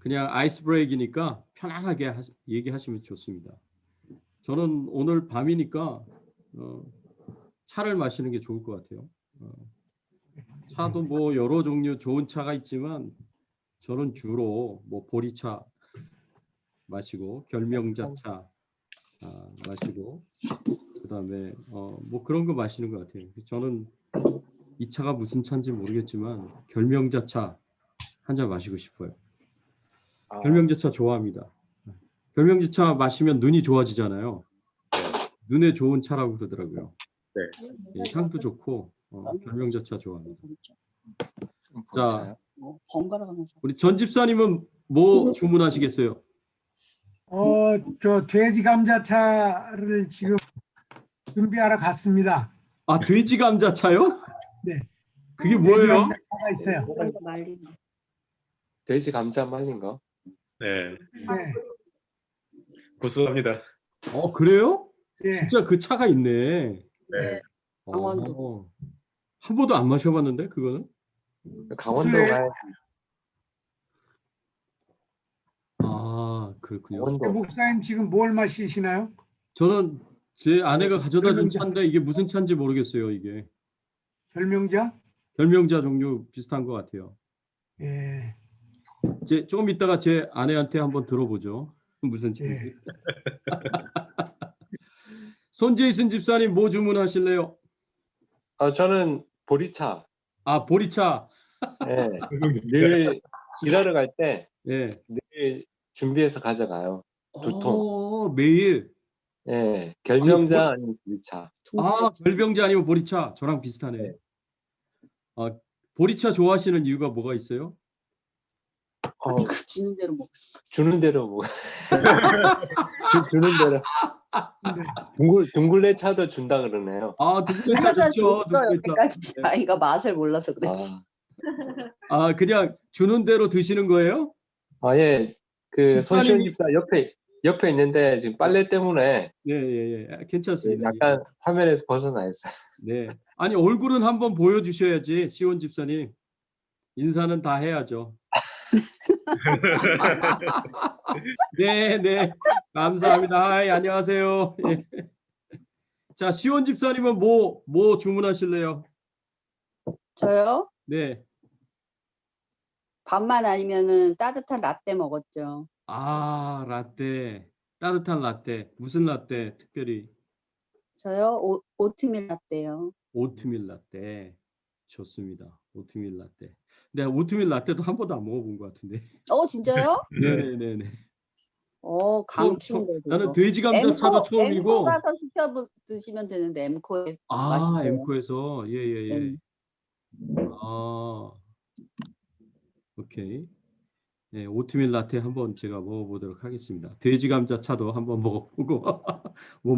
그냥 아이스 브레이크니까 편안하게 얘기하시면 좋습니다. 저는 오늘 밤이니까 차를 마시는 게 좋을 것 같아요. 차도 뭐 여러 종류 좋은 차가 있지만 저는 주로 뭐 보리차 마시고 결명자차 마시고 그다음에 뭐 그런 거 마시는 것 같아요. 저는 이 차가 무슨 차인지 모르겠지만 결명자차 한 잔 마시고 싶어요. 결명자차 좋아합니다. 결명자차 마시면 눈이 좋아지잖아요. 눈에 좋은 차라고 그러더라고요. 네. 예, 향도 좋고 결명자차 좋아합니다. 자, 우리 전 집사님은 뭐 주문하시겠어요? 저 돼지 감자차를 지금 준비하러 갔습니다. 아, 돼지 감자차요? 네. 그게 돼지 뭐예요? 감자차가 있어요. 돼지 감자 말린 거. 네. 네. 구수합니다. 그래요? 네. 진짜 그 차가 있네. 네. 한 번도 안 마셔봤는데 그거는? 강원도 구수해. 가야 그렇군요. 강원도. 목사님 지금 뭘 마시시나요? 저는 제 아내가 가져다 준 결명자. 차인데 이게 무슨 차인지 모르겠어요. 이게 결명자? 결명자 종류 비슷한 것 같아요. 예. 조금 이따가 제 아내한테 한번 들어보죠. 무슨 차인지. 예. 손재이슨 집사님 뭐 주문하실래요? 저는 보리차. 보리차. 네. 늘 일하러 갈 때 예. 늘 준비해서 가져가요. 2통. 매일. 예. 결명자 아니면 보리차. 결명자 아니면 보리차. 저랑 비슷하네. 네. 보리차 좋아하시는 이유가 뭐가 있어요? 주는 대로 먹. 주는 대로 뭐. 주는 대로. 둥글레 차도 준다 그러네요. 둥글레차 좋죠. 여기까지 아이가 맛을 몰라서 그렇지. 그냥 주는 대로 드시는 거예요? 예. 그 집사님이- 손시원 집사 옆에 있는데 지금 빨래 때문에 예. 괜찮습니다. 약간 화면에서 벗어나 있어요. 네. 아니 얼굴은 한번 보여주셔야지 시온 집사님. 인사는 다 해야죠. 네. 감사합니다. 안녕하세요. 예. 자, 시온 집사님은 뭐 주문하실래요? 저요? 네. 밥만 아니면은 따뜻한 라떼 먹었죠. 라떼. 따뜻한 라떼. 무슨 라떼 특별히? 저요? 오트밀 라떼요. 오트밀 라떼. 좋습니다. 오트밀 라떼. 내가 오트밀 라떼도 한 번도 안 먹어본 것 같은데. 진짜요? 네네네. 강추인데. 나는 돼지 감자차도 처음이고. 엠코 가서 시켜 드시면 되는데 엠코에 맛있어요. 엠코에서 예. 네. 오케이. 네, 오트밀 라떼 한번 제가 먹어보도록 하겠습니다. 돼지 감자차도 한번 먹어보고 못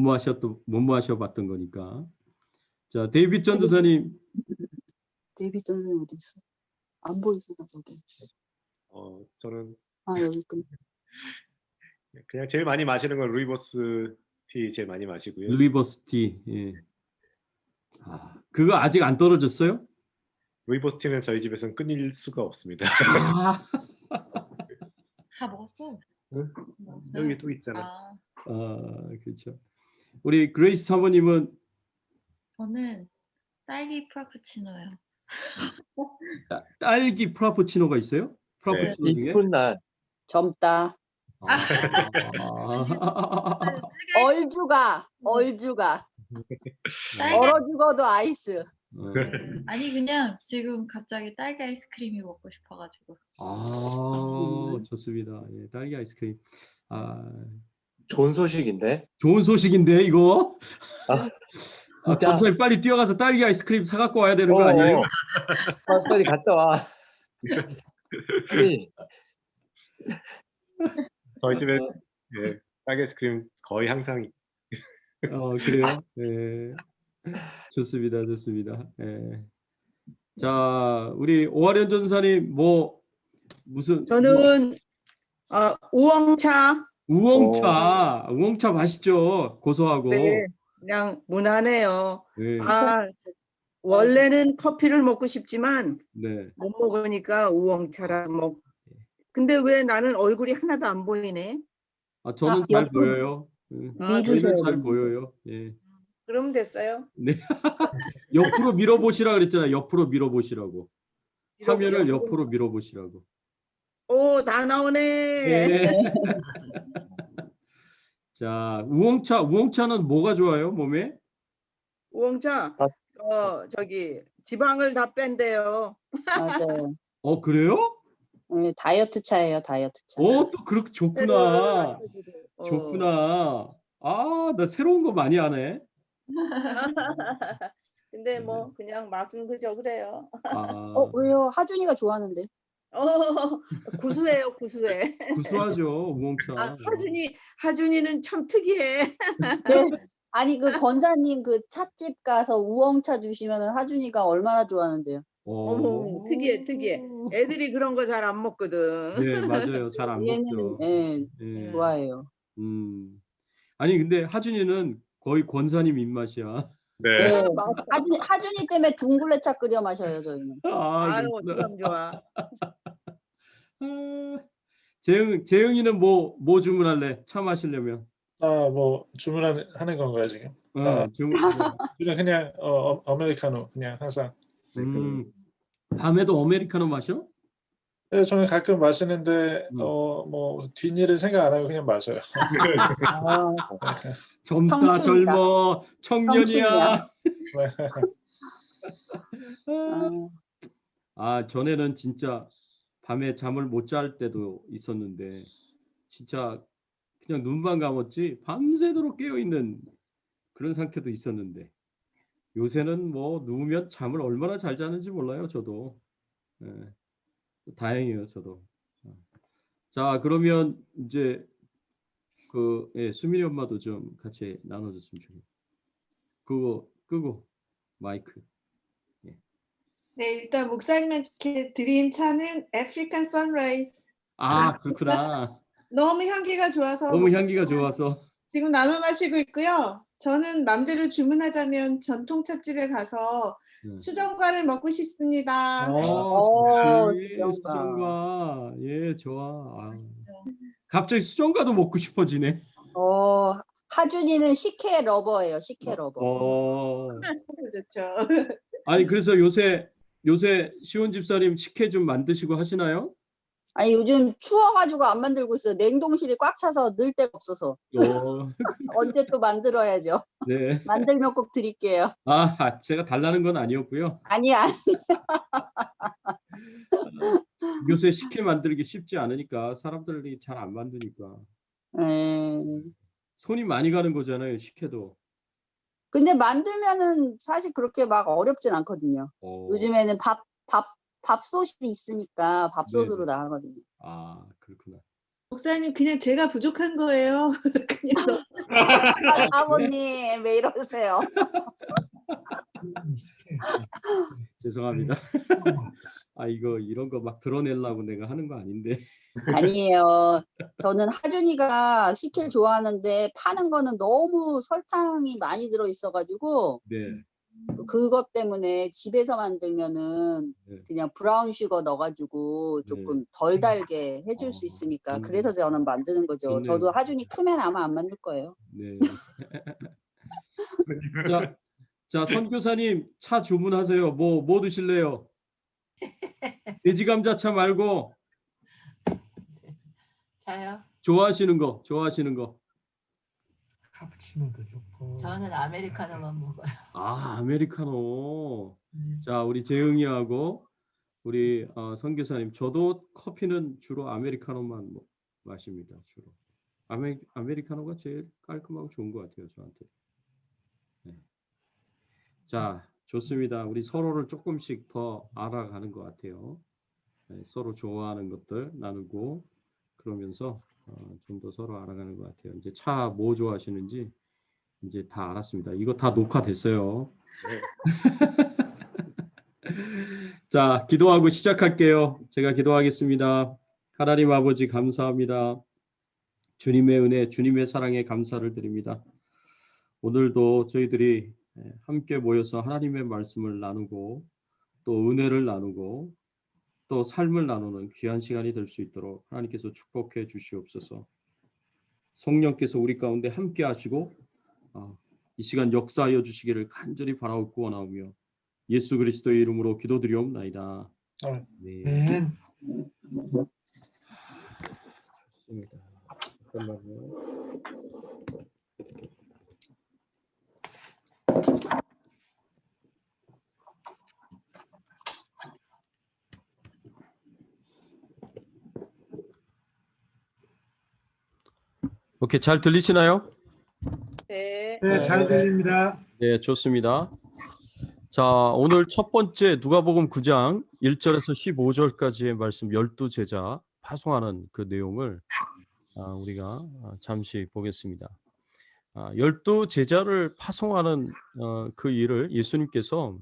마셔봤던 거니까. 자, 데이빗 전도사님. 데이빗 선생님 어디 있어? 안 보이시나 저기. 저는 여기 있군. 그냥 제일 많이 마시는 건 루이보스 티 제일 많이 마시고요. 루이보스 티. 예. 그거 아직 안 떨어졌어요? 루이보스 티는 저희 집에서는 끊일 수가 없습니다. 다 먹었어? 응? 먹었어요? 여기 또 있잖아. 그렇죠. 우리 그레이스 사모님은? 저는 딸기 프라푸치노요. 딸기 프라푸치노가 있어요? 프라푸치노 중에? 이쁜 날. 젊다. 얼주가. 얼어 죽어도 아이스. 아니 그냥 지금 갑자기 딸기 아이스크림이 먹고 싶어가지고. 좋습니다. 예, 딸기 아이스크림. 좋은 소식인데. 좋은 소식인데 이거. 진짜. 전사님 빨리 뛰어가서 딸기 아이스크림 사갖고 와야 되는 거 아니에요? 빨리 갔다 와. 아니. 저희 집에 딸기 아이스크림 거의 항상. 그래요? 네. 좋습니다. 예. 자, 우리 오하련 전사님 무슨? 저는 우엉차. 우엉차 맛있죠. 고소하고. 네, 그냥 무난해요. 네. 원래는 커피를 먹고 싶지만 네. 못 먹으니까 우엉차라 근데 왜 나는 얼굴이 하나도 안 보이네? 아, 저는 아, 잘 옆으로 보여요. 아, 밀으셔야 저희는 잘 됩니다. 보여요. 예. 그럼 됐어요. 네. 옆으로 밀어보시라 그랬잖아요. 옆으로 밀어보시라고. 화면을 옆으로. 옆으로 밀어보시라고. 오, 다 나오네. 네. 자, 우엉차는 뭐가 좋아요, 몸에? 우엉차, 저기 지방을 다 뺀대요. 맞아요. 그래요? 네, 다이어트 차예요, 다이어트 차. 또 그렇게 좋구나. 어. 좋구나. 아, 나 새로운 거 많이 하네. 근데 뭐 그냥 맛은 그저 그래요. 아, 왜요? 하준이가 좋아하는데. 구수해요, 구수해. 구수하죠, 우엉차. 아, 하준이는 참 특이해. 네. 아니 그 권사님 그 찻집 가서 우엉차 주시면은 하준이가 얼마나 좋아하는데요. 어머, 특이해, 특이해. 애들이 그런 거 잘 안 먹거든. 네, 맞아요. 잘 안 얘는 먹죠. 예, 예. 좋아해요. 아니, 근데 하준이는 거의 권사님 입맛이야. 네. 네. 하준이 때문에 둥글레차 끓여 마셔요, 저희는. 아, 아유, 그렇구나. 어떡하면 좋아. 아, 재영이는 뭐 주문할래? 차 마시려면. 뭐 주문하는 건가요 지금? 주문. 그냥 아메리카노 그냥 항상. 밤에도 아메리카노 마셔? 네, 저는 가끔 마시는데 뭐 뒷일을 생각 안 하고 그냥 마셔요. 젊다, 청춘이다. 젊어, 청년이야. 네. 전에는 진짜 밤에 잠을 못 잘 때도 있었는데 진짜 그냥 눈만 감았지 밤새도록 깨어 있는 그런 상태도 있었는데 요새는 뭐 누우면 잠을 얼마나 잘 자는지 몰라요, 저도. 예, 다행이에요, 저도. 자, 그러면 이제 수민이 엄마도 좀 같이 나눠줬으면 좋겠어요. 그거 끄고 마이크. 네, 일단 목사님께 드린 차는 아프리칸 선라이즈. 그렇구나. 너무 향기가 좋아서 너무 목사님 향기가 좋아서. 지금 나눠 마시고 있고요. 저는 맘대로 주문하자면 전통 찻집에 가서 수정과를 먹고 싶습니다. 수정과. 예, 좋아. 갑자기 수정과도 먹고 싶어지네. 하준이는 식혜 러버예요, 식혜 러버. 좋죠. 아니, 그래서 요새 시온 집사님 식혜 좀 만드시고 하시나요? 아니 요즘 추워가지고 안 만들고 있어요. 냉동실이 꽉 차서 넣을 데가 없어서. 언제 또 만들어야죠. 네. 만들면 꼭 드릴게요. 제가 달라는 건 아니었고요. 아니. 요새 식혜 만들기 쉽지 않으니까 사람들이 잘 안 만드니까. 손이 많이 가는 거잖아요, 식혜도. 근데 만들면은 사실 그렇게 막 어렵진 않거든요. 요즘에는 밥솥이 있으니까 밥솥으로 다 하거든요. 그렇구나. 목사님 그냥 제가 부족한 거예요. 그냥 아버님 왜 이러세요? 죄송합니다. 이런 거 막 드러내려고 내가 하는 거 아닌데. 아니에요. 저는 하준이가 식혜를 좋아하는데 파는 거는 너무 설탕이 많이 들어 있어가지고 그것 때문에 집에서 만들면은 그냥 브라운 슈거 넣어가지고 조금 덜 달게 해줄 수 있으니까 그래서 저는 만드는 거죠. 좋네요. 저도 하준이 크면 아마 안 만들 거예요. 네. 자, 선교사님 차 주문하세요. 뭐 드실래요? 돼지 감자차 말고 저요? 좋아하시는 거. 카푸치노도 좋고. 저는 아메리카노만 먹어요. 아메리카노. 자, 우리 재영이하고 우리 선교사님, 저도 커피는 주로 아메리카노만 마십니다. 주로. 아메리카노가 제일 깔끔하고 좋은 것 같아요, 저한테. 네. 자, 좋습니다. 우리 서로를 조금씩 더 알아가는 것 같아요. 서로 좋아하는 것들 나누고 그러면서 좀 더 서로 알아가는 것 같아요. 이제 차 뭐 좋아하시는지 이제 다 알았습니다. 이거 다 녹화됐어요. 자, 기도하고 시작할게요. 제가 기도하겠습니다. 하나님 아버지 감사합니다. 주님의 은혜, 주님의 사랑에 감사를 드립니다. 오늘도 저희들이 함께 모여서 하나님의 말씀을 나누고 또 은혜를 나누고 또 삶을 나누는 귀한 시간이 될 수 있도록 하나님께서 축복해 주시옵소서. 성령께서 우리 가운데 함께 하시고 이 시간 역사하여 주시기를 간절히 바라옵고 원하오며 예수 그리스도의 이름으로 기도드리옵나이다. 네. 네. 좋습니다. 잠깐만요. 오케이, 잘 들리시나요? 네. 네, 잘 들립니다. 네, 좋습니다. 자, 오늘 첫 번째 누가복음 9장 1절에서 15절까지의 말씀 12제자 파송하는 그 내용을 우리가 잠시 보겠습니다. 12제자를 파송하는 그 일을 예수님께서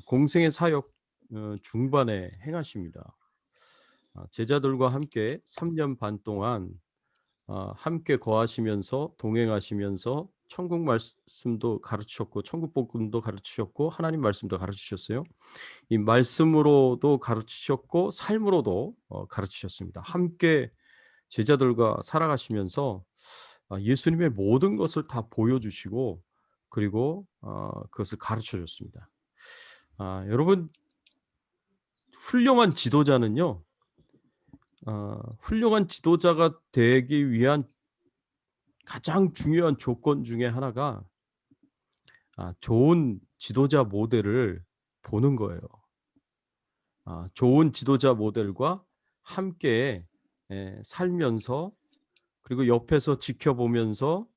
공생의 사역 중반에 행하십니다. 제자들과 함께 3년 반 동안 함께 거하시면서 동행하시면서 천국 말씀도 가르치셨고 천국 복음도 가르치셨고 하나님 말씀도 가르치셨어요. 이 말씀으로도 가르치셨고 삶으로도 가르치셨습니다. 함께 제자들과 살아가시면서 예수님의 모든 것을 다 보여주시고 그리고 그것을 가르쳐줬습니다. 여러분, 훌륭한 지도자는요, 훌륭한 지도자가 되기 위한 가장 중요한 조건 중에 하나가 좋은 지도자 모델을 보는 거예요. 좋은 지도자 모델과 함께 살면서 그리고 옆에서 지켜보면서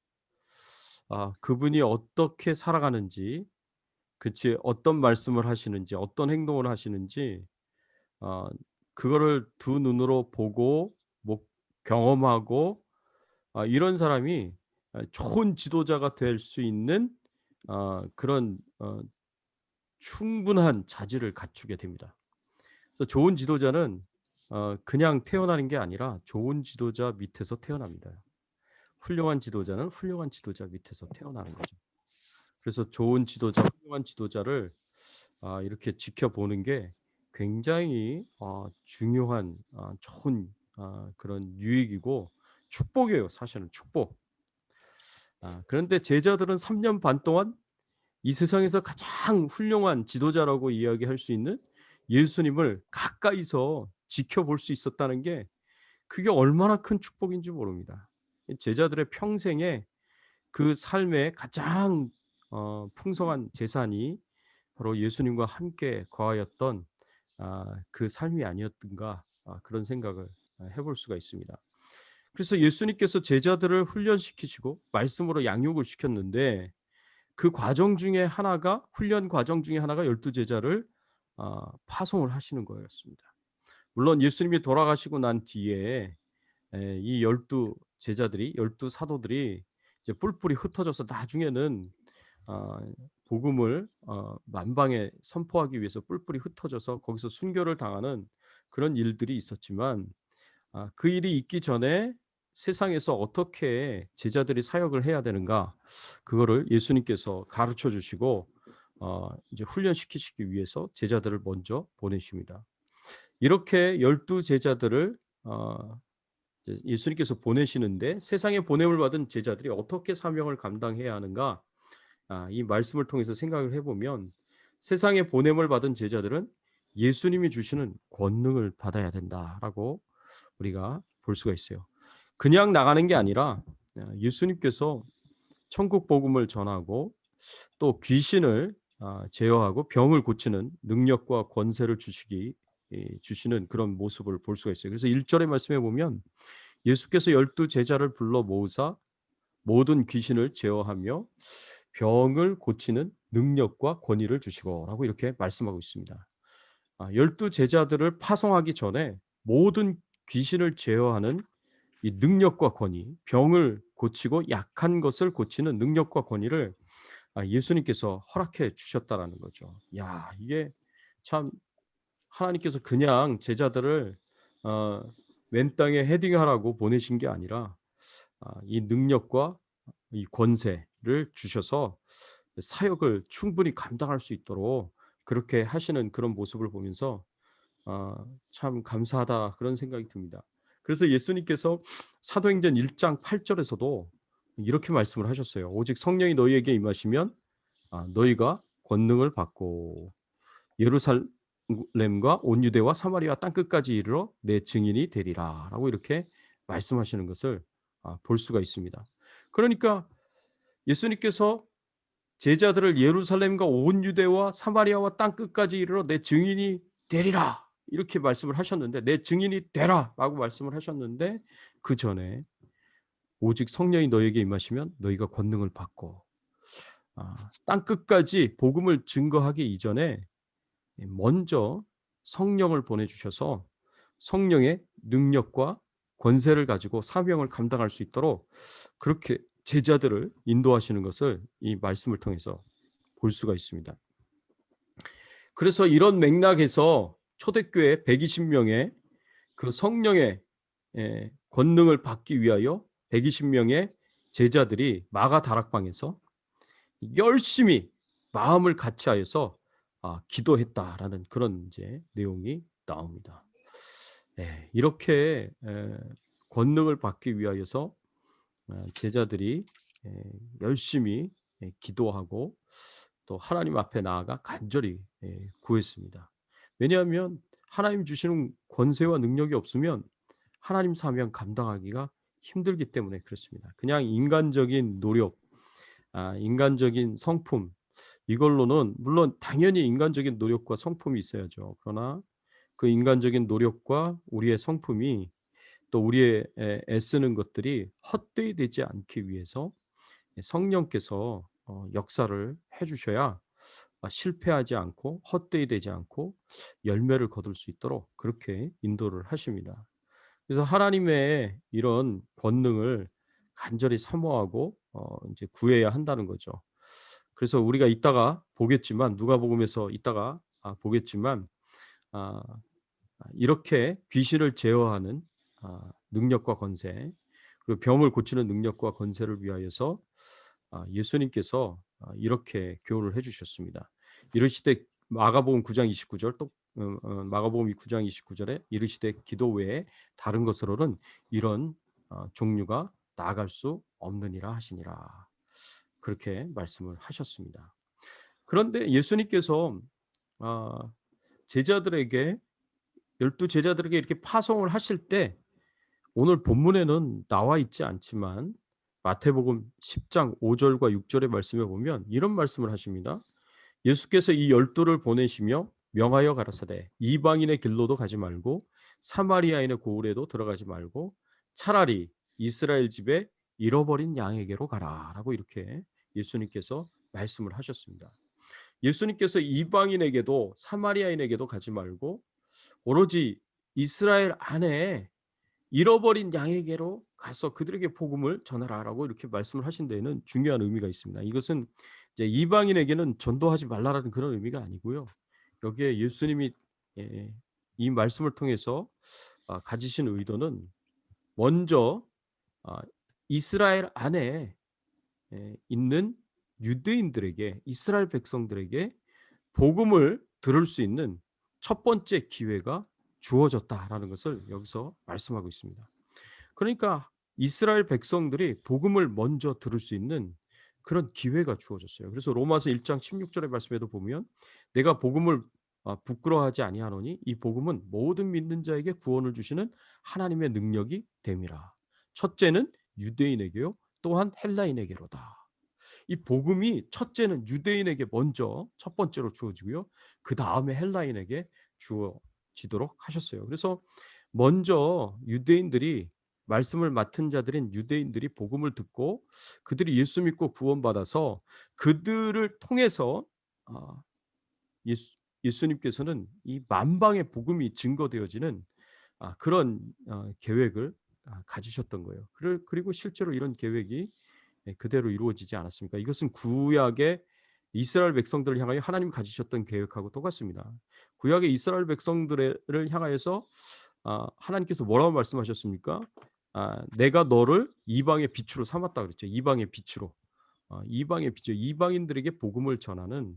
그분이 어떻게 살아가는지, 그치, 어떤 말씀을 하시는지, 어떤 행동을 하시는지 그거를 두 눈으로 보고 경험하고 이런 사람이 좋은 지도자가 될 수 있는 그런 충분한 자질을 갖추게 됩니다. 그래서 좋은 지도자는 그냥 태어나는 게 아니라 좋은 지도자 밑에서 태어납니다. 훌륭한 지도자는 훌륭한 지도자 밑에서 태어나는 거죠. 그래서 좋은 지도자, 훌륭한 지도자를 이렇게 지켜보는 게 굉장히 중요한 좋은 그런 유익이고 축복이에요. 사실은 축복. 그런데 제자들은 3년 반 동안 이 세상에서 가장 훌륭한 지도자라고 이야기할 수 있는 예수님을 가까이서 지켜볼 수 있었다는 게 그게 얼마나 큰 축복인지 모릅니다. 제자들의 평생에 그 삶의 가장 풍성한 재산이 바로 예수님과 함께 거하였던 그 삶이 아니었던가 그런 생각을 해볼 수가 있습니다. 그래서 예수님께서 제자들을 훈련시키시고 말씀으로 양육을 시켰는데 그 과정 중에 하나가 훈련 과정 중에 하나가 12제자를 파송을 하시는 거였습니다. 물론 예수님이 돌아가시고 난 뒤에 이 12제자들이 12사도들이 이제 뿔뿔이 흩어져서 나중에는 복음을 만방에 선포하기 위해서 뿔뿔이 흩어져서 거기서 순교를 당하는 그런 일들이 있었지만 그 일이 있기 전에 세상에서 어떻게 제자들이 사역을 해야 되는가 그거를 예수님께서 가르쳐 주시고 이제 훈련시키시기 위해서 제자들을 먼저 보내십니다. 이렇게 12제자들을 예수님께서 보내시는데 세상에 보냄을 받은 제자들이 어떻게 사명을 감당해야 하는가 이 말씀을 통해서 생각을 해보면 세상에 보냄을 받은 제자들은 예수님이 주시는 권능을 받아야 된다라고 우리가 볼 수가 있어요. 그냥 나가는 게 아니라 예수님께서 천국 복음을 전하고 또 귀신을 제어하고 병을 고치는 능력과 권세를 주시는 그런 모습을 볼 수가 있어요. 그래서 1절의 말씀에 보면 예수께서 12제자를 불러 모으사 모든 귀신을 제어하며 병을 고치는 능력과 권위를 주시고 라고 이렇게 말씀하고 있습니다. 12제자들을 파송하기 전에 모든 귀신을 제어하는 이 능력과 권위, 병을 고치고 약한 것을 고치는 능력과 권위를 예수님께서 허락해 주셨다라는 거죠. 야, 이게 참 하나님께서 그냥 제자들을 맨 땅에 헤딩하라고 보내신 게 아니라 이 능력과 이 권세를 주셔서 사역을 충분히 감당할 수 있도록 그렇게 하시는 그런 모습을 보면서 참 감사하다 그런 생각이 듭니다. 그래서 예수님께서 사도행전 1장 8절에서도 이렇게 말씀을 하셨어요. 오직 성령이 너희에게 임하시면 너희가 권능을 받고 예루살렘과 온 유대와 사마리아 땅끝까지 이르러 내 증인이 되리라 라고 이렇게 말씀하시는 것을 볼 수가 있습니다. 그러니까 예수님께서 제자들을 예루살렘과 온 유대와 사마리아와 땅끝까지 이르러 내 증인이 되리라 이렇게 말씀을 하셨는데, 내 증인이 되라 라고 말씀을 하셨는데, 그 전에 오직 성령이 너에게 임하시면 너희가 권능을 받고 땅끝까지 복음을 증거하기 이전에 먼저 성령을 보내주셔서 성령의 능력과 권세를 가지고 사명을 감당할 수 있도록 그렇게 제자들을 인도하시는 것을 이 말씀을 통해서 볼 수가 있습니다. 그래서 이런 맥락에서 초대교회 120명의 그 성령의 권능을 받기 위하여 120명의 제자들이 마가 다락방에서 열심히 마음을 같이하여서 기도했다라는 그런 이제 내용이 나옵니다. 이렇게 권능을 받기 위하여서 제자들이 열심히 기도하고 또 하나님 앞에 나아가 간절히 구했습니다. 왜냐하면 하나님 주시는 권세와 능력이 없으면 하나님 사명 감당하기가 힘들기 때문에 그렇습니다. 그냥 인간적인 노력, 인간적인 성품, 이걸로는 물론 당연히 인간적인 노력과 성품이 있어야죠. 그러나 그 인간적인 노력과 우리의 성품이 또 우리의 애쓰는 것들이 헛되이 되지 않기 위해서 성령께서 역사를 해주셔야 실패하지 않고 헛되이 되지 않고 열매를 거둘 수 있도록 그렇게 인도를 하십니다. 그래서 하나님의 이런 권능을 간절히 사모하고 이제 구해야 한다는 거죠. 그래서 우리가 이따가 보겠지만, 누가복음에서 이따가 보겠지만 이렇게 귀신을 제어하는 능력과 권세, 그리고 병을 고치는 능력과 권세를 위하여서 예수님께서 이렇게 교훈을 해주셨습니다. 이르시되, 마가복음 9장 29절, 또 마가복음 9장 29절에 이르시되 기도 외에 다른 것으로는 이런 종류가 나아갈 수 없느니라 하시니라, 그렇게 말씀을 하셨습니다. 그런데 예수님께서 제자들에게, 12제자들에게 이렇게 파송을 하실 때 오늘 본문에는 나와 있지 않지만 마태복음 10장 5절과 6절의 말씀에 보면 이런 말씀을 하십니다. 예수께서 이 12를 보내시며 명하여 가라사대 이방인의 길로도 가지 말고 사마리아인의 고을에도 들어가지 말고 차라리 이스라엘 집에 잃어버린 양에게로 가라라고 이렇게 예수님께서 말씀을 하셨습니다. 예수님께서 이방인에게도 사마리아인에게도 가지 말고 오로지 이스라엘 안에 잃어버린 양에게로 가서 그들에게 복음을 전하라라고 이렇게 말씀을 하신 데에는 중요한 의미가 있습니다. 이것은 이제 이방인에게는 전도하지 말라라는 그런 의미가 아니고요. 여기에 예수님이 이 말씀을 통해서 가지신 의도는 먼저 이스라엘 안에 있는 유대인들에게, 이스라엘 백성들에게 복음을 들을 수 있는 첫 번째 기회가 주어졌다라는 것을 여기서 말씀하고 있습니다. 그러니까 이스라엘 백성들이 복음을 먼저 들을 수 있는 그런 기회가 주어졌어요. 그래서 로마서 1장 16절의 말씀에도 보면 내가 복음을 부끄러워하지 아니하노니 이 복음은 모든 믿는 자에게 구원을 주시는 하나님의 능력이 됨이라. 첫째는 유대인에게요, 또한 헬라인에게로다. 이 복음이 첫째는 유대인에게 먼저 첫 번째로 주어지고요, 그 다음에 헬라인에게 주어지도록 하셨어요. 그래서 먼저 유대인들이, 말씀을 맡은 자들인 유대인들이 복음을 듣고 그들이 예수 믿고 구원받아서 그들을 통해서 예수님께서는 이 만방의 복음이 증거되어지는 그런 계획을 가지셨던 거예요. 그리고 실제로 이런 계획이 그대로 이루어지지 않았습니까? 이것은 구약의 이스라엘 백성들을 향하여 하나님 가지셨던 계획하고 똑같습니다. 구약의 이스라엘 백성들을 향하여서 하나님께서 뭐라고 말씀하셨습니까? 내가 너를 이방의 빛으로 삼았다 그랬죠. 이방의 빛으로. 이방의 빛으로, 이방인들에게 복음을 전하는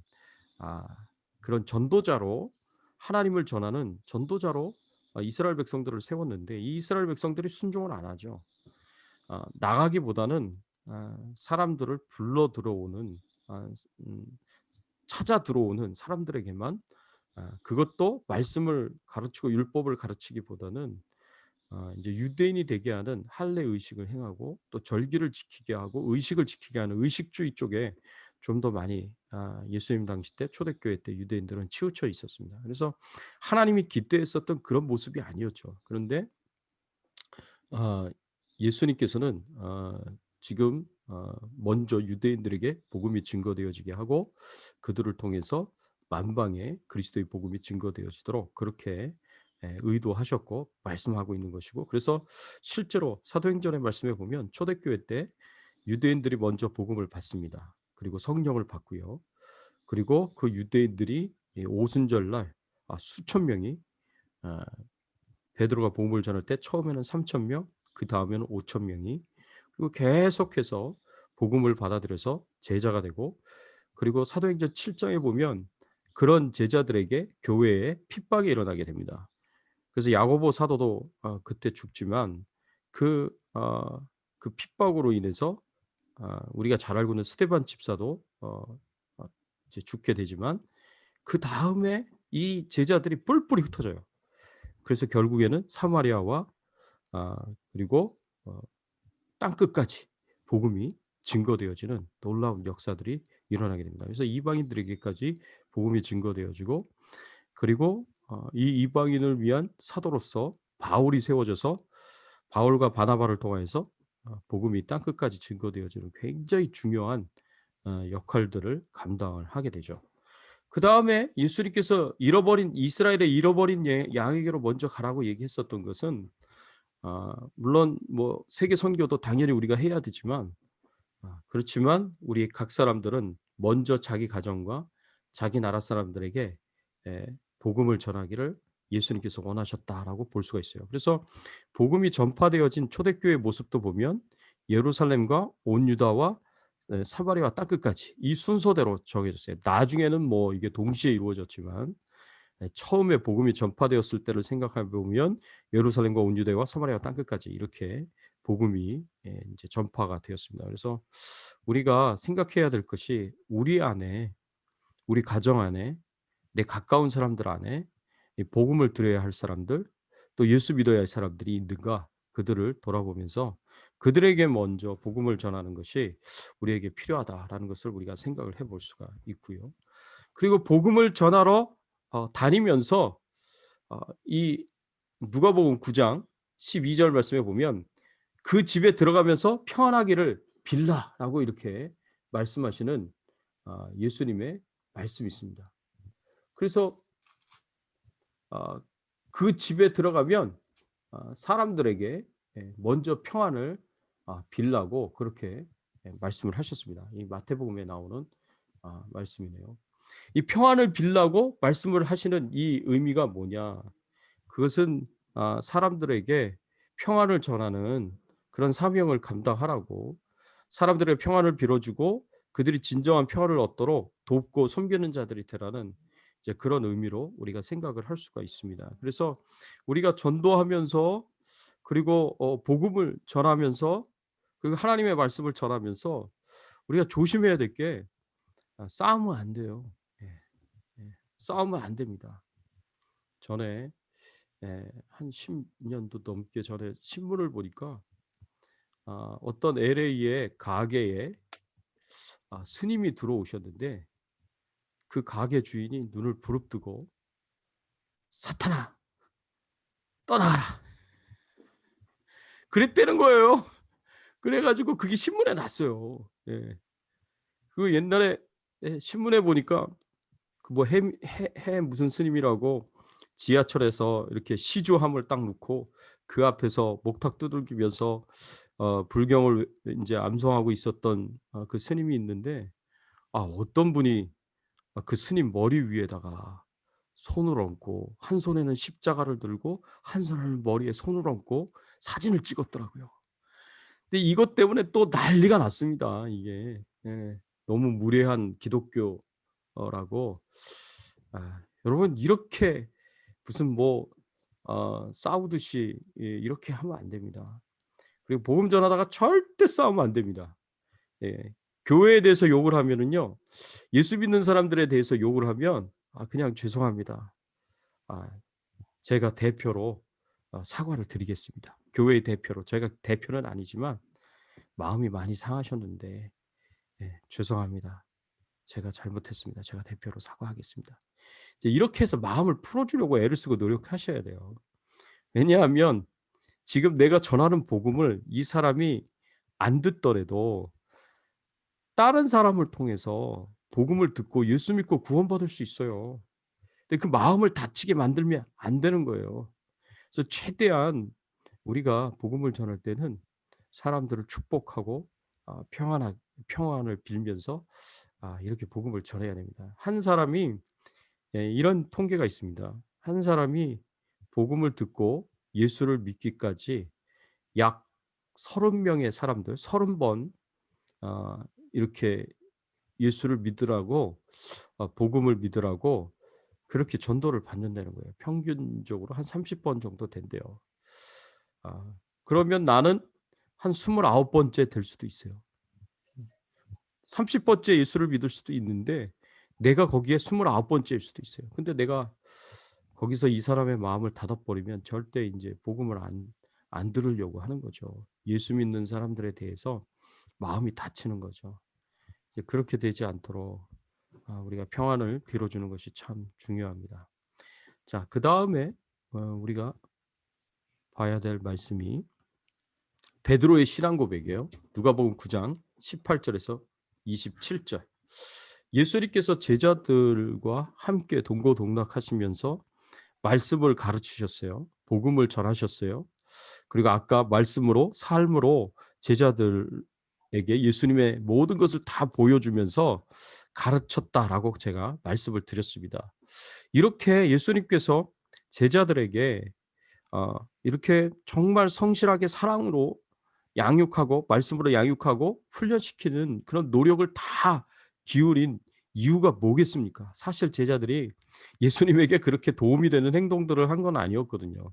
그런 전도자로 하나님을 전하는 전도자로 이스라엘 백성들을 세웠는데 이 이스라엘 백성들이 순종을 안 하죠. 나가기보다는 사람들을 불러 들어오는 찾아 들어오는 사람들에게만 그것도 말씀을 가르치고 율법을 가르치기보다는 이제 유대인이 되게 하는 할례 의식을 행하고 또 절기를 지키게 하고 의식을 지키게 하는 의식주의 쪽에 좀 더 많이 예수님 당시 때 초대교회 때 유대인들은 치우쳐 있었습니다. 그래서 하나님이 기대했었던 그런 모습이 아니었죠. 그런데 예수님께서는 지금 먼저 유대인들에게 복음이 증거되어지게 하고 그들을 통해서 만방에 그리스도의 복음이 증거되어지도록 그렇게 의도하셨고 말씀하고 있는 것이고 그래서 실제로 사도행전의 말씀에 보면 초대교회 때 유대인들이 먼저 복음을 받습니다. 그리고 성령을 받고요. 그리고 그 유대인들이 오순절날 수천 명이 베드로가 복음을 전할 때 처음에는 3,000명, 그 다음에는 5,000명이 그리고 계속해서 복음을 받아들여서 제자가 되고 그리고 사도행전 7장에 보면 그런 제자들에게 교회에 핍박이 일어나게 됩니다. 그래서 야고보 사도도 그때 죽지만 그 핍박으로 인해서 우리가 잘 알고 있는 스데반 집사도 이제 죽게 되지만 그 다음에 이 제자들이 뿔뿔이 흩어져요. 그래서 결국에는 사마리아와 그리고 땅 끝까지 복음이 증거되어지는 놀라운 역사들이 일어나게 됩니다. 그래서 이방인들에게까지 복음이 증거되어지고 그리고 이 이방인을 위한 사도로서 바울이 세워져서 바울과 바나바를 통해서 복음이 땅 끝까지 증거되어지는 굉장히 중요한 역할들을 감당을 하게 되죠. 그 다음에 예수님께서 이스라엘의 잃어버린 양에게로 먼저 가라고 얘기했었던 것은 물론 뭐 세계 선교도 당연히 우리가 해야 되지만 그렇지만 우리 각 사람들은 먼저 자기 가정과 자기 나라 사람들에게 복음을 전하기를 예수님께서 원하셨다라고 볼 수가 있어요. 그래서 복음이 전파되어진 초대교회의 모습도 보면 예루살렘과 온 유다와 사마리아와 땅 끝까지 이 순서대로 정해졌어요. 나중에는 뭐 이게 동시에 이루어졌지만 처음에 복음이 전파되었을 때를 생각해 보면 예루살렘과 온 유다와 사마리아와 땅 끝까지 이렇게 복음이 이제 전파가 되었습니다. 그래서 우리가 생각해야 될 것이 우리 안에, 우리 가정 안에, 내 가까운 사람들 안에 이 복음을 들어야 할 사람들, 또 예수 믿어야 할 사람들이 있는가 그들을 돌아보면서 그들에게 먼저 복음을 전하는 것이 우리에게 필요하다라는 것을 우리가 생각을 해볼 수가 있고요. 그리고 복음을 전하러 다니면서 이 누가복음 9장 12절 말씀에 보면 그 집에 들어가면서 평안하기를 빌라라고 이렇게 말씀하시는 예수님의 말씀이 있습니다. 그래서 그 집에 들어가면 사람들에게 먼저 평안을 빌라고 그렇게 말씀을 하셨습니다. 이 마태복음에 나오는 말씀이네요. 이 평안을 빌라고 말씀을 하시는 이 의미가 뭐냐? 그것은 사람들에게 평안을 전하는 그런 사명을 감당하라고 사람들의 평안을 빌어주고 그들이 진정한 평안을 얻도록 돕고 섬기는 자들이 되라는 이제 그런 의미로 우리가 생각을 할 수가 있습니다. 그래서 우리가 전도하면서 그리고 복음을 전하면서 그리고 하나님의 말씀을 전하면서 우리가 조심해야 될 게 싸우면 안 돼요. 싸우면 안 됩니다. 전에 한 10년도 넘게 전에 신문을 보니까 어떤 LA의 가게에 스님이 들어오셨는데 그 가게 주인이 눈을 부릅뜨고 사탄아 떠나가라 그랬다는 거예요. 그래가지고 그게 신문에 났어요. 그 옛날에 신문에 보니까 그 뭐 해 무슨 스님이라고 지하철에서 이렇게 시주함을 딱 놓고 그 앞에서 목탁 두들기면서 불경을 이제 암송하고 있었던 그 스님이 있는데 어떤 분이 그 스님 머리 위에다가 손을 얹고 한 손에는 십자가를 들고 한 손에는 머리에 손을 얹고 사진을 찍었더라고요. 근데 이것 때문에 또 난리가 났습니다. 이게 너무 무례한 기독교라고 여러분 이렇게 무슨 뭐 싸우듯이 이렇게 하면 안 됩니다. 그리고 복음 전하다가 절대 싸우면 안 됩니다. 예. 교회에 대해서 욕을 하면은요, 예수 믿는 사람들에 대해서 욕을 하면 그냥 죄송합니다. 제가 대표로 사과를 드리겠습니다. 교회의 대표로. 제가 대표는 아니지만 마음이 많이 상하셨는데 죄송합니다. 제가 잘못했습니다. 제가 대표로 사과하겠습니다. 이제 이렇게 해서 마음을 풀어주려고 애를 쓰고 노력하셔야 돼요. 왜냐하면 지금 내가 전하는 복음을 이 사람이 안 듣더라도 다른 사람을 통해서 복음을 듣고 예수 믿고 구원받을 수 있어요. 근데 그 마음을 다치게 만들면 안 되는 거예요. 그래서 최대한 우리가 복음을 전할 때는 사람들을 축복하고 평안을 빌면서 이렇게 복음을 전해야 됩니다. 한 사람이 이런 통계가 있습니다. 한 사람이 복음을 듣고 예수를 믿기까지 약 30명의 사람들, 30번 이렇게 예수를 믿으라고 복음을 믿으라고 그렇게 전도를 받는다는 거예요. 평균적으로 한 30번 정도 된대요. 그러면 나는 한 29번째 될 수도 있어요. 30번째 예수를 믿을 수도 있는데 내가 거기에 29번째일 수도 있어요. 근데 내가 거기서 이 사람의 마음을 닫아버리면 절대 이제 복음을 안 들으려고 하는 거죠. 예수 믿는 사람들에 대해서 마음이 닫히는 거죠. 이제 그렇게 되지 않도록 우리가 평안을 빌어주는 것이 참 중요합니다. 자, 그 다음에 우리가 봐야 될 말씀이 베드로의 신앙 고백이에요. 누가복음 9장 18절에서 27절. 예수님께서 제자들과 함께 동고동락하시면서 말씀을 가르치셨어요. 복음을 전하셨어요. 그리고 아까 말씀으로 삶으로 제자들에게 예수님의 모든 것을 다 보여주면서 가르쳤다라고 제가 말씀을 드렸습니다. 이렇게 예수님께서 제자들에게 이렇게 정말 성실하게 사랑으로 양육하고 말씀으로 양육하고 훈련시키는 그런 노력을 다 기울인 이유가 뭐겠습니까? 사실 제자들이 예수님에게 그렇게 도움이 되는 행동들을 한 건 아니었거든요.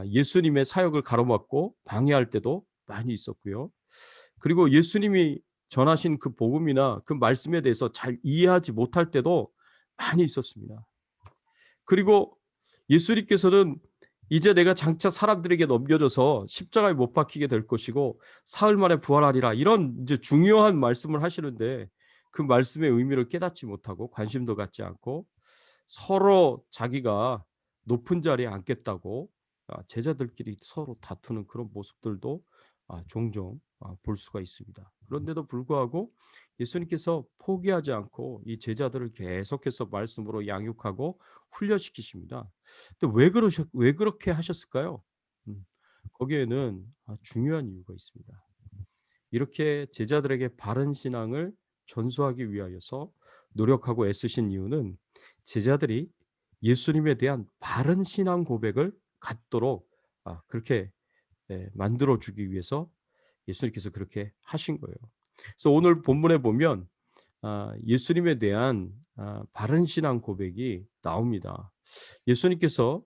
예수님의 사역을 가로막고 방해할 때도 많이 있었고요. 그리고 예수님이 전하신 그 복음이나 그 말씀에 대해서 잘 이해하지 못할 때도 많이 있었습니다. 그리고 예수님께서는 이제 내가 장차 사람들에게 넘겨져서 십자가에 못 박히게 될 것이고 사흘 만에 부활하리라, 이런 이제 중요한 말씀을 하시는데 그 말씀의 의미를 깨닫지 못하고 관심도 갖지 않고 서로 자기가 높은 자리에 앉겠다고 제자들끼리 서로 다투는 그런 모습들도 종종 볼 수가 있습니다. 그런데도 불구하고 예수님께서 포기하지 않고 이 제자들을 계속해서 말씀으로 양육하고 훈련시키십니다. 근데 왜 그렇게 하셨을까요? 거기에는 중요한 이유가 있습니다. 이렇게 제자들에게 바른 신앙을 전수하기 위하여서 노력하고 애쓰신 이유는 제자들이 예수님에 대한 바른 신앙 고백을 갖도록 그렇게 만들어주기 위해서 예수님께서 그렇게 하신 거예요. 그래서 오늘 본문에 보면 예수님에 대한 바른 신앙 고백이 나옵니다. 예수님께서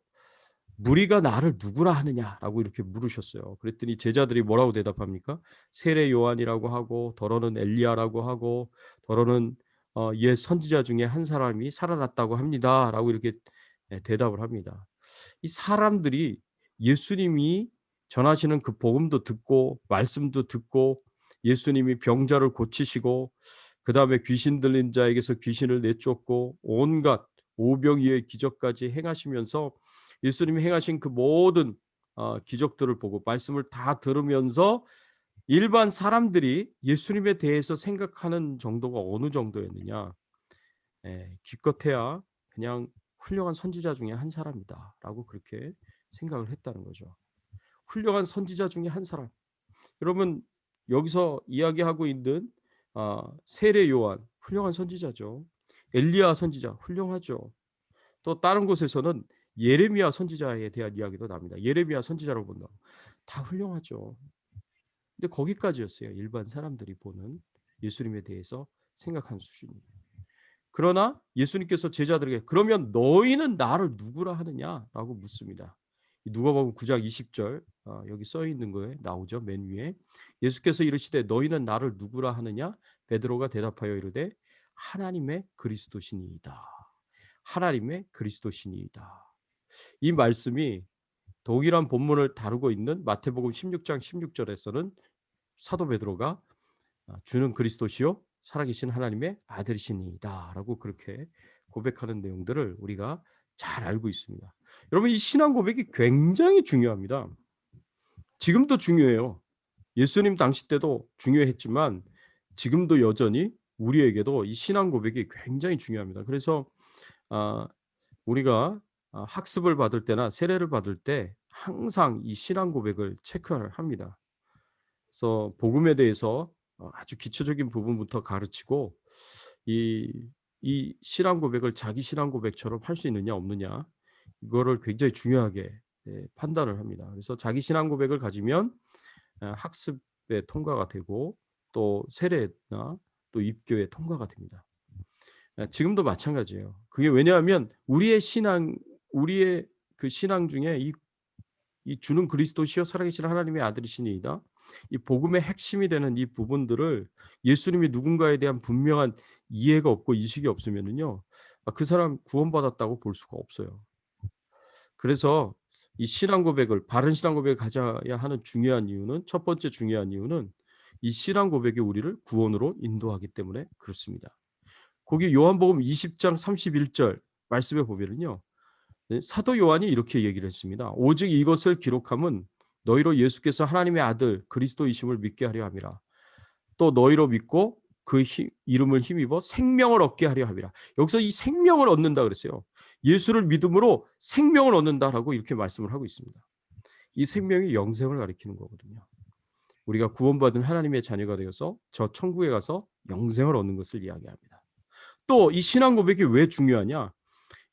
무리가 나를 누구라 하느냐라고 이렇게 물으셨어요. 그랬더니 제자들이 뭐라고 대답합니까? 세례 요한이라고 하고, 더러는 엘리야라고 하고, 더러는 옛 선지자 중에 한 사람이 살아났다고 합니다라고 이렇게 대답을 합니다. 이 사람들이 예수님이 전하시는 그 복음도 듣고 말씀도 듣고 예수님이 병자를 고치시고 그 다음에 귀신 들린 자에게서 귀신을 내쫓고 온갖 오병이어의 기적까지 행하시면서 예수님이 행하신 그 모든 기적들을 보고 말씀을 다 들으면서 일반 사람들이 예수님에 대해서 생각하는 정도가 어느 정도였느냐, 기껏해야 그냥 훌륭한 선지자 중에 한 사람이다 라고 그렇게 생각을 했다는 거죠. 훌륭한 선지자 중에 한 사람. 여러분 여기서 이야기하고 있는 세례 요한 훌륭한 선지자죠. 엘리야 선지자 훌륭하죠. 또 다른 곳에서는 예레미야 선지자에 대한 이야기도 납니다. 예레미야 선지자라고 본다. 다 훌륭하죠. 근데 거기까지였어요. 일반 사람들이 보는 예수님에 대해서 생각한 수준이. 그러나 예수님께서 제자들에게 그러면 너희는 나를 누구라 하느냐라고 묻습니다. 누가복음 9장 20절 여기 써 있는 거에 나오죠. 맨 위에 예수께서 이르시되 너희는 나를 누구라 하느냐? 베드로가 대답하여 이르되 하나님의 그리스도시니이다. 하나님의 그리스도시니이다. 이 말씀이 동일한 본문을 다루고 있는 마태복음 16장 16절에서는 사도 베드로가 주는 그리스도시요 살아계신 하나님의 아들이시니이다라고 그렇게 고백하는 내용들을 우리가 잘 알고 있습니다. 여러분 이 신앙 고백이 굉장히 중요합니다. 지금도 중요해요. 예수님 당시 때도 중요했지만 지금도 여전히 우리에게도 이 신앙 고백이 굉장히 중요합니다. 그래서 우리가 학습을 받을 때나 세례를 받을 때 항상 이 신앙 고백을 체크를 합니다. 그래서 복음에 대해서 아주 기초적인 부분부터 가르치고 이 신앙 고백을 자기 신앙 고백처럼 할 수 있느냐 없느냐 이거를 굉장히 중요하게 판단을 합니다. 그래서 자기 신앙 고백을 가지면 학습에 통과가 되고 또 세례나 또 입교에 통과가 됩니다. 지금도 마찬가지예요. 그게 왜냐하면 우리의 그 신앙 중에 이 주는 그리스도시요 살아계신 하나님의 아들이시니이다. 이 복음의 핵심이 되는 이 부분들을 예수님이 누군가에 대한 분명한 이해가 없고 인식이 없으면은요, 그 사람 구원받았다고 볼 수가 없어요. 그래서 이 신앙 고백을 바른 신앙 고백을 가져야 하는 중요한 이유는 첫 번째 중요한 이유는 이 신앙 고백이 우리를 구원으로 인도하기 때문에 그렇습니다. 거기 요한복음 20장 31절 말씀에 보면은요. 사도 요한이 이렇게 얘기를 했습니다. 오직 이것을 기록함은 너희로 예수께서 하나님의 아들 그리스도이심을 믿게 하려 함이라. 또 너희로 믿고 그 이름을 힘입어 생명을 얻게 하려 함이라. 여기서 이 생명을 얻는다 그랬어요. 예수를 믿음으로 생명을 얻는다라고 이렇게 말씀을 하고 있습니다. 이 생명이 영생을 가리키는 거거든요. 우리가 구원받은 하나님의 자녀가 되어서 저 천국에 가서 영생을 얻는 것을 이야기합니다. 또 이 신앙 고백이 왜 중요하냐?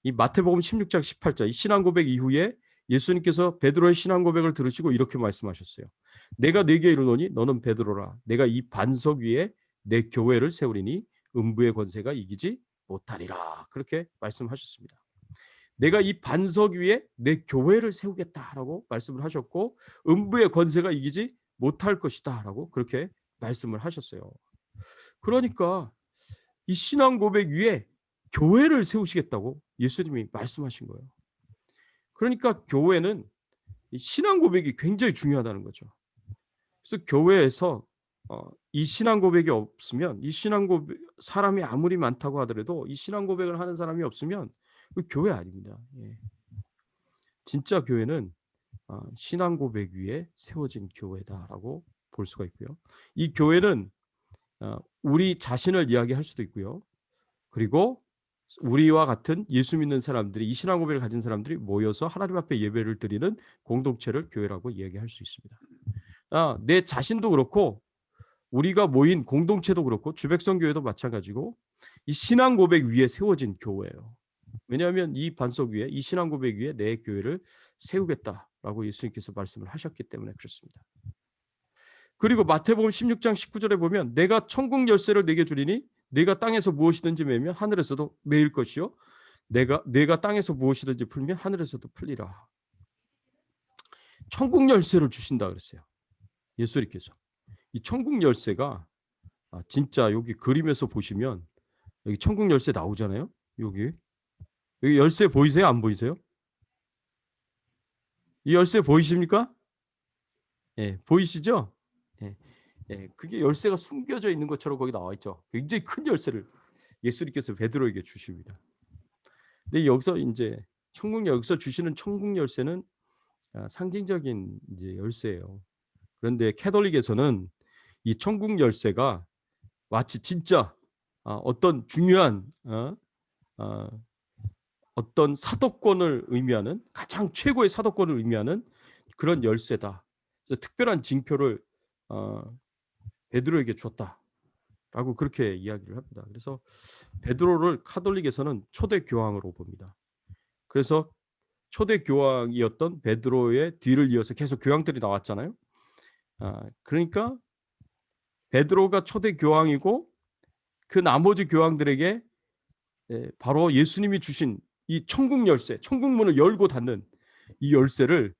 이 마태복음 16장 18절 이 신앙 고백 이후에 예수님께서 베드로의 신앙 고백을 들으시고 이렇게 말씀하셨어요. 내가 네게 이르노니 너는 베드로라. 내가 이 반석 위에 내 교회를 세우리니 음부의 권세가 이기지 못하리라. 그렇게 말씀하셨습니다. 내가 이 반석 위에 내 교회를 세우겠다라고 말씀을 하셨고 음부의 권세가 이기지 못할 것이다라고 그렇게 말씀을 하셨어요. 그러니까 이 신앙 고백 위에 교회를 세우시겠다고 예수님이 말씀하신 거예요. 그러니까 교회는 이 신앙 고백이 굉장히 중요하다는 거죠. 그래서 교회에서 이 신앙 고백이 없으면 이 신앙 고백 사람이 아무리 많다고 하더라도 이 신앙 고백을 하는 사람이 없으면 그 교회 아닙니다. 예. 진짜 교회는 신앙 고백 위에 세워진 교회다라고 볼 수가 있고요. 이 교회는 우리 자신을 이야기할 수도 있고요. 그리고 우리와 같은 예수 믿는 사람들이 이 신앙 고백을 가진 사람들이 모여서 하나님 앞에 예배를 드리는 공동체를 교회라고 얘기할 수 있습니다. 내 자신도 그렇고 우리가 모인 공동체도 그렇고 주백성교회도 마찬가지고 이 신앙 고백 위에 세워진 교회예요. 왜냐하면 이 반석 위에 이 신앙 고백 위에 내 교회를 세우겠다라고 예수님께서 말씀을 하셨기 때문에 그렇습니다. 그리고 마태복음 16장 19절에 보면 내가 천국 열쇠를 내게 주리니 내가 땅에서 무엇이든지 매면 하늘에서도 매일 것이요 내가 땅에서 무엇이든지 풀면 하늘에서도 풀리라. 천국 열쇠를 주신다 그랬어요. 예수님께서. 이 천국 열쇠가 진짜 여기 그림에서 보시면 여기 천국 열쇠 나오잖아요. 여기 열쇠 보이세요? 안 보이세요? 이 열쇠 보이십니까? 예, 보이시죠? 예, 그게 열쇠가 숨겨져 있는 것처럼 거기 나와 있죠. 굉장히 큰 열쇠를 예수님께서 베드로에게 주십니다. 근데 여기서 이제 여기서 주시는 천국 열쇠는 상징적인 이제 열쇠예요. 그런데 캐톨릭에서는 이 천국 열쇠가 마치 진짜 어떤 중요한 어떤 사도권을 의미하는 가장 최고의 사도권을 의미하는 그런 열쇠다. 그래서 특별한 징표를 베드로에게 줬다라고 그렇게 이야기를 합니다. 그래서 베드로를 카톨릭에서는 초대 교황으로 봅니다. 그래서 초대 교황이었던 베드로의 뒤를 이어서 계속 교황들이 나왔잖아요. 그러니까 베드로가 초대 교황이고 그 나머지 교황들에게 바로 예수님이 주신 이 천국 열쇠, 천국 문을 열고 닫는 이 열쇠를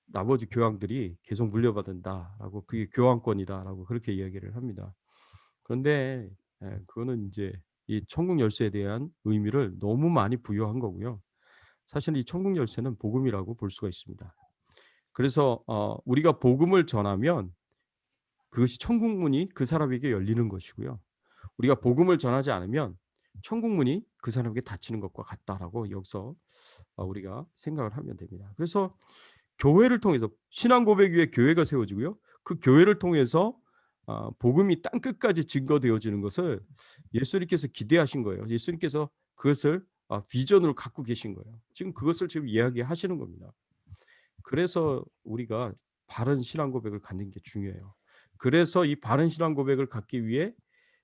나머지 교황들이 계속 물려받는다라고, 그게 교황권이다라고 그렇게 이야기를 합니다. 그런데 그거는 이제 이 천국 열쇠에 대한 의미를 너무 많이 부여한 거고요. 사실 이 천국 열쇠는 복음이라고 볼 수가 있습니다. 그래서 우리가 복음을 전하면 그것이 천국 문이 그 사람에게 열리는 것이고요. 우리가 복음을 전하지 않으면 천국 문이 그 사람에게 닫히는 것과 같다라고 여기서 우리가 생각을 하면 됩니다. 그래서 교회를 통해서 신앙 고백 위에 교회가 세워지고요. 그 교회를 통해서 복음이 땅 끝까지 증거되어지는 것을 예수님께서 기대하신 거예요. 예수님께서 그것을 비전으로 갖고 계신 거예요. 지금 그것을 지금 이야기하시는 겁니다. 그래서 우리가 바른 신앙 고백을 갖는 게 중요해요. 그래서 이 바른 신앙 고백을 갖기 위해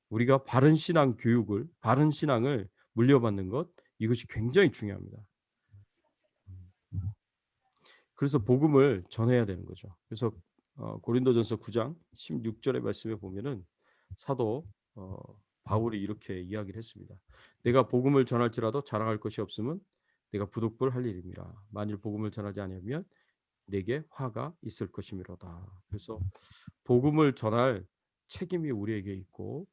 우리가 바른 신앙 교육을, 바른 신앙을 물려받는 것, 이것이 굉장히 중요합니다. 그래서 복음을 전해야 되는 거죠. 그래서 고린도전서 9장 16절의 말씀에 보면은 사도 바울이 이렇게 이야기를 했습니다. 내가 복음을 전할지라도 자랑할 것이 없으면 내가 부득불할 일입니다. 만일 복음을 전하지 않으면 내게 화가 있을 것이미로다. 그래서 복음을 전할 책임이 우리에게 있고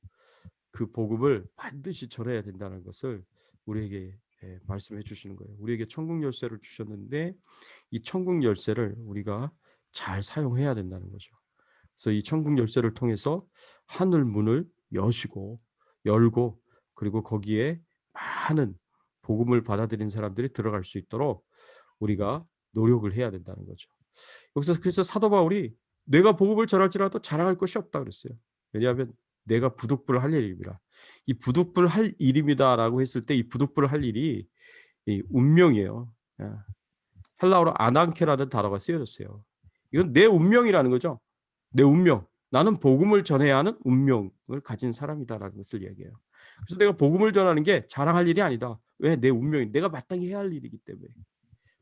그 복음을 반드시 전해야 된다는 것을 우리에게 말씀해 주시는 거예요. 우리에게 천국 열쇠를 주셨는데 이 천국 열쇠를 우리가 잘 사용해야 된다는 거죠. 그래서 이 천국 열쇠를 통해서 하늘 문을 열고 그리고 거기에 많은 복음을 받아들인 사람들이 들어갈 수 있도록 우리가 노력을 해야 된다는 거죠. 여기서 그래서 사도 바울이 내가 복음을 전할지라도 자랑할 것이 없다 그랬어요. 왜냐하면 내가 부득불할 일입니다. 이 부득불할 일입니다라고 했을 때 이 부득불할 일이 이 운명이에요. 헬라어로 아난케라는 단어가 쓰여졌어요. 이건 내 운명이라는 거죠. 내 운명. 나는 복음을 전해야 하는 운명을 가진 사람이다라는 것을 이야기해요. 그래서 내가 복음을 전하는 게 자랑할 일이 아니다. 왜? 내 운명이, 내가 마땅히 해야 할 일이기 때문에.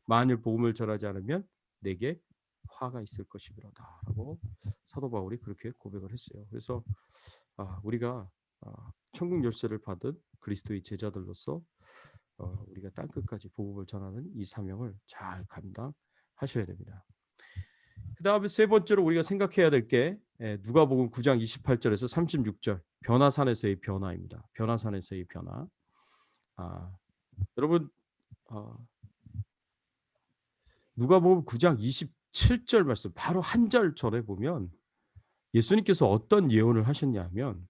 만일 복음을 전하지 않으면 내게 화가 있을 것이라고 사도 바울이 그렇게 고백을 했어요. 그래서 우리가 천국 열쇠를 받은 그리스도의 제자들로서 우리가 땅 끝까지 복음을 전하는 이 사명을 잘 감당하셔야 됩니다. 그 다음에 세 번째로 우리가 생각해야 될 게 누가복음 9장 28절에서 36절 변화산에서의 변화입니다. 변화산에서의 변화. 여러분 누가복음 9장 27절 말씀 바로 한 절 전에 보면 예수님께서 어떤 예언을 하셨냐면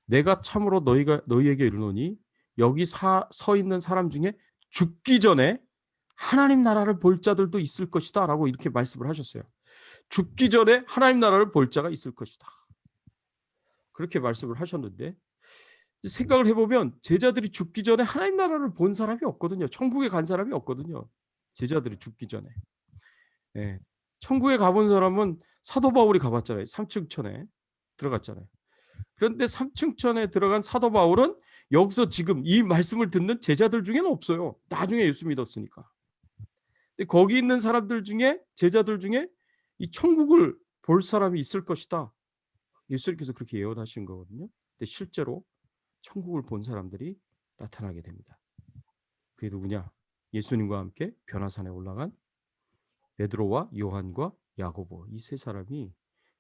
내가 참으로 너희에게 이르노니 여기 서 있는 사람 중에 죽기 전에 하나님 나라를 볼 자들도 있을 것이다 라고 이렇게 말씀을 하셨어요. 죽기 전에 하나님 나라를 볼 자가 있을 것이다. 그렇게 말씀을 하셨는데 생각을 해보면 제자들이 죽기 전에 하나님 나라를 본 사람이 없거든요. 천국에 간 사람이 없거든요. 제자들이 죽기 전에. 천국에 가본 사람은 사도 바울이 가봤잖아요. 3층천에 들어갔잖아요. 그런데 3층천에 들어간 사도 바울은 여기서 지금 이 말씀을 듣는 제자들 중에는 없어요. 나중에 예수 믿었으니까. 근데 거기 있는 사람들 중에 제자들 중에 이 천국을 볼 사람이 있을 것이다. 예수님께서 그렇게 예언하신 거거든요. 근데 실제로 천국을 본 사람들이 나타나게 됩니다. 그게 누구냐? 예수님과 함께 변화산에 올라간 베드로와 요한과 야고보 이 세 사람이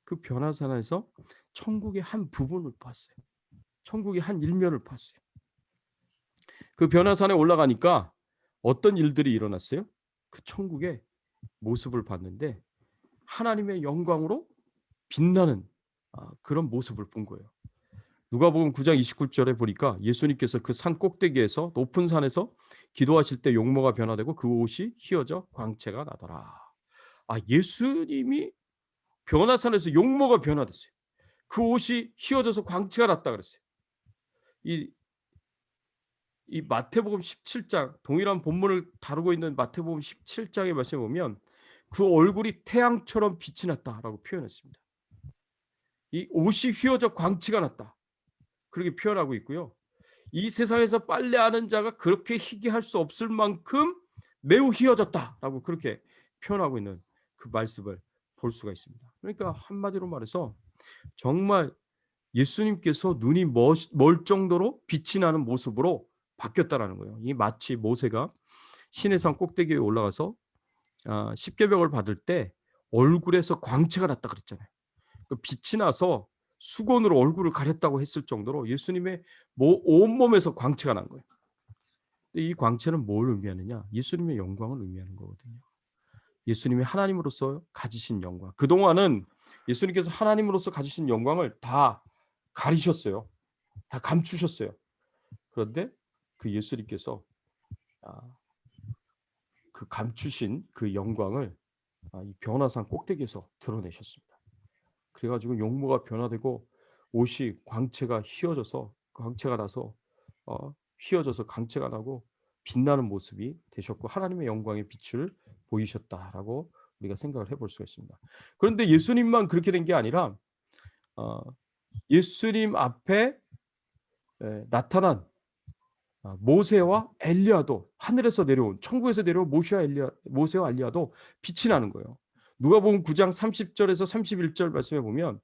그 변화산에서 천국의 한 부분을 봤어요. 천국의 한 일면을 봤어요. 그 변화산에 올라가니까 어떤 일들이 일어났어요? 그 천국의 모습을 봤는데 하나님의 영광으로 빛나는 그런 모습을 본 거예요. 누가복음 9장 29절에 보니까 예수님께서 그 산 꼭대기에서 높은 산에서 기도하실 때 용모가 변화되고 그 옷이 휘어져 광채가 나더라. 예수님이 변화산에서 용모가 변화됐어요. 그 옷이 휘어져서 광채가 났다 그랬어요. 이 마태복음 17장 동일한 본문을 다루고 있는 마태복음 17장의 말씀에 보면 그 얼굴이 태양처럼 빛이 났다라고 표현했습니다. 이 옷이 휘어져 광채가 났다. 그렇게 표현하고 있고요. 이 세상에서 빨래하는 자가 그렇게 희게 할 수 없을 만큼 매우 휘어졌다라고 그렇게 표현하고 있는 그 말씀을 볼 수가 있습니다. 그러니까 한마디로 말해서 정말 예수님께서 눈이 멀 정도로 빛이 나는 모습으로 바뀌었다라는 거예요. 이 마치 모세가 시내산 꼭대기에 올라가서 십계명을 받을 때 얼굴에서 광채가 났다 그랬잖아요. 그 빛이 나서 수건으로 얼굴을 가렸다고 했을 정도로 예수님의 온몸에서 광채가 난 거예요. 이 광채는 뭘 의미하느냐? 예수님의 영광을 의미하는 거거든요. 예수님이 하나님으로서 가지신 영광. 그동안은 예수님께서 하나님으로서 가지신 영광을 다 가리셨어요. 다 감추셨어요. 그런데 그 예수님께서 그 감추신 그 영광을 이 변화산 꼭대기에서 드러내셨습니다. 그래가지고 용모가 변화되고 옷이 광채가 휘어져서 광채가 나서 휘어져서 광채가 나고 빛나는 모습이 되셨고 하나님의 영광의 빛을 보이셨다라고 우리가 생각을 해볼 수가 있습니다. 그런데 예수님만 그렇게 된 게 아니라 예수님 앞에 나타난 모세와 엘리야도 하늘에서 내려온 천국에서 내려온 모세와 엘리야도 빛이 나는 거예요. 누가복음 9장 30절에서 31절 말씀에 보면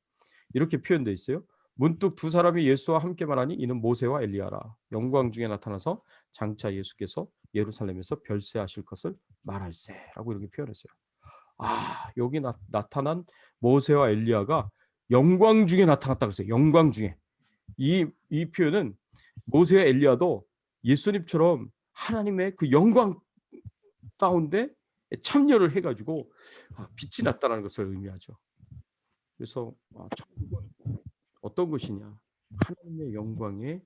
이렇게 표현되어 있어요. 문득 두 사람이 예수와 함께 말하니 이는 모세와 엘리야라. 영광 중에 나타나서 장차 예수께서 예루살렘에서 별세하실 것을 말할세라고 이렇게 표현했어요. 여기 나타난 모세와 엘리야가 영광 중에 나타났다 그랬어요. 영광 중에. 이 표현은 모세와 엘리야도 예수님처럼 하나님의 그 영광 가운데 참여를 해가지고 빛이 났다는 것을 의미하죠. 그래서 천국은 어떤 것이냐? 하나님의 영광의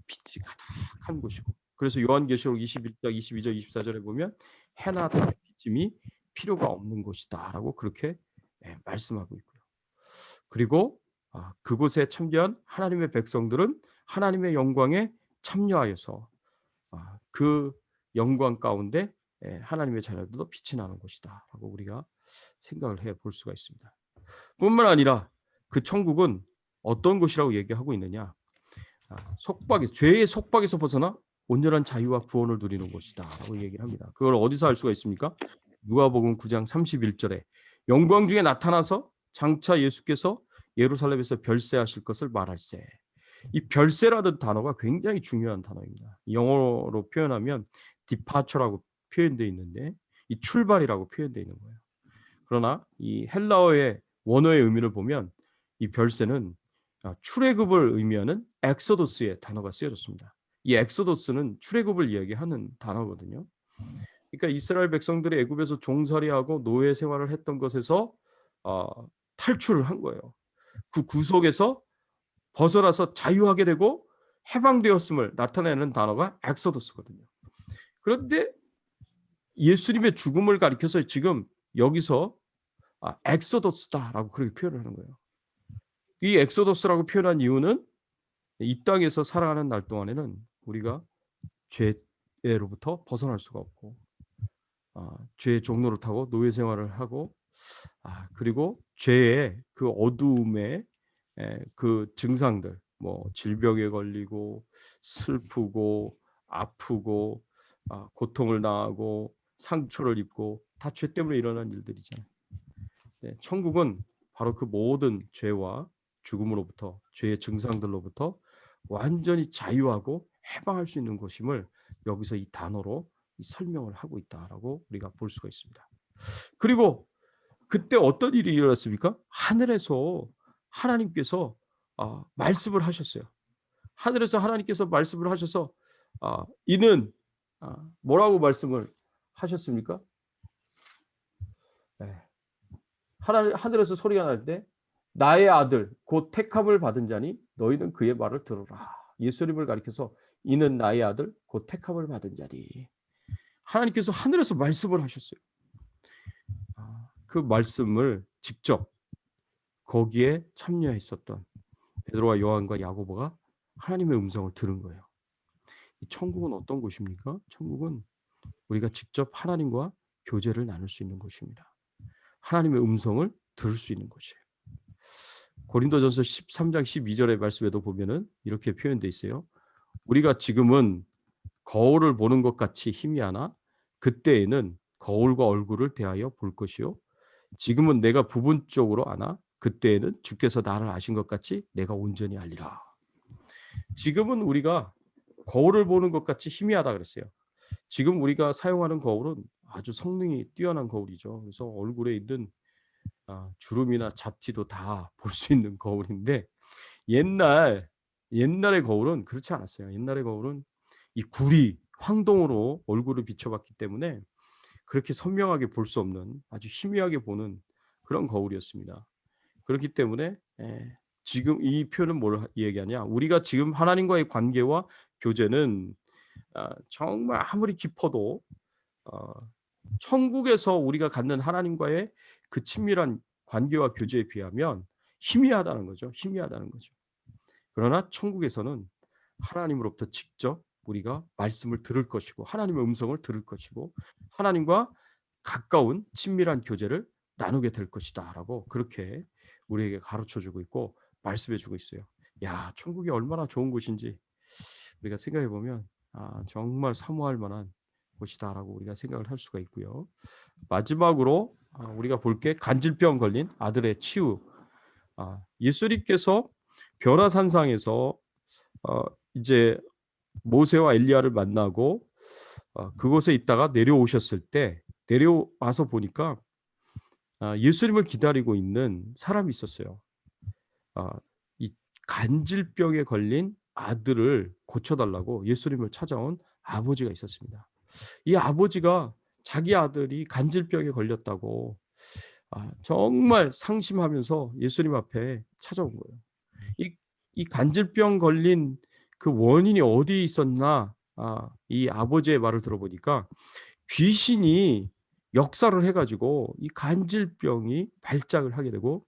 빛이 가득한 곳이고, 그래서 요한계시록 21장 22절 24절에 보면 해나 달의 비침이 필요가 없는 곳이다라고 그렇게 말씀하고 있고요. 그리고 그곳에 참여한 하나님의 백성들은 하나님의 영광에 참여하여서 그 영광 가운데 하나님의 자녀들도 빛이 나는 곳이다라고 우리가 생각을 해볼 수가 있습니다. 뿐만 아니라 그 천국은 어떤 곳이라고 얘기하고 있느냐? 죄의 속박에서 벗어나 온전한 자유와 구원을 누리는 곳이다라고 얘기를 합니다. 그걸 어디서 알 수가 있습니까? 누가복음 9장 31절에 영광 중에 나타나서 장차 예수께서 예루살렘에서 별세하실 것을 말할세. 이 별세라는 단어가 굉장히 중요한 단어입니다. 영어로 표현하면 departure라고 표현되어 있는데 이 출발이라고 표현되어 있는 거예요. 그러나 이 헬라어의 원어의 의미를 보면 이 별세는 출애굽을 의미하는 엑소더스의 단어가 쓰여졌습니다. 이 엑소더스는 출애굽을 이야기하는 단어거든요. 그러니까 이스라엘 백성들이 애굽에서 종살이하고 노예 생활을 했던 것에서 탈출을 한 거예요. 그 구속에서 벗어나서 자유하게 되고 해방되었음을 나타내는 단어가 엑소더스거든요. 그런데 예수님의 죽음을 가리켜서 지금 여기서 엑소더스다라고 그렇게 표현을 하는 거예요. 이 엑소더스라고 표현한 이유는 이 땅에서 살아가는 날 동안에는 우리가 죄로부터 벗어날 수가 없고 죄의 종로를 타고 노예 생활을 하고 그리고 죄의 그 어두움의 그 증상들, 뭐 질병에 걸리고 슬프고 아프고 고통을 당하고 상처를 입고 다 죄 때문에 일어난 일들이잖아요. 천국은 바로 그 모든 죄와 죽음으로부터 죄의 증상들로부터 완전히 자유하고 해방할 수 있는 곳임을 여기서 이 단어로 설명을 하고 있다라고 우리가 볼 수가 있습니다. 그리고 그때 어떤 일이 일어났습니까? 하늘에서 하나님께서 말씀을 하셨어요. 하늘에서 하나님께서 말씀을 하셔서 이는 뭐라고 말씀을 하셨습니까? 하늘에서 소리가 날 때 나의 아들 곧 택함을 받은 자니 너희는 그의 말을 들으라. 예수님을 가리켜서 이는 나의 아들 곧 택함을 받은 자니. 하나님께서 하늘에서 말씀을 하셨어요. 그 말씀을 직접 거기에 참여했었던 베드로와 요한과 야고보가 하나님의 음성을 들은 거예요. 천국은 어떤 곳입니까? 천국은 우리가 직접 하나님과 교제를 나눌 수 있는 곳입니다. 하나님의 음성을 들을 수 있는 곳이에요. 고린도전서 13장 12절의 말씀에도 보면은 이렇게 표현되어 있어요. 우리가 지금은 거울을 보는 것 같이 희미하나 그때에는 거울과 얼굴을 대하여 볼 것이요. 지금은 내가 부분적으로 아나 그때에는 주께서 나를 아신 것 같이 내가 온전히 알리라. 지금은 우리가 거울을 보는 것 같이 희미하다 그랬어요. 지금 우리가 사용하는 거울은 아주 성능이 뛰어난 거울이죠. 그래서 얼굴에 있는 주름이나 잡티도 다 볼 수 있는 거울인데 옛날의 거울은 그렇지 않았어요. 옛날의 거울은 이 구리, 황동으로 얼굴을 비춰봤기 때문에 그렇게 선명하게 볼 수 없는 아주 희미하게 보는 그런 거울이었습니다. 그렇기 때문에 지금 이 표현은 뭘 얘기하냐? 우리가 지금 하나님과의 관계와 교제는 정말 아무리 깊어도 천국에서 우리가 갖는 하나님과의 그 친밀한 관계와 교제에 비하면 희미하다는 거죠. 희미하다는 거죠. 그러나 천국에서는 하나님으로부터 직접 우리가 말씀을 들을 것이고 하나님의 음성을 들을 것이고 하나님과 가까운 친밀한 교제를 나누게 될 것이다라고 그렇게 우리에게 가르쳐주고 있고 말씀해주고 있어요. 야, 천국이 얼마나 좋은 곳인지 우리가 생각해 보면 정말 사모할 만한 곳이다라고 우리가 생각을 할 수가 있고요. 마지막으로 우리가 볼 게 간질병 걸린 아들의 치유. 예수님께서 변화산상에서 이제 모세와 엘리야를 만나고 그곳에 있다가 내려오셨을 때 내려와서 보니까 예수님을 기다리고 있는 사람이 있었어요. 이 간질병에 걸린 아들을 고쳐달라고 예수님을 찾아온 아버지가 있었습니다. 이 아버지가 자기 아들이 간질병에 걸렸다고 정말 상심하면서 예수님 앞에 찾아온 거예요. 이 간질병 걸린 그 원인이 어디 있었나? 이 아버지의 말을 들어보니까 귀신이 역사를 해가지고 이 간질병이 발작을 하게 되고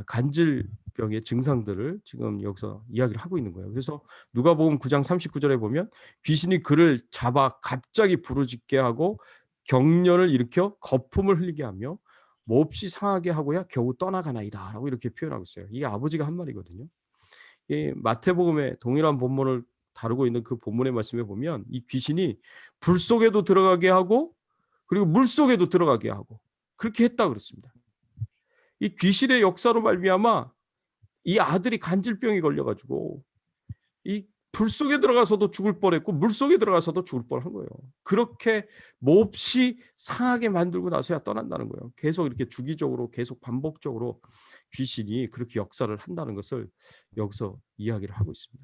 간질병의 증상들을 지금 여기서 이야기를 하고 있는 거예요. 그래서 누가복음 9장 39절에 보면 귀신이 그를 잡아 갑자기 부르짖게 하고 경련을 일으켜 거품을 흘리게 하며 몹시 상하게 하고야 겨우 떠나가나이다 라고 이렇게 표현하고 있어요. 이게 아버지가 한 말이거든요. 이 마태복음의 동일한 본문을 다루고 있는 그 본문의 말씀에 보면 이 귀신이 불 속에도 들어가게 하고 그리고 물 속에도 들어가게 하고 그렇게 했다 그랬습니다. 이 귀신의 역사로 말미암아 이 아들이 간질병이 걸려가지고 이 불 속에 들어가서도 죽을 뻔했고 물 속에 들어가서도 죽을 뻔한 거예요. 그렇게 몹시 상하게 만들고 나서야 떠난다는 거예요. 계속 이렇게 주기적으로 계속 반복적으로 귀신이 그렇게 역사를 한다는 것을 여기서 이야기를 하고 있습니다.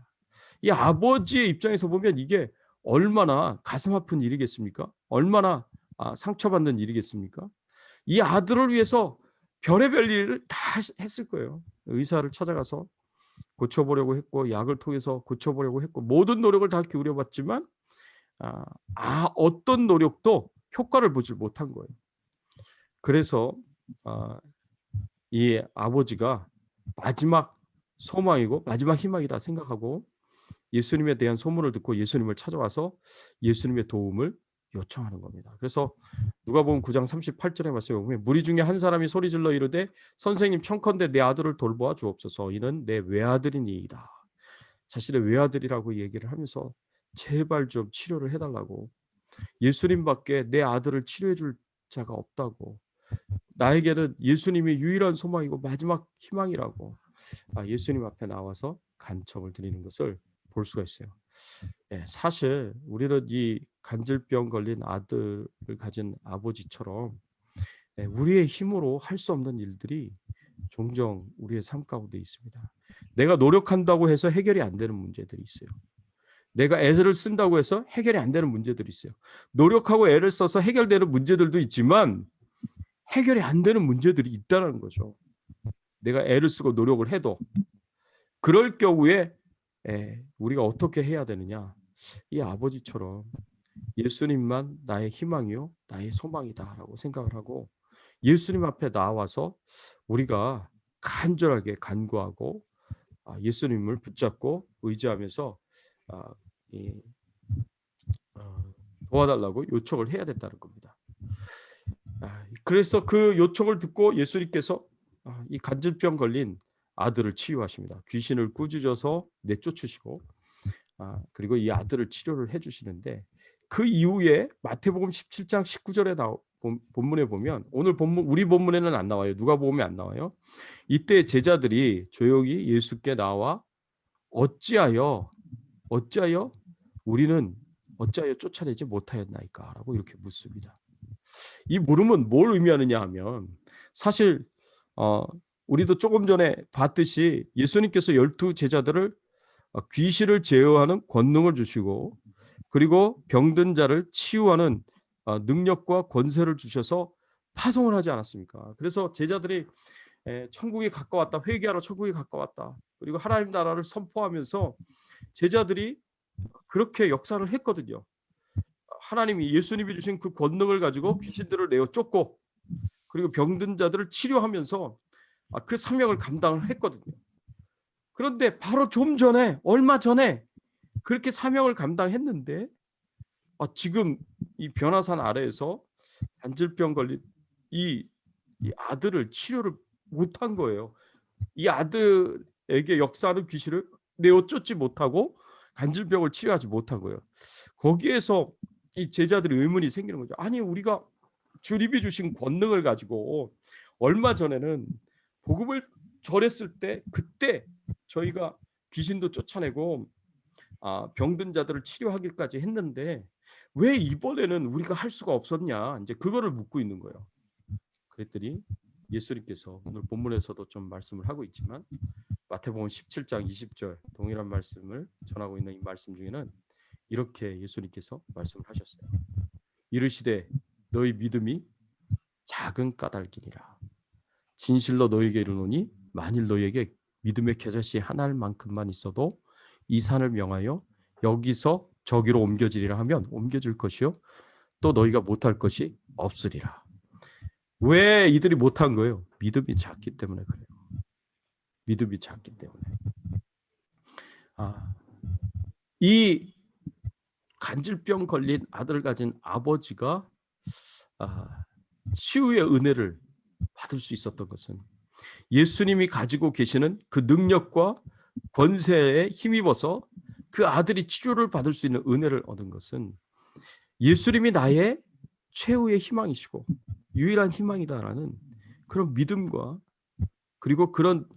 이 아버지의 입장에서 보면 이게 얼마나 가슴 아픈 일이겠습니까? 얼마나 상처받는 일이겠습니까? 이 아들을 위해서 별의별 일을 다 했을 거예요. 의사를 찾아가서 고쳐보려고 했고 약을 통해서 고쳐보려고 했고 모든 노력을 다 기울여봤지만 어떤 노력도 효과를 보지 못한 거예요. 그래서 이 아버지가 마지막 소망이고 마지막 희망이다 생각하고 예수님에 대한 소문을 듣고 예수님을 찾아와서 예수님의 도움을 요청하는 겁니다. 그래서 누가복음 9장 38절의 말씀에 보면 무리 중에 한 사람이 소리질러 이르되 선생님 청컨대 내 아들을 돌보아 주옵소서 이는 내 외아들이니이다. 자신의 외아들이라고 얘기를 하면서 제발 좀 치료를 해달라고 예수님밖에 내 아들을 치료해 줄 자가 없다고 나에게는 예수님이 유일한 소망이고 마지막 희망이라고 예수님 앞에 나와서 간청을 드리는 것을 볼 수가 있어요. 사실 우리는 이 간질병 걸린 아들을 가진 아버지처럼 우리의 힘으로 할 수 없는 일들이 종종 우리의 삶 가운데 있습니다. 내가 노력한다고 해서 해결이 안 되는 문제들이 있어요. 내가 애를 쓴다고 해서 해결이 안 되는 문제들이 있어요. 노력하고 애를 써서 해결되는 문제들도 있지만 해결이 안 되는 문제들이 있다는 거죠. 내가 애를 쓰고 노력을 해도 그럴 경우에 우리가 어떻게 해야 되느냐? 이 아버지처럼 예수님만 나의 희망이요 나의 소망이다라고 생각을 하고 예수님 앞에 나와서 우리가 간절하게 간구하고 예수님을 붙잡고 의지하면서 도와달라고 요청을 해야 된다는 겁니다. 그래서 그 요청을 듣고 예수님께서 이 간질병 걸린 아들을 치유하십니다. 귀신을 꾸짖어서 내쫓으시고 그리고 이 아들을 치료를 해주시는데 그 이후에 마태복음 17장 19절에 본문에 보면 오늘 본문 우리 본문에는 안 나와요. 누가복음에 안 나와요. 이때 제자들이 조용히 예수께 나와 어찌하여 우리는 어찌하여 쫓아내지 못하였나이까라고 이렇게 묻습니다. 이 물음은 뭘 의미하느냐 하면 사실 우리도 조금 전에 봤듯이 예수님께서 12 제자들을 귀신을 제어하는 권능을 주시고 그리고 병든 자를 치유하는 능력과 권세를 주셔서 파송을 하지 않았습니까? 그래서 제자들이 천국이 가까웠다. 회개하러 천국이 가까웠다. 그리고 하나님 나라를 선포하면서 제자들이 그렇게 역사를 했거든요. 하나님이 예수님이 주신 그 권능을 가지고 귀신들을 내어 쫓고 그리고 병든 자들을 치료하면서 그 사명을 감당을 했거든요. 그런데 바로 좀 전에 얼마 전에 그렇게 사명을 감당했는데 지금 이 변화산 아래에서 간질병 걸린 이 아들을 치료를 못한 거예요. 이 아들에게 역사하는 귀신을 내어 쫓지 못하고 간질병을 치료하지 못한 거예요. 거기에서 이 제자들의 의문이 생기는 거죠. 아니 우리가 주님이 주신 권능을 가지고 얼마 전에는 복음을 전했을 때 그때 저희가 귀신도 쫓아내고 병든 자들을 치료하기까지 했는데 왜 이번에는 우리가 할 수가 없었냐 이제 그거를 묻고 있는 거예요. 그랬더니 예수님께서 오늘 본문에서도 좀 말씀을 하고 있지만 마태복음 17장 20절 동일한 말씀을 전하고 있는 이 말씀 중에는 이렇게 예수님께서 말씀을 하셨어요. 이르시되 너희 믿음이 작은 까닭이니라. 진실로 너희에게 이르노니 만일 너희에게 믿음의 겨자씨 하나만큼만 있어도 이 산을 명하여 여기서 저기로 옮겨지리라 하면 옮겨질 것이요 또 너희가 못할 것이 없으리라. 왜 이들이 못한 거예요? 믿음이 작기 때문에 그래요. 믿음이 작기 때문에. 이 간질병 걸린 아들을 가진 아버지가 치유의 은혜를 받을 수 있었던 것은 예수님이 가지고 계시는 그 능력과 권세에 힘입어서 그 아들이 치료를 받을 수 있는 은혜를 얻은 것은 예수님이 나의 최후의 희망이시고 유일한 희망이다라는 그런 믿음과 그리고 그런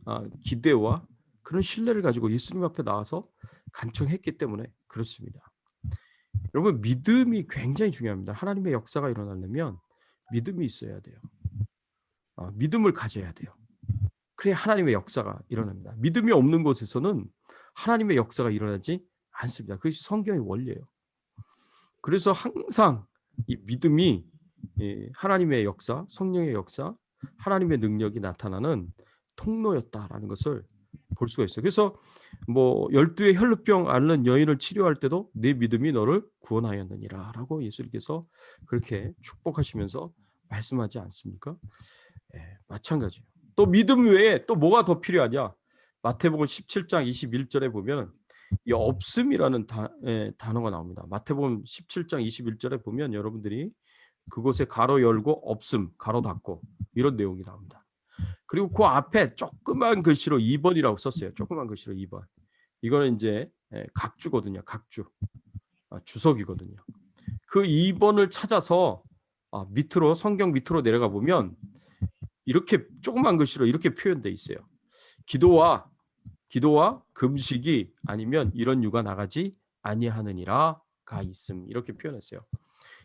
기대와 그런 신뢰를 가지고 예수님 앞에 나와서 간청했기 때문에 그렇습니다. 여러분 믿음이 굉장히 중요합니다. 하나님의 역사가 일어나려면 믿음이 있어야 돼요. 믿음을 가져야 돼요. 그래야 하나님의 역사가 일어납니다. 믿음이 없는 곳에서는 하나님의 역사가 일어나지 않습니다. 그것이 성경의 원리예요. 그래서 항상 이 믿음이 하나님의 역사, 성령의 역사, 하나님의 능력이 나타나는 통로였다라는 것을 볼 수가 있어요. 그래서 뭐 12의 혈루병 앓는 여인을 치료할 때도 내 믿음이 너를 구원하였느니라 라고 예수님께서 그렇게 축복하시면서 말씀하지 않습니까? 마찬가지예요. 또 믿음 외에 또 뭐가 더 필요하냐? 마태복음 17장 21절에 보면 이 없음이라는 단어가 나옵니다. 마태복음 17장 21절에 보면 여러분들이 그곳에 가로 열고 없음 가로 닫고 이런 내용이 나옵니다. 그리고 그 앞에 조그만 글씨로 2번이라고 썼어요. 조그만 글씨로 2번. 이거는 이제 각주거든요. 각주. 주석이거든요. 그 2번을 찾아서 밑으로 성경 밑으로 내려가 보면 이렇게 조그만 글씨로 이렇게 표현돼 있어요. 기도와 금식이 아니면 이런 유가 나가지 아니하느니라가 있음. 이렇게 표현했어요.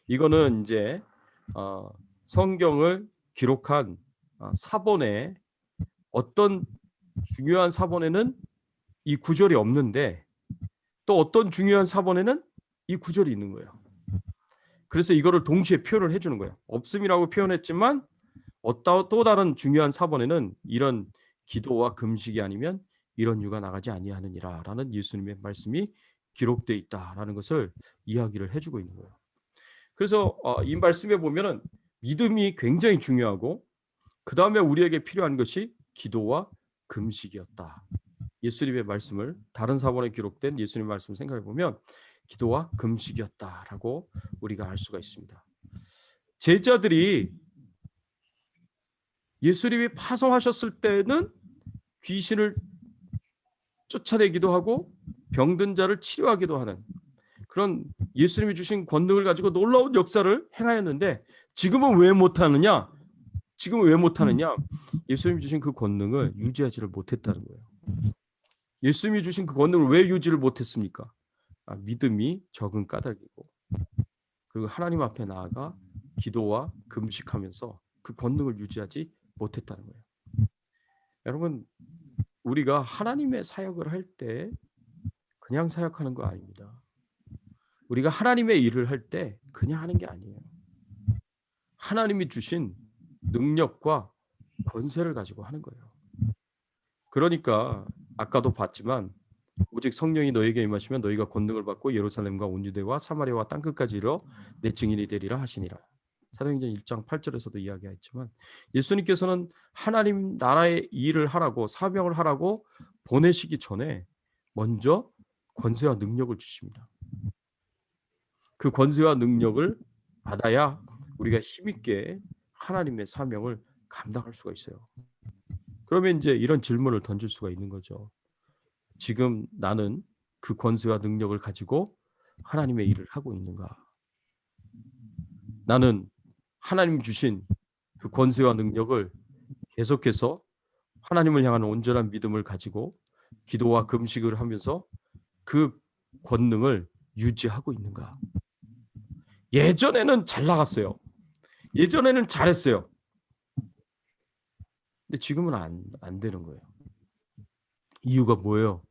이거는 이제 성경을 기록한 사본에 어떤 중요한 사본에는 이 구절이 없는데 또 어떤 중요한 사본에는 이 구절이 있는 거예요. 그래서 이거를 동시에 표현을 해주는 거예요. 없음이라고 표현했지만 또 다른 중요한 사본에는 이런 기도와 금식이 아니면 이런 유가 나가지 아니하느니라 라는 예수님의 말씀이 기록되어 있다라는 것을 이야기를 해주고 있는 거예요. 그래서 이 말씀에 보면은 믿음이 굉장히 중요하고 그 다음에 우리에게 필요한 것이 기도와 금식이었다. 예수님의 말씀을 다른 사본에 기록된 예수님의 말씀을 생각해 보면 기도와 금식이었다라고 우리가 알 수가 있습니다. 제자들이 예수님이 파송하셨을 때는 귀신을 쫓아내기도 하고 병든 자를 치료하기도 하는 그런 예수님이 주신 권능을 가지고 놀라운 역사를 행하였는데 지금은 왜 못하느냐? 지금은 왜 못하느냐? 예수님이 주신 그 권능을 유지하지를 못했다는 거예요. 예수님이 주신 그 권능을 왜 유지를 못했습니까? 믿음이 적은 까닭이고, 그리고 하나님 앞에 나아가 기도와 금식하면서 그 권능을 유지하지 못했다는 거예요. 여러분, 우리가 하나님의 사역을 할 때 그냥 사역하는 거 아닙니다. 우리가 하나님의 일을 할 때 그냥 하는 게 아니에요. 하나님이 주신 능력과 권세를 가지고 하는 거예요. 그러니까 아까도 봤지만 오직 성령이 너에게 임하시면 너희가 권능을 받고 예루살렘과 온 유대와 사마리아와 땅끝까지 이르러 내 증인이 되리라 하시니라. 사도행전 1장 8절에서도 이야기했지만 예수님께서는 하나님 나라의 일을 하라고, 사명을 하라고 보내시기 전에 먼저 권세와 능력을 주십니다. 그 권세와 능력을 받아야 우리가 힘있게 하나님의 사명을 감당할 수가 있어요. 그러면 이제 이런 질문을 던질 수가 있는 거죠. 지금 나는 그 권세와 능력을 가지고 하나님의 일을 하고 있는가? 나는 하나님 주신 그 권세와 능력을 계속해서 하나님을 향한 온전한 믿음을 가지고 기도와 금식을 하면서 그 권능을 유지하고 있는가? 예전에는 잘 나갔어요. 예전에는 잘했어요. 근데 지금은 안 되는 거예요. 이유가 뭐예요?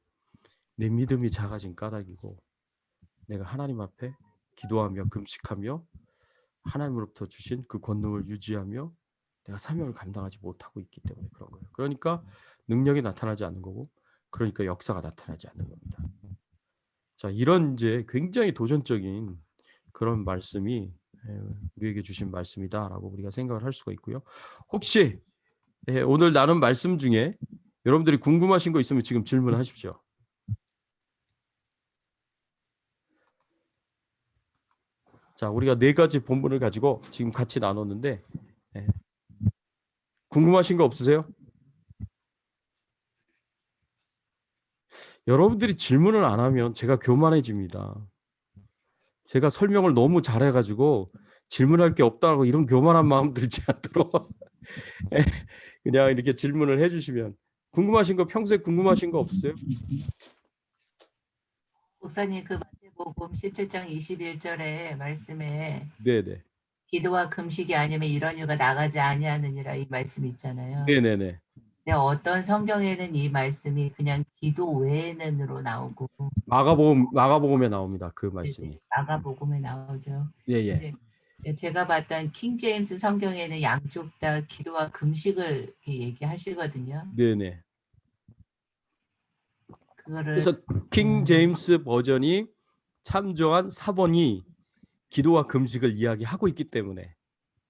내 믿음이 작아진 까닭이고, 내가 하나님 앞에 기도하며 금식하며 하나님으로부터 주신 그 권능을 유지하며 내가 사명을 감당하지 못하고 있기 때문에 그런 거예요. 그러니까 능력이 나타나지 않는 거고, 그러니까 역사가 나타나지 않는 겁니다. 자, 이런 이제 굉장히 도전적인 그런 말씀이 우리에게 주신 말씀이다라고 우리가 생각을 할 수가 있고요. 혹시 오늘 나눈 말씀 중에 여러분들이 궁금하신 거 있으면 지금 질문하십시오. 자, 우리가 4가지 본문을 가지고 지금 같이 나눴는데 궁금하신 거 없으세요? 여러분들이 질문을 안 하면 제가 교만해집니다. 제가 설명을 너무 잘해가지고 질문할 게 없다고 이런 교만한 마음 들지 않도록 그냥 이렇게 질문을 해주시면. 궁금하신 거, 평소에 궁금하신 거 없어요? 목사님, 그 마태복음 17장 21절의 말씀에 네네. 기도와 금식이 아니면 이런 유가 나가지 아니하느니라 이 말씀이 있잖아요. 네네네. 근데 어떤 성경에는 이 말씀이 그냥 기도 외에는으로 나오고 마가복음에 나옵니다. 그 말씀이. 마가복음에 나오죠. 예예. 제가 봤던 킹 제임스 성경에는 양쪽 다 기도와 금식을 이렇게 얘기하시거든요. 네네. 그거를 그래서 킹 제임스 버전이 참조한 4번이 기도와 금식을 이야기하고 있기 때문에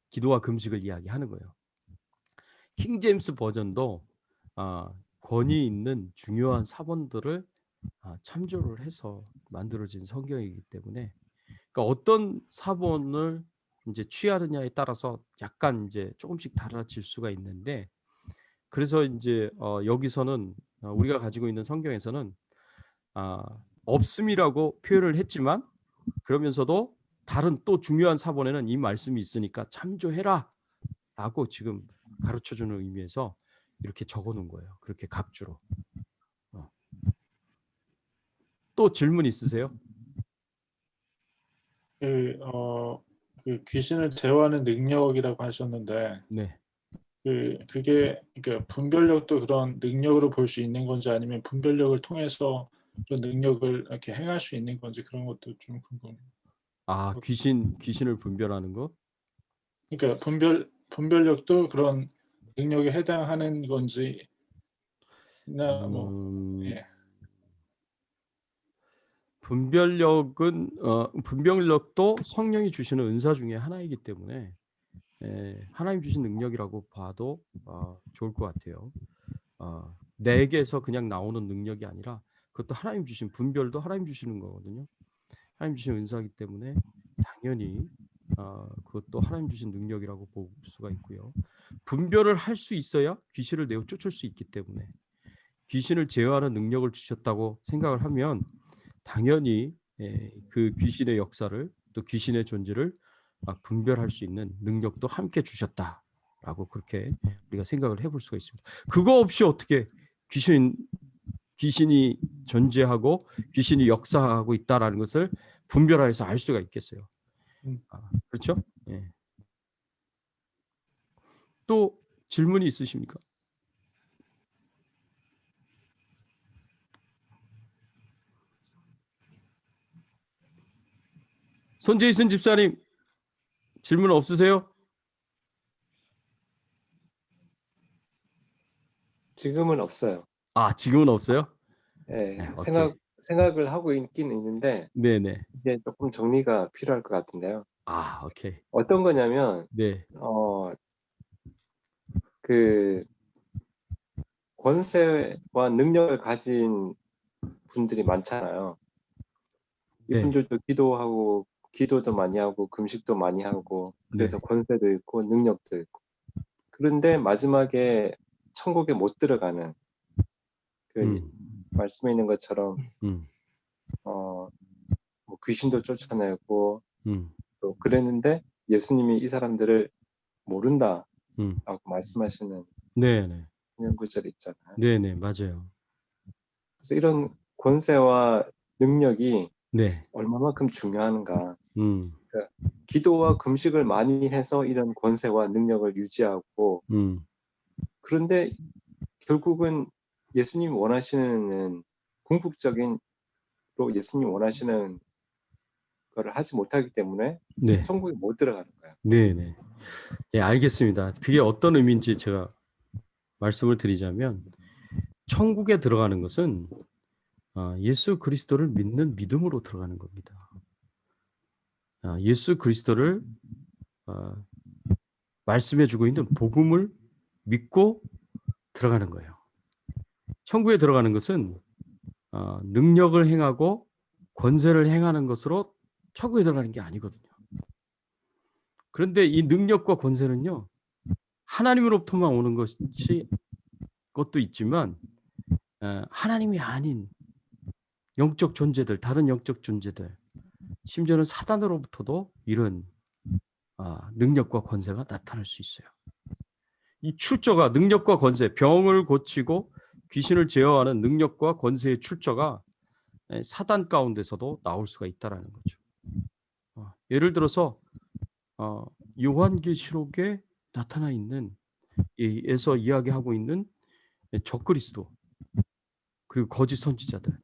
기도와 금식을 이야기하는 거예요. 킹 제임스 버전도 권위 있는 중요한 4번들을 참조를 해서 만들어진 성경이기 때문에, 그러니까 어떤 4번을 이제 취하느냐에 따라서 약간 이제 조금씩 달라질 수가 있는데, 그래서 이제 여기서는 우리가 가지고 있는 성경에서는 없음이라고 표현을 했지만, 그러면서도 다른 또 중요한 4번에는 이 말씀이 있으니까 참조해라 라고 지금 가르쳐주는 의미에서 이렇게 적어놓은 거예요. 그렇게 각주로. 또 질문 있으세요? 그 귀신을 제어하는 능력이라고 하셨는데, 네. 그게 그러니까 분별력도 그런 능력으로 볼 수 있는 건지, 아니면 분별력을 통해서 그런 능력을 이렇게 행할 수 있는 건지, 그런 것도 좀 궁금해요. 귀신을 분별하는 거? 그러니까 분별력도 그런 능력에 해당하는 건지, 예. 분별력도 성령이 주시는 은사 중에 하나이기 때문에 하나님 주신 능력이라고 봐도 좋을 것 같아요. 내게서 그냥 나오는 능력이 아니라 그것도 하나님 주신, 분별도 하나님 주시는 거거든요. 하나님 주신 은사이기 때문에 당연히 그것도 하나님 주신 능력이라고 볼 수가 있고요. 분별을 할 수 있어야 귀신을 내어 쫓을 수 있기 때문에 귀신을 제어하는 능력을 주셨다고 생각을 하면 당연히 그 귀신의 역사를, 또 귀신의 존재를 분별할 수 있는 능력도 함께 주셨다라고 그렇게 우리가 생각을 해볼 수가 있습니다. 그거 없이 어떻게 귀신이 존재하고 귀신이 역사하고 있다라는 것을 분별하여서 알 수가 있겠어요. 그렇죠? 예. 또 질문이 있으십니까? 손재희선 집사님 질문 없으세요? 지금은 없어요. 지금은 없어요? 예, 네, 생각을 하고 있긴 있는데 네네. 이제 조금 정리가 필요할 것 같은데요. 오케이. 어떤 거냐면 네. 그 권세와 능력을 가진 분들이 많잖아요. 네. 이분들도 기도도 많이 하고 금식도 많이 하고 그래서 권세도 있고 능력도 있고 그런데 마지막에 천국에 못 들어가는 그 말씀에 있는 것처럼 뭐 귀신도 쫓아내고 또 그랬는데 예수님이 이 사람들을 모른다라고 말씀하시는 네네. 그런 구절이 있잖아요. 네네, 맞아요. 그래서 이런 권세와 능력이 네. 얼마만큼 중요한가. 그러니까 기도와 금식을 많이 해서 이런 권세와 능력을 유지하고 그런데 결국은 예수님이 원하시는 궁극적인 예수님이 원하시는 거를 하지 못하기 때문에 네. 천국에 못 들어가는 거예요. 네네. 예, 알겠습니다. 그게 어떤 의미인지 제가 말씀을 드리자면 천국에 들어가는 것은 예수 그리스도를 믿는 믿음으로 들어가는 겁니다. 예수 그리스도를 말씀해주고 있는 복음을 믿고 들어가는 거예요. 천국에 들어가는 것은 능력을 행하고 권세를 행하는 것으로 천국에 들어가는 게 아니거든요. 그런데 이 능력과 권세는요, 하나님으로부터만 오는 것도 있지만 하나님이 아닌 영적 존재들, 다른 영적 존재들, 심지어는 사단으로부터도 이런 능력과 권세가 나타날 수 있어요. 이 출처가 능력과 권세, 병을 고치고 귀신을 제어하는 능력과 권세의 출처가 사단 가운데서도 나올 수가 있다라는 거죠. 예를 들어서 요한계시록에 나타나 있는 에서 이야기하고 있는 적그리스도 그리고 거짓 선지자들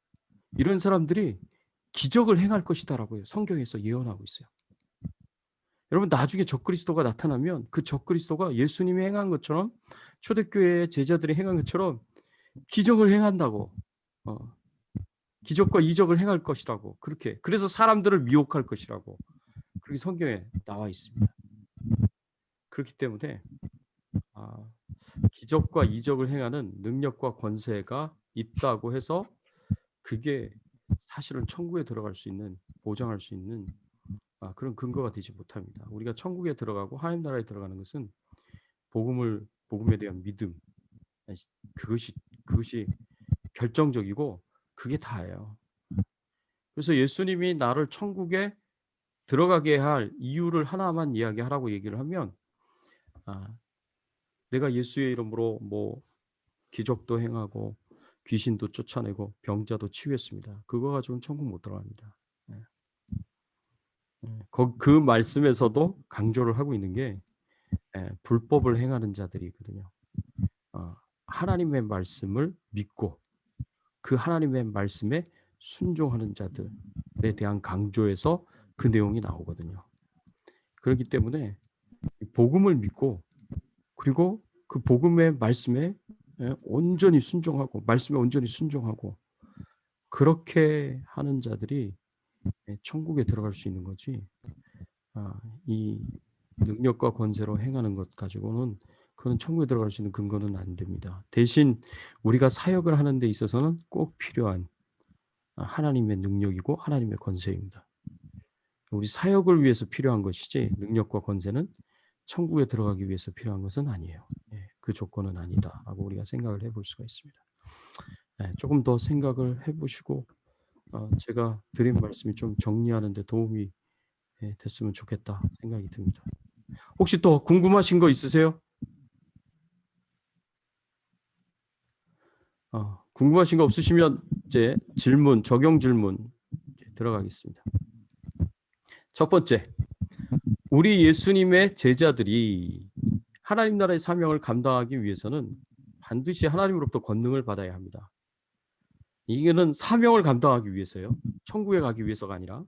이런 사람들이 기적을 행할 것이다라고 성경에서 예언하고 있어요. 여러분 나중에 적그리스도가 나타나면 그 적그리스도가 예수님이 행한 것처럼 초대교회의 제자들이 행한 것처럼 기적을 행한다고 기적과 이적을 행할 것이라고 그렇게 그래서 사람들을 미혹할 것이라고 그렇게 성경에 나와 있습니다. 그렇기 때문에 기적과 이적을 행하는 능력과 권세가 있다고 해서 그게 사실은 천국에 들어갈 수 있는 보장할 수 있는 그런 근거가 되지 못합니다. 우리가 천국에 들어가고 하나님 나라에 들어가는 것은 복음에 대한 믿음 그것이 결정적이고 그게 다예요. 그래서 예수님이 나를 천국에 들어가게 할 이유를 하나만 이야기하라고 얘기를 하면 내가 예수의 이름으로 뭐 기적도 행하고 귀신도 쫓아내고 병자도 치유했습니다. 그거 가지고는 천국 못 들어갑니다. 그 말씀에서도 강조를 하고 있는 게 불법을 행하는 자들이거든요. 하나님의 말씀을 믿고 그 하나님의 말씀에 순종하는 자들에 대한 강조에서 그 내용이 나오거든요. 그렇기 때문에 복음을 믿고 그리고 그 복음의 말씀에 온전히 순종하고 말씀에 온전히 순종하고 그렇게 하는 자들이 천국에 들어갈 수 있는 거지. 이 능력과 권세로 행하는 것 가지고는 그건 천국에 들어갈 수 있는 근거는 안 됩니다. 대신 우리가 사역을 하는 데 있어서는 꼭 필요한 하나님의 능력이고 하나님의 권세입니다. 우리 사역을 위해서 필요한 것이지 능력과 권세는 천국에 들어가기 위해서 필요한 것은 아니에요. 그 조건은 아니다라고 우리가 생각을 해볼 수가 있습니다. 조금 더 생각을 해보시고 제가 드린 말씀이 좀 정리하는 데 도움이 됐으면 좋겠다 생각이 듭니다. 혹시 또 궁금하신 거 있으세요? 궁금하신 거 없으시면 이제 적용 질문 들어가겠습니다. 첫 번째, 우리 예수님의 제자들이 하나님 나라의 사명을 감당하기 위해서는 반드시 하나님으로부터 권능을 받아야 합니다. 이거는 사명을 감당하기 위해서요. 천국에 가기 위해서가 아니라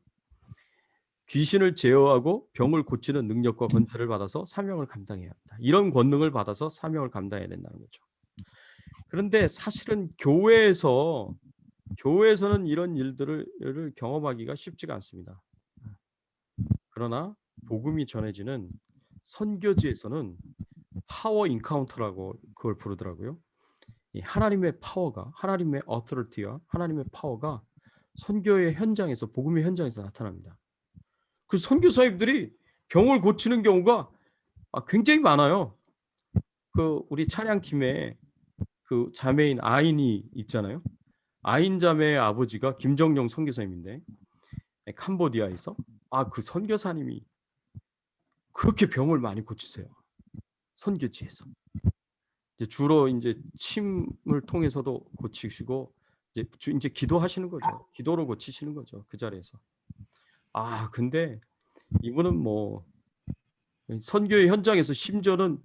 귀신을 제어하고 병을 고치는 능력과 권세를 받아서 사명을 감당해야 합니다. 이런 권능을 받아서 사명을 감당해야 된다는 거죠. 그런데 사실은 교회에서는 이런 일들을 경험하기가 쉽지가 않습니다. 그러나 복음이 전해지는 선교지에서는 파워 인카운터라고 그걸 부르더라고요. 이 하나님의 파워가, 하나님의 어토리티와 하나님의 파워가 선교의 현장에서, 복음의 현장에서 나타납니다. 그 선교사님들이 병을 고치는 경우가 굉장히 많아요. 우리 찬양팀에 그 자매인 아인이 있잖아요. 아인 자매의 아버지가 김정영 선교사님인데 캄보디아에서 그 선교사님이 그렇게 병을 많이 고치세요. 선교지에서. 주로 이제 침을 통해서도 고치시고 이제 기도하시는 거죠. 기도로 고치시는 거죠. 그 자리에서. 근데 이분은 뭐 선교의 현장에서 심지어는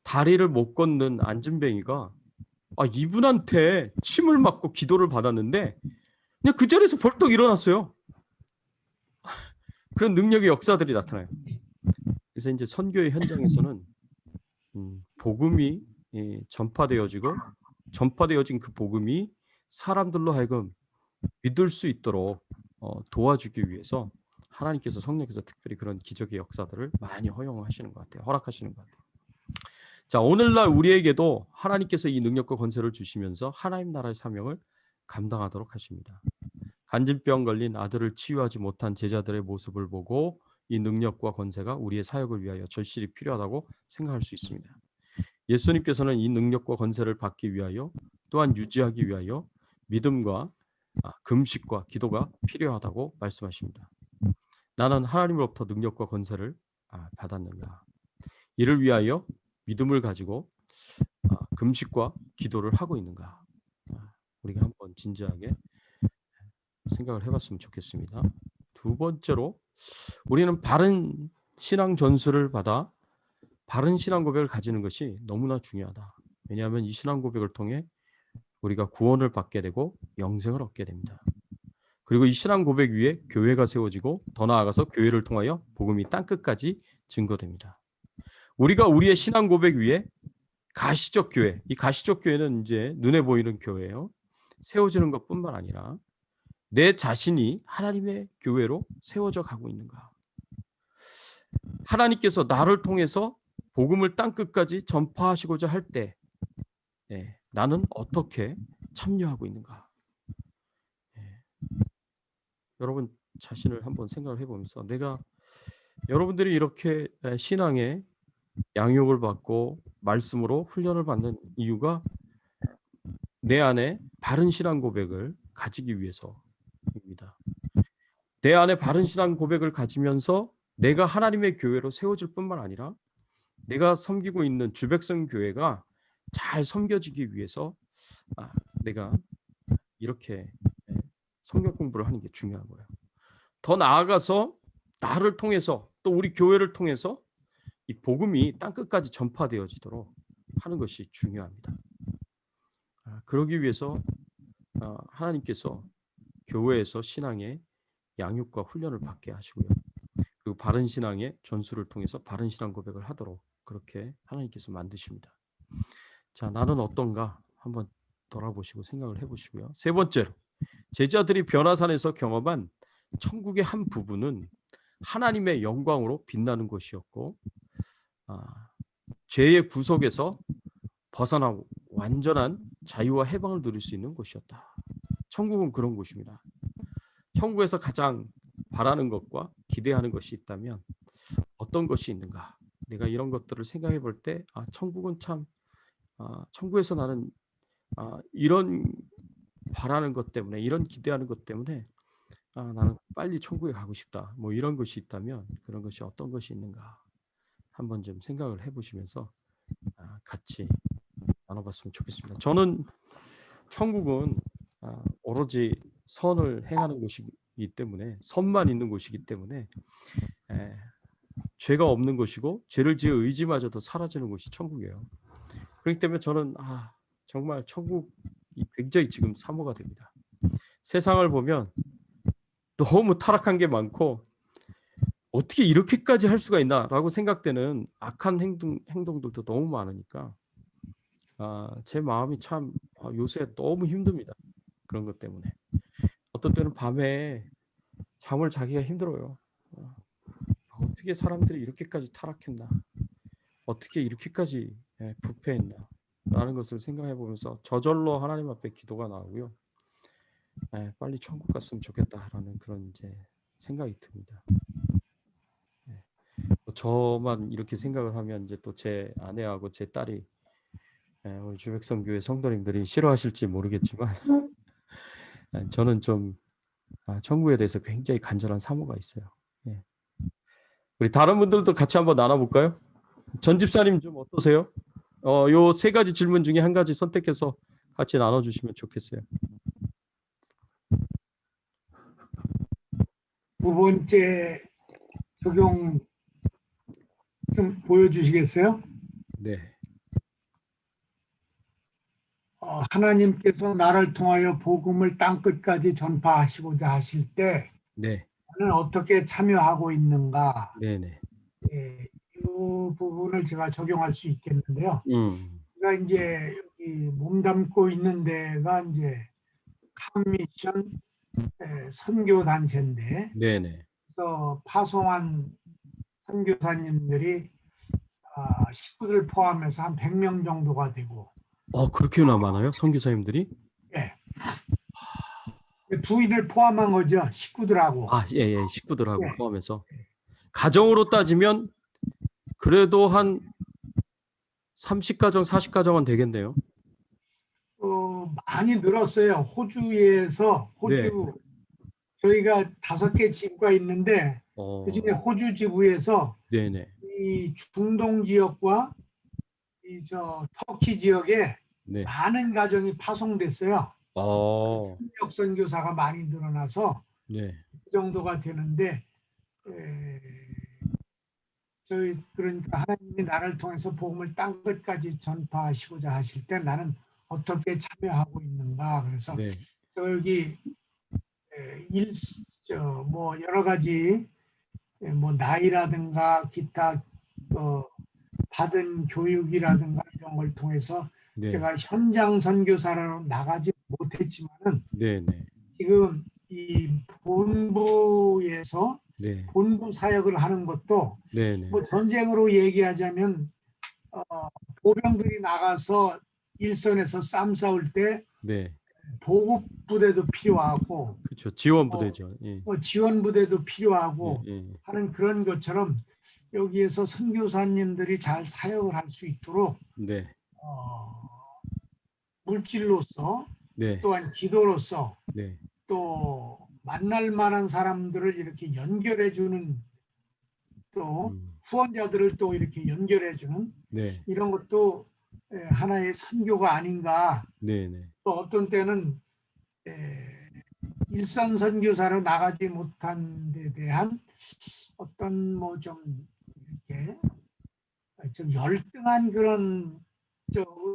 다리를 못 걷는 안진뱅이가 이분한테 침을 맞고 기도를 받았는데 그냥 그 자리에서 벌떡 일어났어요. 그런 능력의 역사들이 나타나요. 그래서 이제 선교의 현장에서는 복음이 전파되어진 그 복음이 사람들로 하여금 믿을 수 있도록 도와주기 위해서 하나님께서 성령께서 특별히 그런 기적의 역사들을 많이 허용하시는 것 같아요. 허락하시는 것 같아요. 자, 오늘날 우리에게도 하나님께서 이 능력과 권세를 주시면서 하나님 나라의 사명을 감당하도록 하십니다. 간질병 걸린 아들을 치유하지 못한 제자들의 모습을 보고 이 능력과 권세가 우리의 사역을 위하여 절실히 필요하다고 생각할 수 있습니다. 예수님께서는 이 능력과 권세를 받기 위하여 또한 유지하기 위하여 믿음과 금식과 기도가 필요하다고 말씀하십니다. 나는 하나님으로부터 능력과 권세를 받았는가? 이를 위하여 믿음을 가지고 금식과 기도를 하고 있는가? 우리가 한번 진지하게 생각을 해봤으면 좋겠습니다. 두 번째로 우리는 바른 신앙 전수를 받아 바른 신앙 고백을 가지는 것이 너무나 중요하다. 왜냐하면 이 신앙 고백을 통해 우리가 구원을 받게 되고 영생을 얻게 됩니다. 그리고 이 신앙 고백 위에 교회가 세워지고 더 나아가서 교회를 통하여 복음이 땅끝까지 증거됩니다. 우리가 우리의 신앙 고백 위에 가시적 교회, 이 가시적 교회는 이제 눈에 보이는 교회예요. 세워지는 것뿐만 아니라 내 자신이 하나님의 교회로 세워져 가고 있는가? 하나님께서 나를 통해서 복음을 땅끝까지 전파하시고자 할 때 나는 어떻게 참여하고 있는가? 여러분 자신을 한번 생각을 해보면서 내가 여러분들이 이렇게 신앙의 양육을 받고 말씀으로 훈련을 받는 이유가 내 안에 바른 신앙 고백을 가지기 위해서입니다. 내 안에 바른 신앙 고백을 가지면서 내가 하나님의 교회로 세워질 뿐만 아니라 내가 섬기고 있는 주백성 교회가 잘 섬겨지기 위해서 내가 이렇게 성경 공부를 하는 게 중요한 거예요. 더 나아가서 나를 통해서 또 우리 교회를 통해서 이 복음이 땅끝까지 전파되어지도록 하는 것이 중요합니다. 그러기 위해서 하나님께서 교회에서 신앙의 양육과 훈련을 받게 하시고요. 그리고 바른 신앙의 전수를 통해서 바른 신앙 고백을 하도록 그렇게 하나님께서 만드십니다. 자, 나는 어떤가 한번 돌아보시고 생각을 해보시고요. 세 번째로 제자들이 변화산에서 경험한 천국의 한 부분은 하나님의 영광으로 빛나는 것이었고 죄의 구속에서 벗어나 완전한 자유와 해방을 누릴 수 있는 곳이었다. 천국은 그런 곳입니다. 천국에서 가장 바라는 것과 기대하는 것이 있다면 어떤 것이 있는가? 내가 이런 것들을 생각해 볼 때 천국은 참 천국에서 나는 이런 바라는 것 때문에 이런 기대하는 것 때문에 나는 빨리 천국에 가고 싶다. 뭐 이런 것이 있다면 그런 것이 어떤 것이 있는가 한번 좀 생각을 해보시면서 같이 나눠봤으면 좋겠습니다. 저는 천국은 오로지 선을 행하는 곳이기 때문에 선만 있는 곳이기 때문에 죄가 없는 곳이고 죄를 지을 의지마저도 사라지는 곳이 천국이에요. 그렇기 때문에 저는 정말 천국이 굉장히 지금 사모가 됩니다. 세상을 보면 너무 타락한 게 많고 어떻게 이렇게까지 할 수가 있나라고 생각되는 악한 행동들도 너무 많으니까 제 마음이 참 요새 너무 힘듭니다. 그런 것 때문에 어떤 때는 밤에 잠을 자기가 힘들어요. 어떻게 사람들이 이렇게까지 타락했나? 어떻게 이렇게까지 부패했나? 라는 것을 생각해 보면서 저절로 하나님 앞에 기도가 나오고요. 빨리 천국 갔으면 좋겠다라는 그런 이제 생각이 듭니다. 저만 이렇게 생각을 하면 이제 또 제 아내하고 제 딸이 우리 주백성교회 성도님들이 싫어하실지 모르겠지만 저는 좀 천국에 대해서 굉장히 간절한 사모가 있어요. 우리 다른 분들도 같이 한번 나눠볼까요? 전 집사님 좀 어떠세요? 요 세 가지 질문 중에 한 가지 선택해서 같이 나눠주시면 좋겠어요. 두 번째 적용 좀 보여주시겠어요? 네. 하나님께서 나를 통하여 복음을 땅끝까지 전파하시고자 하실 때 네. 나는 어떻게 참여하고 있는가? 네네. 이 부분을 제가 적용할 수 있겠는데요. 제가 이제 여기 몸담고 있는 데가 이제 칸미션 선교단체인데, 네네. 그래서 파송한 선교사님들이 식구들 포함해서 한 100명 정도가 되고. 그렇게나 많아요? 선교사님들이? 예. 부인을 포함한 거죠. 식구들하고. 예, 식구들하고 예. 포함해서. 가정으로 따지면 그래도 한 30가정, 40가정은 되겠네요. 많이 늘었어요. 호주에서 네. 저희가 5개 지부가 있는데 그중에 호주 지부에서 네네. 이 중동 지역과 터키 지역에 네. 많은 가정이 파송됐어요. 협력 선교사가 많이 늘어나서 네. 그 정도가 되는데 그러니까 하나님이 나를 통해서 복음을 땅끝까지 전파하시고자 하실 때 나는 어떻게 참여하고 있는가. 그래서 네. 여기 뭐 여러 가지 뭐 나이라든가 기타 받은 교육이라든가 이런 걸 통해서 네. 제가 현장 선교사로 나가지 못했지만은 네네. 지금 이 본부에서 네. 본부 사역을 하는 것도 네네. 뭐 전쟁으로 얘기하자면 보병들이 나가서 일선에서 쌈 싸울 때 네. 보급 부대도 필요하고, 그렇죠. 지원 부대죠. 예. 지원 부대도 필요하고 예. 하는 그런 것처럼 여기에서 선교사님들이 잘 사역을 할 수 있도록 네. 물질로서 네. 또한 기도로서 네. 또 만날 만한 사람들을 이렇게 연결해주는 또 후원자들을 또 이렇게 연결해주는 네. 이런 것도 하나의 선교가 아닌가. 네네. 또 어떤 때는 일선 선교사로 나가지 못한 데 대한 어떤 뭐 좀 이렇게 좀 열등한 그런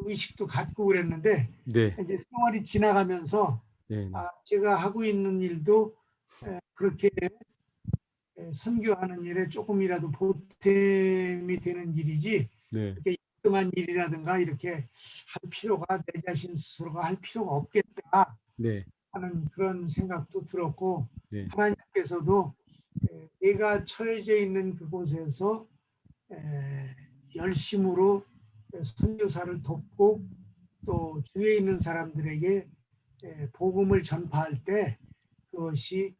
의식도 갖고 그랬는데 네. 이제 세월이 지나가면서 네. 제가 하고 있는 일도 그렇게 선교하는 일에 조금이라도 보탬이 되는 일이지 네. 이렇게 열등한 일이라든가 이렇게 할 필요가 내 자신 스스로가 할 필요가 없겠다 네. 하는 그런 생각도 들었고 네. 하나님께서도 내가 처해져 있는 그곳에서 열심으로 선교사를 돕고 또 주위에 있는 사람들에게 복음을 전파할 때 그것이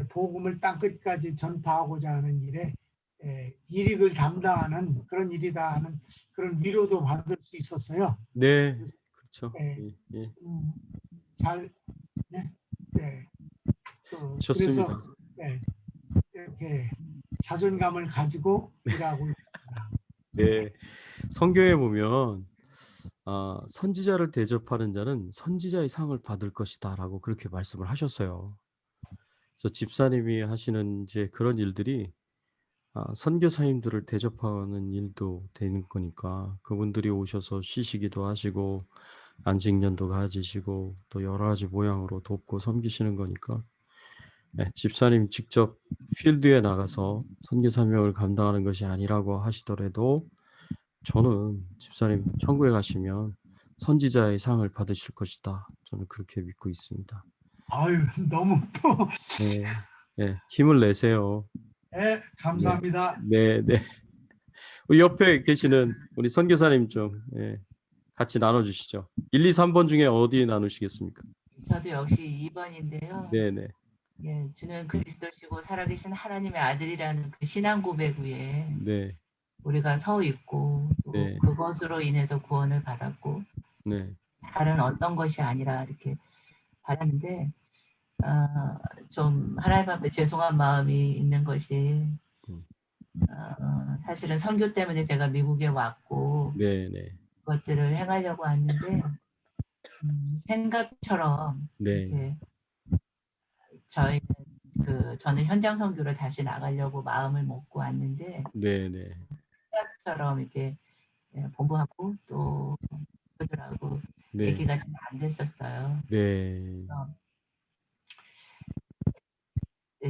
복음을 땅끝까지 전파하고자 하는 일에 일익을 담당하는 그런 일이다 하는 그런 위로도 받을 수 있었어요. 네, 그렇죠. 잘 또 좋습니다. 그래서 네, 이렇게 자존감을 가지고 일하고 있습니다. 네, 성경에 보면 선지자를 대접하는 자는 선지자의 상을 받을 것이다라고 그렇게 말씀을 하셨어요. 그래서 집사님이 하시는 이제 그런 일들이 선교사님들을 대접하는 일도 되는 거니까 그분들이 오셔서 쉬시기도 하시고 안식년도 가지시고 또 여러 가지 모양으로 돕고 섬기시는 거니까 네, 집사님 직접 필드에 나가서 선교 사명을 감당하는 것이 아니라고 하시더라도 저는 집사님 천국에 가시면 선지자의 상을 받으실 것이다. 저는 그렇게 믿고 있습니다. 아유, 너무 또 네, 네, 힘을 내세요. 네, 감사합니다. 네, 네. 우리 옆에 계시는 우리 선교사님 좀 같이 나눠주시죠. 1, 2, 3번 중에 어디 나누시겠습니까? 저도 역시 2번인데요. 네, 네. 예, 주는 그리스도시고 살아계신 하나님의 아들이라는 그 신앙 고백 위에 네, 우리가 서 있고 또 네. 그것으로 인해서 구원을 받았고 네, 다른 어떤 것이 아니라 이렇게 받았는데 좀 하나님 앞에 죄송한 마음이 있는 것이 사실은 선교 때문에 제가 미국에 왔고 네, 네. 그것들을 행하려고 왔는데 생각처럼 네, 이렇게 저는 현장 선교를 다시 나가려고 마음을 먹고 왔는데 네, 네. 생각처럼 이렇게 본부하고 또 그들하고 네, 얘기가 잘 안 됐었어요. 네,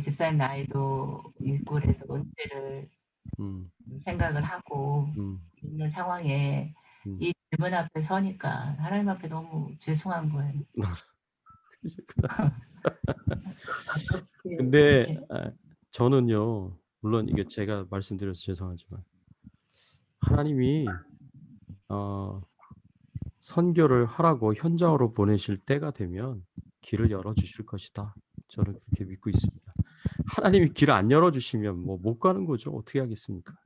집사님 나이도 있고 그래서 은퇴를 생각을 하고 있는 상황에 이 질문 앞에 서니까 하나님 앞에 너무 죄송한 거예요. 근데 저는요, 물론 이게 제가 말씀드려서 죄송하지만 하나님이 선교를 하라고 현장으로 보내실 때가 되면 길을 열어주실 것이다. 저는 그렇게 믿고 있습니다. 하나님이 길을 안 열어주시면 뭐 못 가는 거죠. 어떻게 하겠습니까?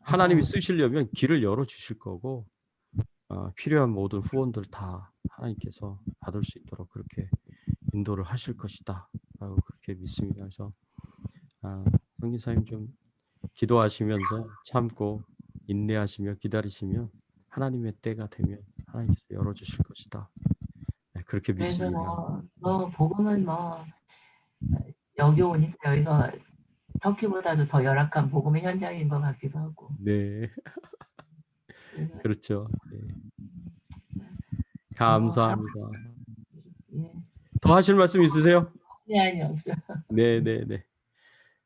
하나님이 쓰시려면 길을 열어주실 거고 필요한 모든 후원들 다 하나님께서 받을 수 있도록 그렇게 인도를 하실 것이다 라고 그렇게 믿습니다. 그래서 성기사님 좀 기도하시면서 참고 인내하시며 기다리시면 하나님의 때가 되면 하나님께서 열어주실 것이다. 네, 그렇게 그래서 믿습니다. 복음은 여기 오니까 여기가 터키보다도 더 열악한 복음의 현장인 것 같기도 하고. 네. 그렇죠. 네. 감사합니다. 예. 더 하실 말씀 있으세요? 아니 없어요. 네, 네, 네.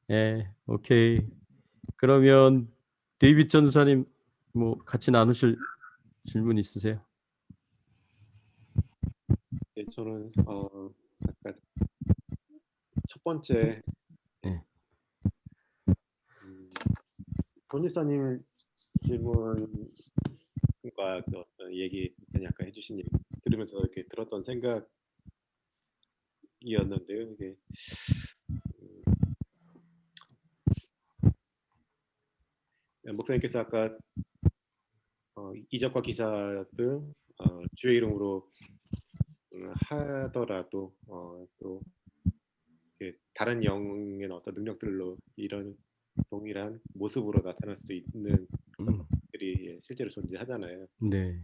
네, 오케이. 그러면 데이빗 전사님 뭐 같이 나누실 질문 있으세요? 네, 저는 아까 첫 번째 권일사님 질문과 그 어떤 얘기 약간 해주신 얘기 들으면서 이렇게 들었던 생각이었는데요. 이게 목사님께서 아까 이적과 기사들 주의 이름으로 하더라도 또 다른 영의 어떤 능력들로 이런 동일한 모습으로 나타날 수도 있는 것들이 실제로 존재하잖아요. 네.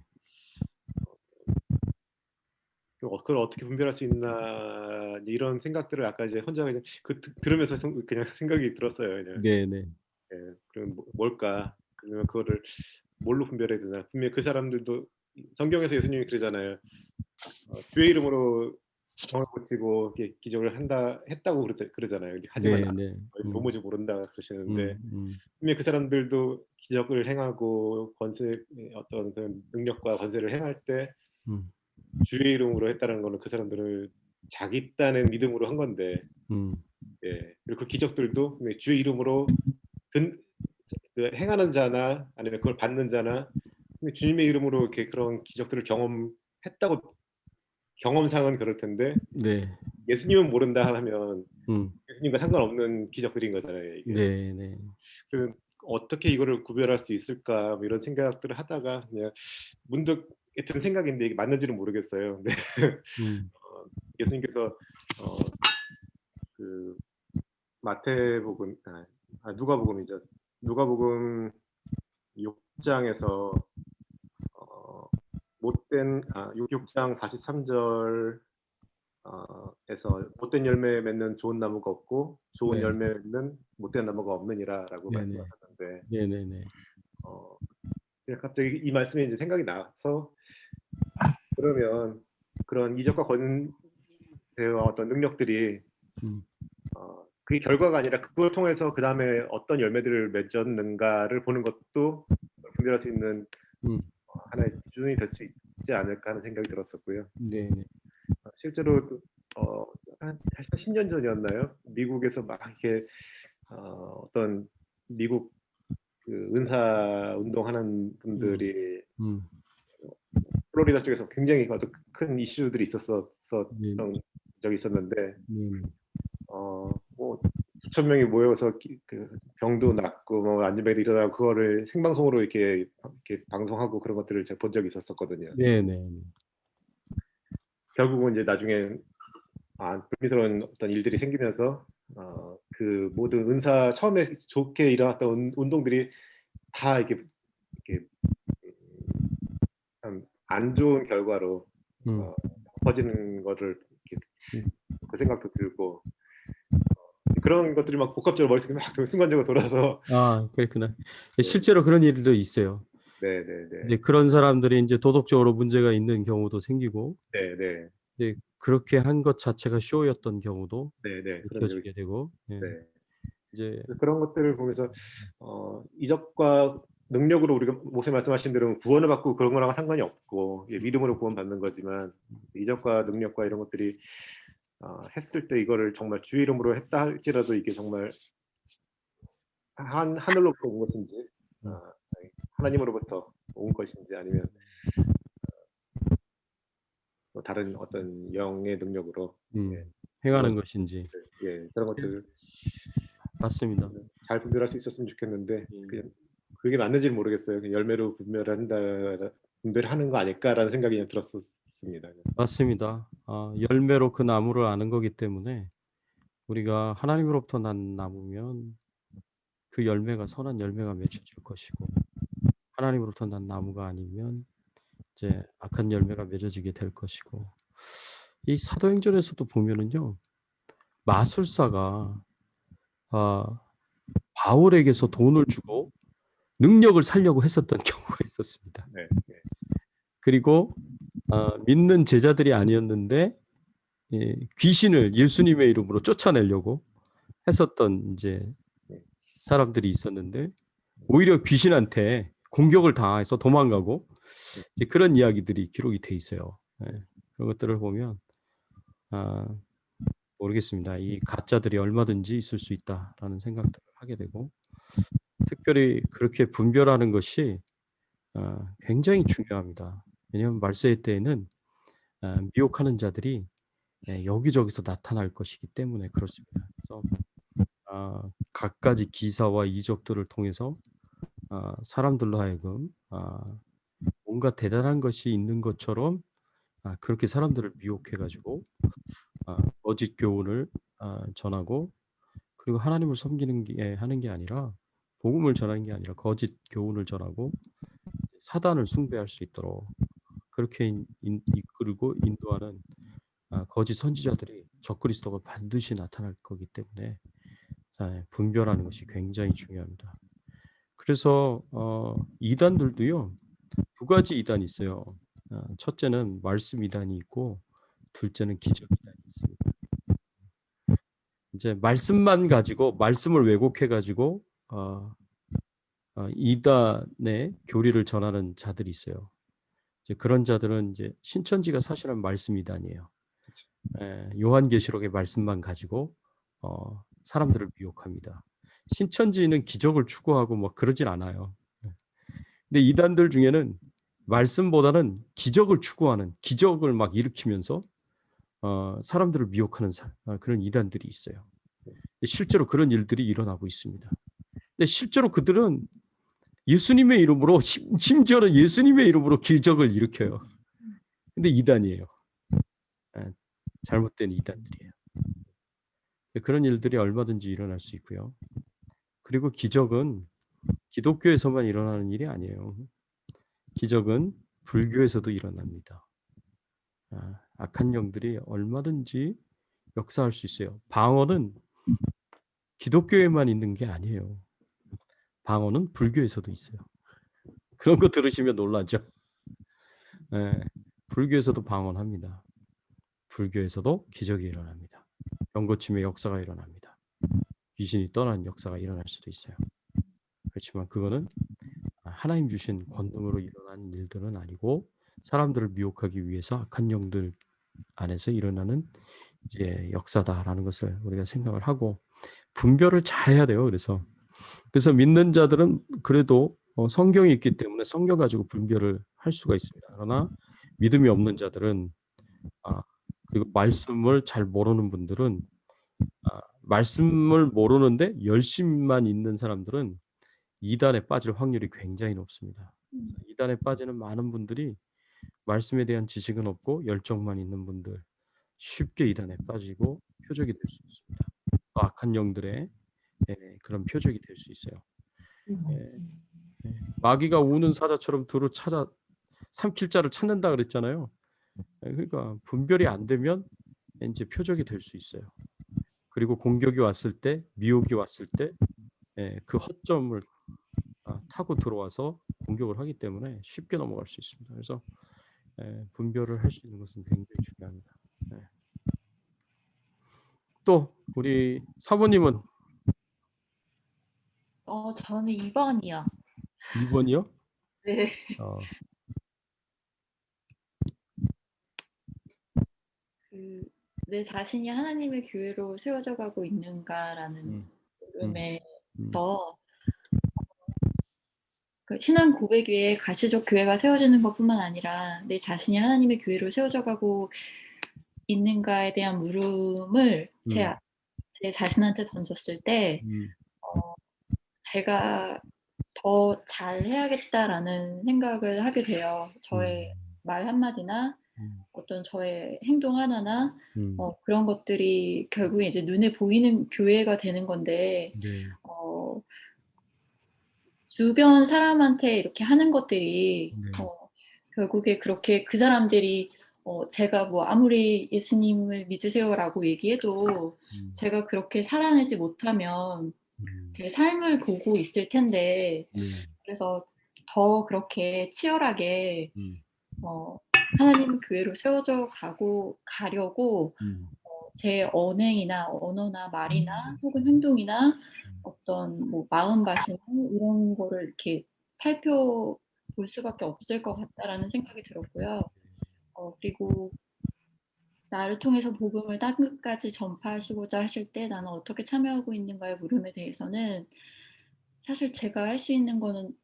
그걸 어떻게 분별할 수 있나 이런 생각들을 아까 이제 혼자 그냥 들으면서 그냥 생각이 들었어요. 그냥. 네, 네. 예, 그럼 뭘까? 그러면 그거를 뭘로 분별해야 되나? 분명 그 사람들도 성경에서 예수님이 그러잖아요. 주의 이름으로 병을 고치고 기적을 했다고 그러잖아요. 하지만 네, 네. 도무지 모른다 그러시는데 분명 그 사람들도 기적을 행하고 권세 어떤 그런 능력과 권세를 행할 때 주의 이름으로 했다는 거는 그 사람들을 자기 딴의 믿음으로 한 건데, 예. 그리고 그 기적들도 주의 이름으로 행하는 자나 아니면 그걸 받는 자나 주님의 이름으로 이렇게 그런 기적들을 경험했다고 경험상은 그럴 텐데, 네. 예수님은 모른다 하면 예수님과 상관없는 기적들인 거잖아요. 이게. 네, 네. 그 어떻게 이거를 구별할 수 있을까 뭐 이런 생각들을 하다가 그냥 문득 든 생각인데 이게 맞는지는 모르겠어요. 근데 예수님께서 그 마태복음, 누가복음이죠. 누가복음 6장에서 못된 6장 43절 에서 못된 열매 맺는 좋은 나무가 없고 좋은 네. 열매 맺는 못된 나무가 없느니라라고 네네. 말씀하셨는데 네네네. 갑자기 이 말씀이 이제 생각이 나서 그러면 그런 이적과 권세와 어떤 능력들이 그게 결과가 아니라 그걸 통해서 그 다음에 어떤 열매들을 맺었는가를 보는 것도 분별할 수 있는 하나의 기준이 될 수 있지 않을까 하는 생각이 들었었고요. 네네. 실제로 한 10년 전이었나요? 미국에서 막 이렇게 어떤 미국 그 은사 운동하는 분들이 플로리다 쪽에서 굉장히 아주 큰 이슈들이 있었던 적이 있었는데 뭐 수천 명이 모여서 그 병도 낫고 뭐 안전벨이 일어나고 그거를 생방송으로 이렇게 방송하고 그런 것들을 제가 본 적이 있었거든요. 네네. 결국은 이제 나중에 불미스러운 어떤 일들이 생기면서 그 모든 은사 처음에 좋게 일어났던 운동들이 다 이렇게 안 좋은 결과로 퍼지는 거를 그 생각도 들고 그런 것들이 막 복합적으로 머릿속에 막 순간적으로 돌아서 그렇구나. 실제로 그런 일도 있어요. 네네네. 이제 그런 사람들이 이제 도덕적으로 문제가 있는 경우도 생기고, 네네. 이제 그렇게 한 것 자체가 쇼였던 경우도 네네. 느껴지게 되고, 네. 이제 그런 것들을 보면서 이적과 능력으로 우리가 목사님 말씀하신 대로 구원을 받고 그런 거랑 상관이 없고 믿음으로 구원받는 거지만 이적과 능력과 이런 것들이 했을 때 이거를 정말 주의 이름으로 했다 할지라도 이게 정말 하늘로부터 온 것인지 하나님으로부터 온 것인지 아니면 다른 어떤 영의 능력으로 행하는 것인지 그런 것들 맞습니다. 잘 분별할 수 있었으면 좋겠는데 그게 맞는지는 모르겠어요. 열매로 분별하는 거 아닐까라는 생각이 그냥 들었습니다. 맞습니다. 열매로 그 나무를 아는 거기 때문에 우리가 하나님으로부터 난 나무면 그 열매가 선한 열매가 맺혀질 것이고, 하나님으로부터 난 나무가 아니면 이제 악한 열매가 맺어지게 될 것이고, 이 사도행전에서도 보면은요, 마술사가 바울에게서 돈을 주고 능력을 살려고 했었던 경우가 있었습니다. 그리고 믿는 제자들이 아니었는데 귀신을 예수님의 이름으로 쫓아내려고 했었던 이제 사람들이 있었는데 오히려 귀신한테 공격을 당해서 도망가고 이제 그런 이야기들이 기록이 돼 있어요. 그런 것들을 보면 모르겠습니다. 이 가짜들이 얼마든지 있을 수 있다라는 생각들을 하게 되고, 특별히 그렇게 분별하는 것이 굉장히 중요합니다. 왜냐하면 말세의 때에는 미혹하는 자들이 여기저기서 나타날 것이기 때문에 그렇습니다. 그래서 갖가지 기사와 이적들을 통해서 사람들로 하여금 뭔가 대단한 것이 있는 것처럼 그렇게 사람들을 미혹해가지고 거짓 교훈을 전하고, 그리고 하나님을 섬기는 게 하는 게 아니라 복음을 전하는 게 아니라 거짓 교훈을 전하고 사단을 숭배할 수 있도록 그렇게 이끌고 인도하는 거짓 선지자들이 적그리스도가 반드시 나타날 거기 때문에 분별하는 것이 굉장히 중요합니다. 그래서 이단들도요, 두 가지 이단이 있어요. 첫째는 말씀 이단이 있고, 둘째는 기적 이단이 있습니다. 이제 말씀만 가지고 말씀을 왜곡해 가지고 이단의 교리를 전하는 자들이 있어요. 이제 그런 자들은 이제 신천지가 사실은 말씀 이단이에요. 요한계시록의 말씀만 가지고 사람들을 미혹합니다. 신천지는 기적을 추구하고 뭐 그러진 않아요. 근데 이단들 중에는 말씀보다는 기적을 추구하는, 기적을 막 일으키면서 사람들을 미혹하는 그런 이단들이 있어요. 실제로 그런 일들이 일어나고 있습니다. 근데 실제로 그들은 예수님의 이름으로, 심지어는 예수님의 이름으로 기적을 일으켜요. 근데 이단이에요. 잘못된 이단들이에요. 그런 일들이 얼마든지 일어날 수 있고요. 그리고 기적은 기독교에서만 일어나는 일이 아니에요. 기적은 불교에서도 일어납니다. 악한 영들이 얼마든지 역사할 수 있어요. 방언은 기독교에만 있는 게 아니에요. 방언은 불교에서도 있어요. 그런 거 들으시면 놀라죠. 예, 불교에서도 방언합니다. 불교에서도 기적이 일어납니다. 병고침의 역사가 일어납니다. 귀신이 떠난 역사가 일어날 수도 있어요. 그렇지만 그거는 하나님 주신 권능으로 일어난 일들은 아니고 사람들을 미혹하기 위해서 악한 영들 안에서 일어나는 이제 역사다라는 것을 우리가 생각을 하고 분별을 잘 해야 돼요. 그래서 믿는 자들은 그래도 성경이 있기 때문에 성경 가지고 분별을 할 수가 있습니다. 그러나 믿음이 없는 자들은 그리고 말씀을 잘 모르는 분들은 말씀을 모르는데 열심만 있는 사람들은 이단에 빠질 확률이 굉장히 높습니다. 이단에 빠지는 많은 분들이 말씀에 대한 지식은 없고 열정만 있는 분들 쉽게 이단에 빠지고 표적이 될 수 있습니다. 악한 영들의 그런 표적이 될 수 있어요. 마귀가 우는 사자처럼 두루 찾아 삼킬 자를 찾는다 그랬잖아요. 그러니까 분별이 안 되면 이제 표적이 될 수 있어요. 그리고 공격이 왔을 때, 미혹이 왔을 때 그 허점을 타고 들어와서 공격을 하기 때문에 쉽게 넘어갈 수 있습니다. 그래서 분별을 할 수 있는 것은 굉장히 중요합니다. 또 우리 사모님은 저는 2번이요. 2번이요? 네. 내 자신이 하나님의 교회로 세워져 가고 있는가라는 물음에서 그 신앙 고백 위에 가시적 교회가 세워지는 것뿐만 아니라 내 자신이 하나님의 교회로 세워져 가고 있는가에 대한 물음을 제 자신한테 던졌을 때 제가 더 잘해야겠다라는 생각을 하게 돼요. 저의 말 한마디나 어떤 저의 행동 하나나 그런 것들이 결국에 이제 눈에 보이는 교회가 되는 건데 주변 사람한테 이렇게 하는 것들이 결국에 그렇게 그 사람들이 제가 뭐 아무리 예수님을 믿으세요라고 얘기해도 제가 그렇게 살아내지 못하면 제 삶을 보고 있을 텐데 그래서 더 그렇게 치열하게 하나님 교회로 세워져 가려고 제 언행이나 언어나 말이나 혹은 행동이나 어떤 뭐 마음가짐 이런 거를 이렇게 살펴볼 수밖에 없을 것 같다라는 생각이 들었고요. 그리고 나를 통해서 복음을 땅 끝까지 전파하시고자 하실 때 나는 어떻게 참여하고 있는가의 물음에 대해서는 사실 제가 할 수 있는 거는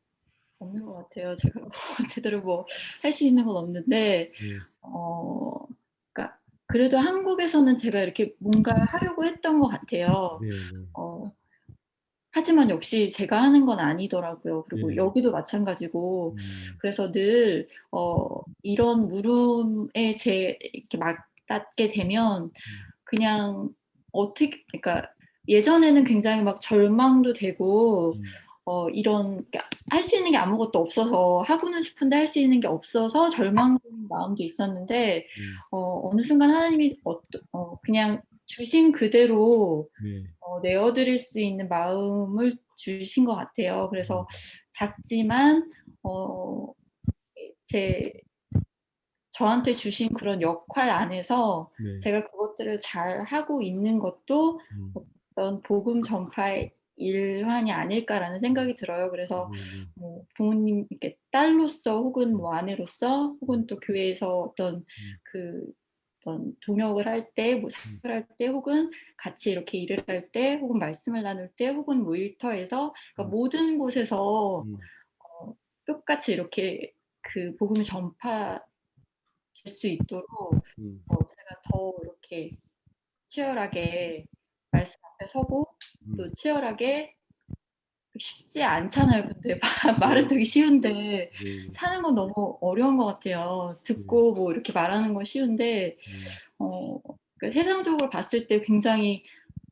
없는 것 같아요. 제가 제대로 뭐 할 수 있는 건 없는데 그러니까 그래도 한국에서는 제가 이렇게 뭔가 하려고 했던 것 같아요. 하지만 역시 제가 하는 건 아니더라고요. 그리고 여기도 마찬가지고 그래서 늘 이런 물음에 이렇게 맞닿게 되면 그냥 어떻게 그러니까 예전에는 굉장히 막 절망도 되고 이런 할 수 있는 게 아무것도 없어서 하고는 싶은데 할 수 있는 게 없어서 절망적인 마음도 있었는데 어느 순간 하나님이 그냥 주신 그대로 내어드릴 수 있는 마음을 주신 것 같아요. 그래서 작지만 저한테 주신 그런 역할 안에서 제가 그것들을 잘 하고 있는 것도 어떤 복음 전파의 일환이 아닐까라는 생각이 들어요. 그래서 뭐 부모님 이렇게 딸로서 혹은 뭐 아내로서 혹은 또 교회에서 어떤 동역을 할 때, 뭐 사역을 할 때, 혹은 같이 이렇게 일을 할 때, 혹은 말씀을 나눌 때, 혹은 뭐 일터에서 그러니까 모든 곳에서 똑같이 이렇게 그 복음이 전파될 수 있도록 제가 더 이렇게 치열하게 말씀 앞에 서고 또 치열하게 쉽지 않잖아요. 근데 말은 되게 쉬운데 사는 건 너무 어려운 것 같아요. 듣고 뭐 이렇게 말하는 건 쉬운데 세상적으로 봤을 때 굉장히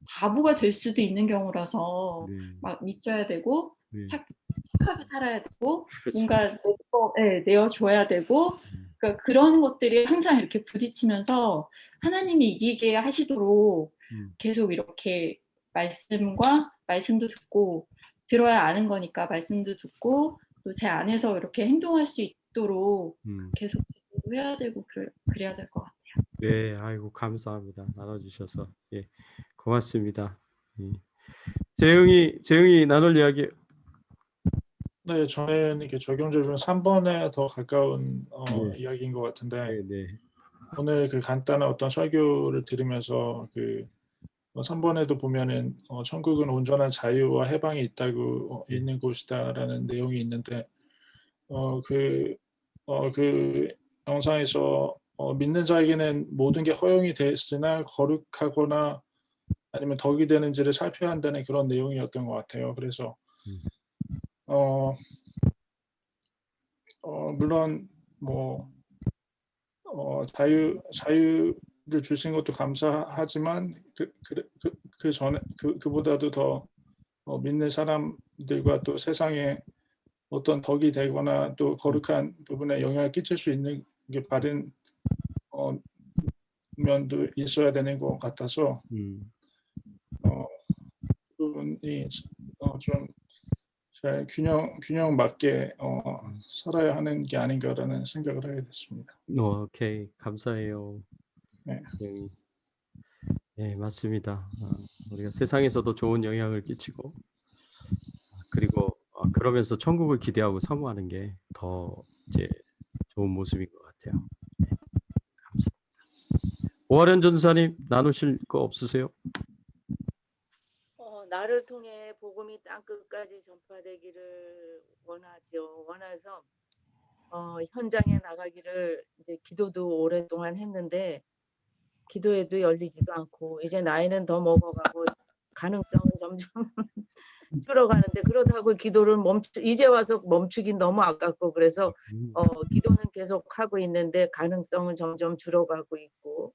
바보가 될 수도 있는 경우라서 네. 막 믿져야 되고 네. 착하게 살아야 되고 그렇죠. 뭔가 내어줘야 되고 그러니까 그런 것들이 항상 이렇게 부딪히면서 하나님이 이기게 하시도록 계속 이렇게 말씀도 듣고 들어야 아는 거니까 말씀도 듣고 또 제 안에서 이렇게 행동할 수 있도록 계속 해야 되고 그래야 될 것 같아요. 네, 아이고 감사합니다. 나눠주셔서 예, 고맙습니다. 예. 재영이 나눌 이야기. 네, 저는 이렇게 적용적으로 3번에 더 가까운 네. 이야기인 것 같은데 네. 오늘 그 간단한 어떤 설교를 들으면서 그 3번에도 보면은 천국은 온전한 자유와 해방이 있다고 있는 곳이다라는 내용이 있는데 그 영상에서 믿는 자에게는 모든 게 허용이 됐으나 거룩하거나 아니면 덕이 되는지를 살펴야 한다는 그런 내용이었던 것 같아요. 그래서 물론 뭐 자유를 주신 것도 감사하지만 그 전에 그보다도 더 믿는 사람들과 또 세상에 어떤 덕이 되거나 또 거룩한 부분에 영향을 끼칠 수 있는 게 바른 면도 있어야 되는 것 같아서 부분이 좀 잘 균형 맞게 살아야 하는 게 아닌가라는 생각을 하게 됐습니다. 오케이, 감사해요. 네. 네, 맞습니다. 우리가 세상에서도 좋은 영향을 끼치고 그리고 그러면서 천국을 기대하고 사모하는 게 더 이제 좋은 모습인 것 같아요. 네, 감사합니다. 오하련 전사님 나누실 거 없으세요? 나를 통해 복음이 땅끝까지 전파되기를 원해서 현장에 나가기를 이제 기도도 오랫동안 했는데 기도에도 열리지도 않고 이제 나이는 더 먹어가고 가능성은 점점 줄어가는데 그러다고 기도를 이제 와서 멈추긴 너무 아깝고 그래서 기도는 계속 하고 있는데 가능성은 점점 줄어가고 있고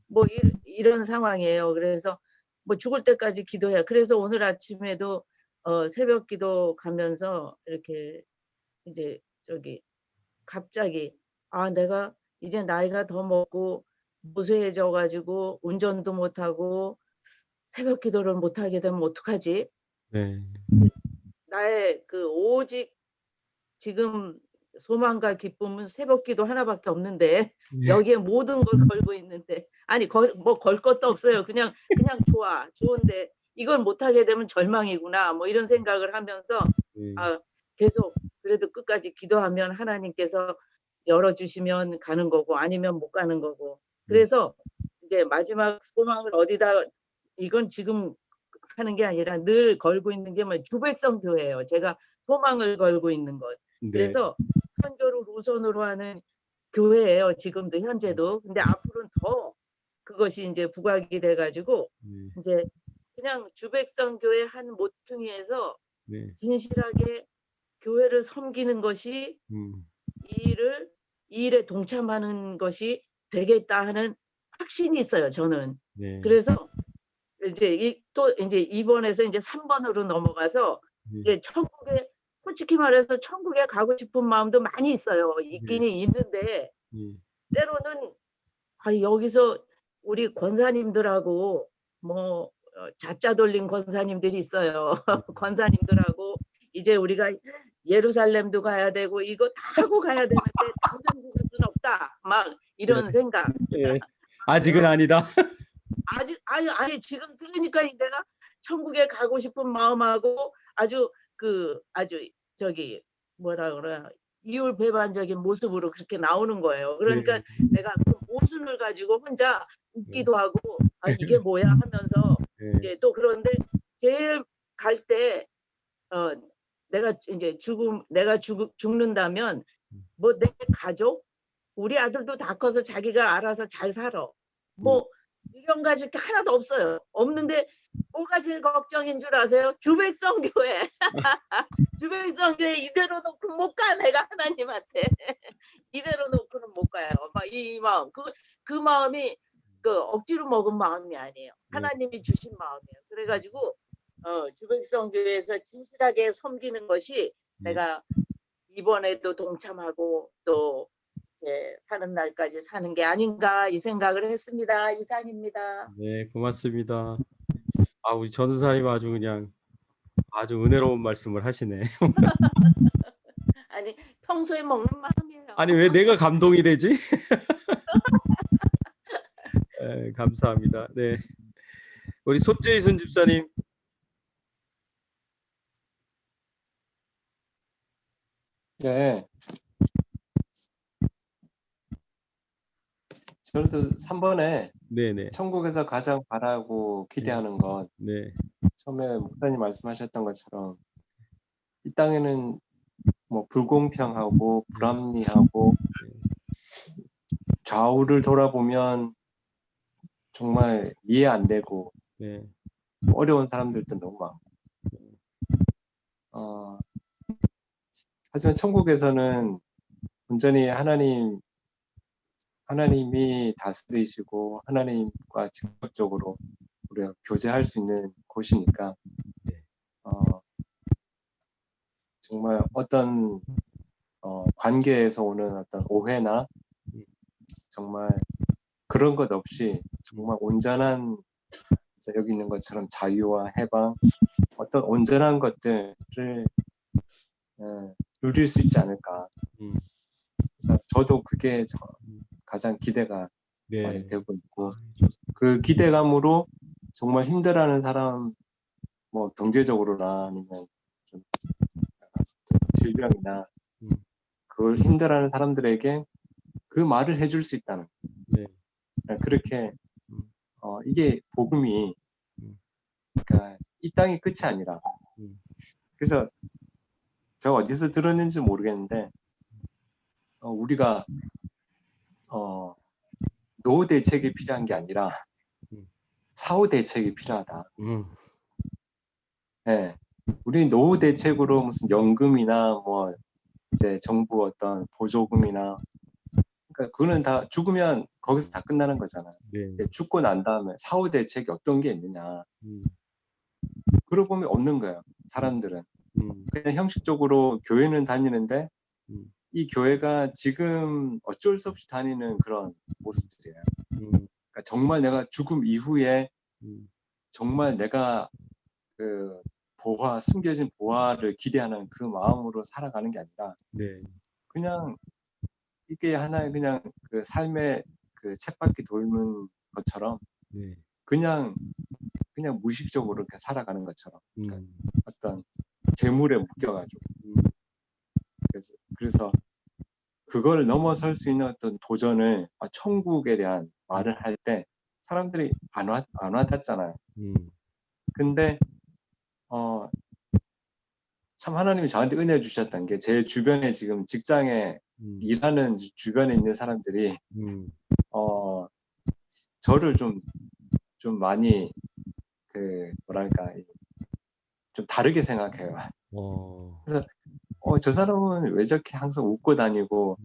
뭐 이런 상황이에요. 그래서 뭐 죽을 때까지 기도해요. 그래서 오늘 아침에도 새벽 기도 가면서 이렇게 이제 갑자기 내가 이제 나이가 더 먹고 무쇠해져 가지고 운전도 못하고 새벽 기도를 못하게 되면 어떡하지? 네. 나의 오직 지금 소망과 기쁨은 새벽 기도 하나밖에 없는데 여기에 모든 걸 걸고 있는데 뭐 걸 것도 없어요. 그냥 좋은데 이걸 못하게 되면 절망이구나 뭐 이런 생각을 하면서 계속 그래도 끝까지 기도하면 하나님께서 열어주시면 가는 거고 아니면 못 가는 거고 그래서 이제 마지막 소망을 어디다 이건 지금 하는 게 아니라 늘 걸고 있는 게 주백성 교회예요. 제가 소망을 걸고 있는 것. 그래서 선교를 우선으로 하는 교회예요. 지금도 현재도. 근데 앞으로는 더 그것이 이제 부각이 돼가지고 이제 그냥 주백성 교회 한 모퉁이에서 진실하게 교회를 섬기는 것이 이 일에 동참하는 것이 되겠다 하는 확신이 있어요. 저는. 그래서 이제 이제 2번에서 이제 3번으로 넘어가서 이제 솔직히 말해서 천국에 가고 싶은 마음도 많이 있어요. 있기는 있는데 때로는 여기서 우리 권사님들하고 뭐 자짜 돌린 권사님들이 있어요. 권사님들하고 이제 우리가 예루살렘도 가야 되고 이거 다 하고 가야 되는데 당장 죽을 수는 없다. 막 이런 생각. 아직은 아니다. 아니 지금 그러니까 내가 천국에 가고 싶은 마음하고 아주 뭐라 그래 이율배반적인 모습으로 그렇게 나오는 거예요. 그러니까 내가 그 모순을 가지고 혼자 웃기도 하고 이게 뭐야 하면서 이제 또 그런데 제일 갈 때 내가 이제 죽는다면 뭐 내 가족 우리 아들도 다 커서 자기가 알아서 잘 살아. 뭐 이런 가질 게 하나도 없어요. 없는데 뭐가 제일 걱정인 줄 아세요? 주백성 교회. 주백성 교회 이대로 놓고 못 가. 내가 하나님한테 이대로 놓고는 못 가요. 막 이 마음 그 마음이 억지로 먹은 마음이 아니에요. 하나님이 주신 마음이에요. 그래가지고 주백성교회에서 진실하게 섬기는 것이 내가 이번에도 동참하고 또 사는 날까지 사는 게 아닌가 이 생각을 했습니다. 이상입니다. 네, 고맙습니다. 우리 전도사님 아주 그냥 아주 은혜로운 말씀을 하시네. 아니 평소에 먹는 마음이에요. 아니 왜 내가 감동이 되지? 네, 감사합니다. 네, 우리 손재희순 집사님. 네. 저도 3번에 네네. 천국에서 가장 바라고 기대하는 것. 네. 처음에 목사님 말씀하셨던 것처럼 이 땅에는 뭐 불공평하고 불합리하고 좌우를 돌아보면 정말 이해 안 되고 네. 어려운 사람들도 너무 많고 하지만 천국에서는 온전히 하나님이 다스리시고 하나님과 직접적으로 우리가 교제할 수 있는 곳이니까 정말 어떤 관계에서 오는 어떤 오해나 정말 그런 것 없이 정말 온전한 여기 있는 것처럼 자유와 해방 어떤 온전한 것들을 누릴 수 있지 않을까. 그래서 저도 그게 가장 기대가 많이 되고 있고 그 기대감으로 정말 힘들어하는 사람 뭐 경제적으로나 아니면 좀 질병이나 그걸 힘들어하는 사람들에게 그 말을 해줄 수 있다는 그렇게 이게 복음이 그러니까 이 땅이 끝이 아니라 그래서 제가 어디서 들었는지 모르겠는데 우리가 노후 대책이 필요한 게 아니라 사후 대책이 필요하다. 네. 우리 노후 대책으로 무슨 연금이나 뭐 이제 정부 어떤 보조금이나 그러니까 그거는 다 죽으면 거기서 다 끝나는 거잖아요. 죽고 난 다음에 사후 대책이 어떤 게 있느냐. 그러고 보면 없는 거예요. 사람들은 그냥 형식적으로 교회는 다니는데 이 교회가 지금 어쩔 수 없이 다니는 그런 모습들이에요. 그러니까 정말 내가 죽음 이후에 정말 내가 그 숨겨진 보화를 기대하는 그 마음으로 살아가는 게 아니라 그냥 이게 하나의 그냥 그 삶의 그 쳇바퀴 돌는 것처럼 그냥 무의식적으로 이렇게 살아가는 것처럼 그러니까 어떤 재물에 묶여가지고 그래서 그걸 넘어설 수 있는 어떤 도전을 천국에 대한 말을 할 때 사람들이 안 와닿잖아요. 근데 참 하나님이 저한테 은혜 주셨던 게 제 주변에 지금 직장에 일하는 주변에 있는 사람들이 저를 좀 많이 그 뭐랄까 좀 다르게 생각해요. 그래서 저 사람은 왜 저렇게 항상 웃고 다니고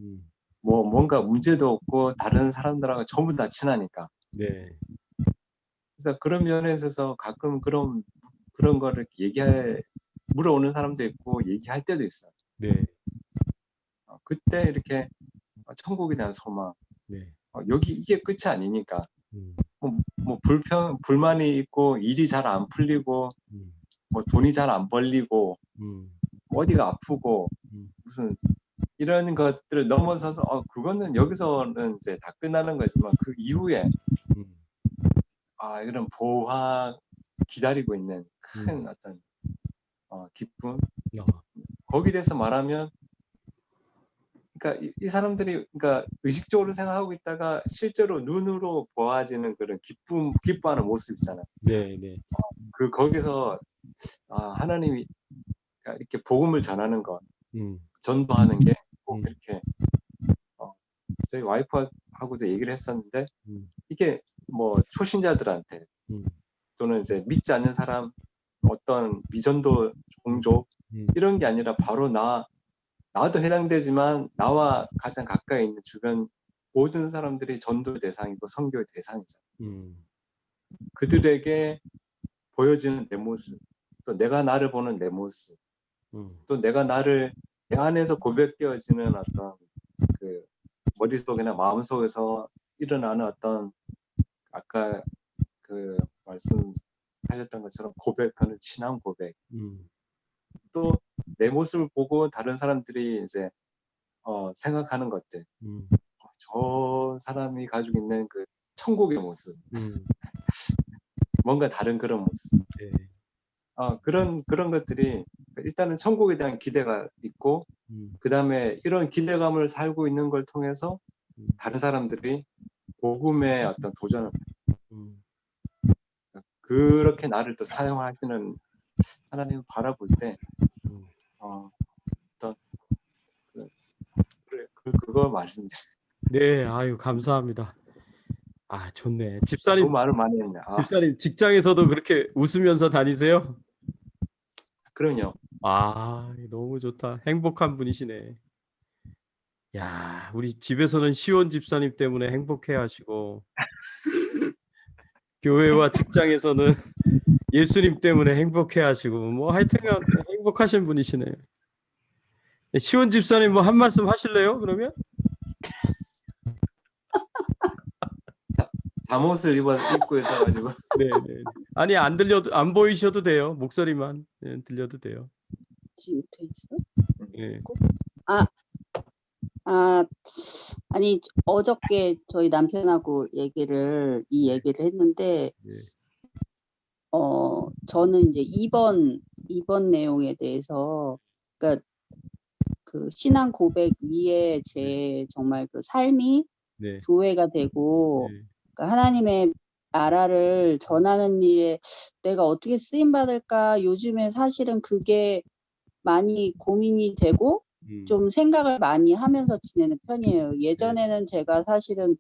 뭐 뭔가 문제도 없고 다른 사람들하고 전부 다 친하니까. 그래서 그런 면에 있어서 가끔 그런 거를 물어오는 사람도 있고 얘기할 때도 있어요. 그때 이렇게 천국에 대한 소망. 여기 이게 끝이 아니니까. 뭐 불만이 있고 일이 잘 안 풀리고 뭐 돈이 잘 안 벌리고 어디가 아프고 무슨 이런 것들을 넘어서서 그거는 여기서는 이제 다 끝나는 거지만 그 이후에 이런 보화 기다리고 있는 큰 어떤 기쁨 거기에 대해서 말하면 그러니까 이 사람들이 그러니까 의식적으로 생각하고 있다가 실제로 눈으로 보아지는 그런 기뻐하는 모습 있잖아요. 거기서 하나님이 이렇게 복음을 전하는 것, 전도하는 게 꼭 이렇게 저희 와이프하고도 얘기를 했었는데 이게 뭐 초신자들한테 또는 이제 믿지 않는 사람 어떤 미전도 종족 이런 게 아니라 바로 나도 해당되지만 나와 가장 가까이 있는 주변 모든 사람들이 전도의 대상이고 선교의 대상이잖아요. 그들에게 보여지는 내 모습, 또 내가 나를 보는 내 모습, 또 내가 나를 내 안에서 고백되어지는 어떤 그 머릿속이나 마음속에서 일어나는 어떤 아까 그 말씀하셨던 것처럼 고백하는 신앙 고백, 또 내 모습을 보고 다른 사람들이 이제 생각하는 것들, 저 사람이 가지고 있는 그 천국의 모습, 뭔가 다른 그런 모습, 그런 것들이 일단은 천국에 대한 기대가 있고, 그 다음에 이런 기대감을 살고 있는 걸 통해서 다른 사람들이 복음의 어떤 도전을 그렇게 나를 또 사용하시는 하나님을 바라볼 때 어떤 그거 말씀드려요. 네, 아유 감사합니다. 아 좋네. 집사님 너무 말을 많이 했네. 집사님 직장에서도 그렇게 웃으면서 다니세요? 그럼요. 아 너무 좋다. 행복한 분이시네. 야, 우리 집에서는 시온 집사님 때문에 행복해하시고 교회와 직장에서는 예수님 때문에 행복해하시고 뭐 하여튼간 행복하신 분이시네요. 시온 집사님 뭐 한 말씀 하실래요? 그러면? 잠옷을 입고 있어가지고. 네. 아니 안 보이셔도 돼요. 목소리만 들려도 돼요. 지금 돼 있어? 네. 아니 어저께 저희 남편하고 이 얘기를 했는데 저는 이제 이번 내용에 대해서 그러니까 그 신앙 고백 위에 제 정말 그 삶이 교회가 되고 그러니까 하나님의 나라를 전하는 일에 내가 어떻게 쓰임 받을까 요즘에 사실은 그게 많이 고민이 되고 좀 생각을 많이 하면서 지내는 편이에요. 예전에는 제가 사실은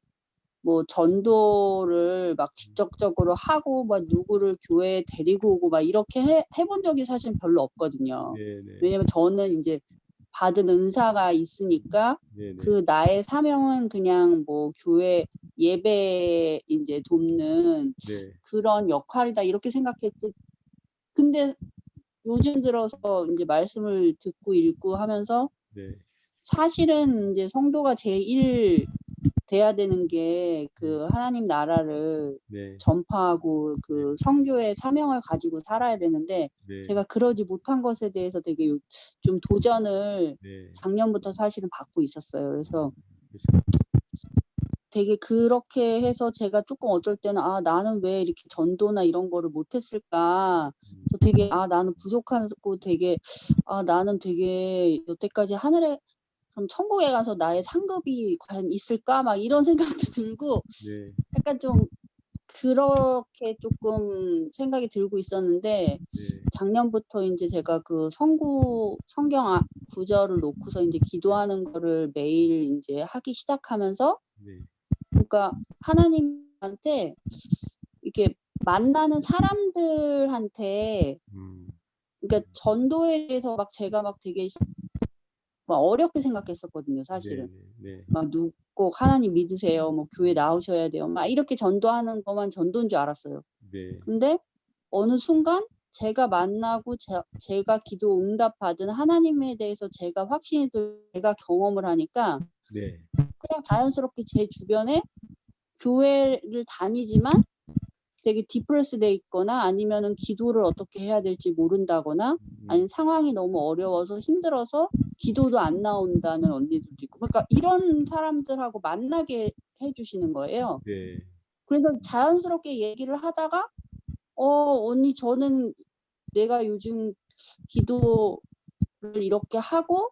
뭐 전도를 막 직접적으로 하고 막 누구를 교회에 데리고 오고 막 이렇게 해본 적이 사실 별로 없거든요. 왜냐면 저는 이제 받은 은사가 있으니까 그 나의 사명은 그냥 뭐 교회 예배 이제 돕는 그런 역할이다 이렇게 생각했지. 근데 요즘 들어서 이제 말씀을 듣고 읽고 하면서 사실은 이제 성도가 제일 돼야 되는 게 그 하나님 나라를 전파하고 그 선교의 사명을 가지고 살아야 되는데 제가 그러지 못한 것에 대해서 되게 좀 도전을 작년부터 사실은 받고 있었어요. 그래서 되게 그렇게 해서 제가 조금 어쩔 때는 나는 왜 이렇게 전도나 이런 거를 못했을까. 그래서 되게 나는 부족하고 되게 나는 되게 여태까지 하늘에 그럼 천국에 가서 나의 상급이 과연 있을까 막 이런 생각도 들고 약간 좀 그렇게 조금 생각이 들고 있었는데 작년부터 이제 제가 그 성경 구절을 놓고서 이제 기도하는 거를 매일 이제 하기 시작하면서 그러니까 하나님한테 이렇게 만나는 사람들한테 그러니까 전도에 대해서 막 제가 막 되게 막 어렵게 생각했었거든요, 사실은. 막 꼭 하나님 믿으세요, 뭐 교회 나오셔야 돼요, 막 이렇게 전도하는 것만 전도인 줄 알았어요. 근데 어느 순간 제가 만나고 제가 기도 응답 받은 하나님에 대해서 제가 확신이 들고 제가 경험을 하니까 그냥 자연스럽게 제 주변에 교회를 다니지만 되게 디프레스 돼 있거나 아니면은 기도를 어떻게 해야 될지 모른다거나 아니면 상황이 너무 어려워서 힘들어서 기도도 안 나온다는 언니들도 있고 그러니까 이런 사람들하고 만나게 해주시는 거예요. 그래서 자연스럽게 얘기를 하다가 언니 저는 내가 요즘 기도를 이렇게 하고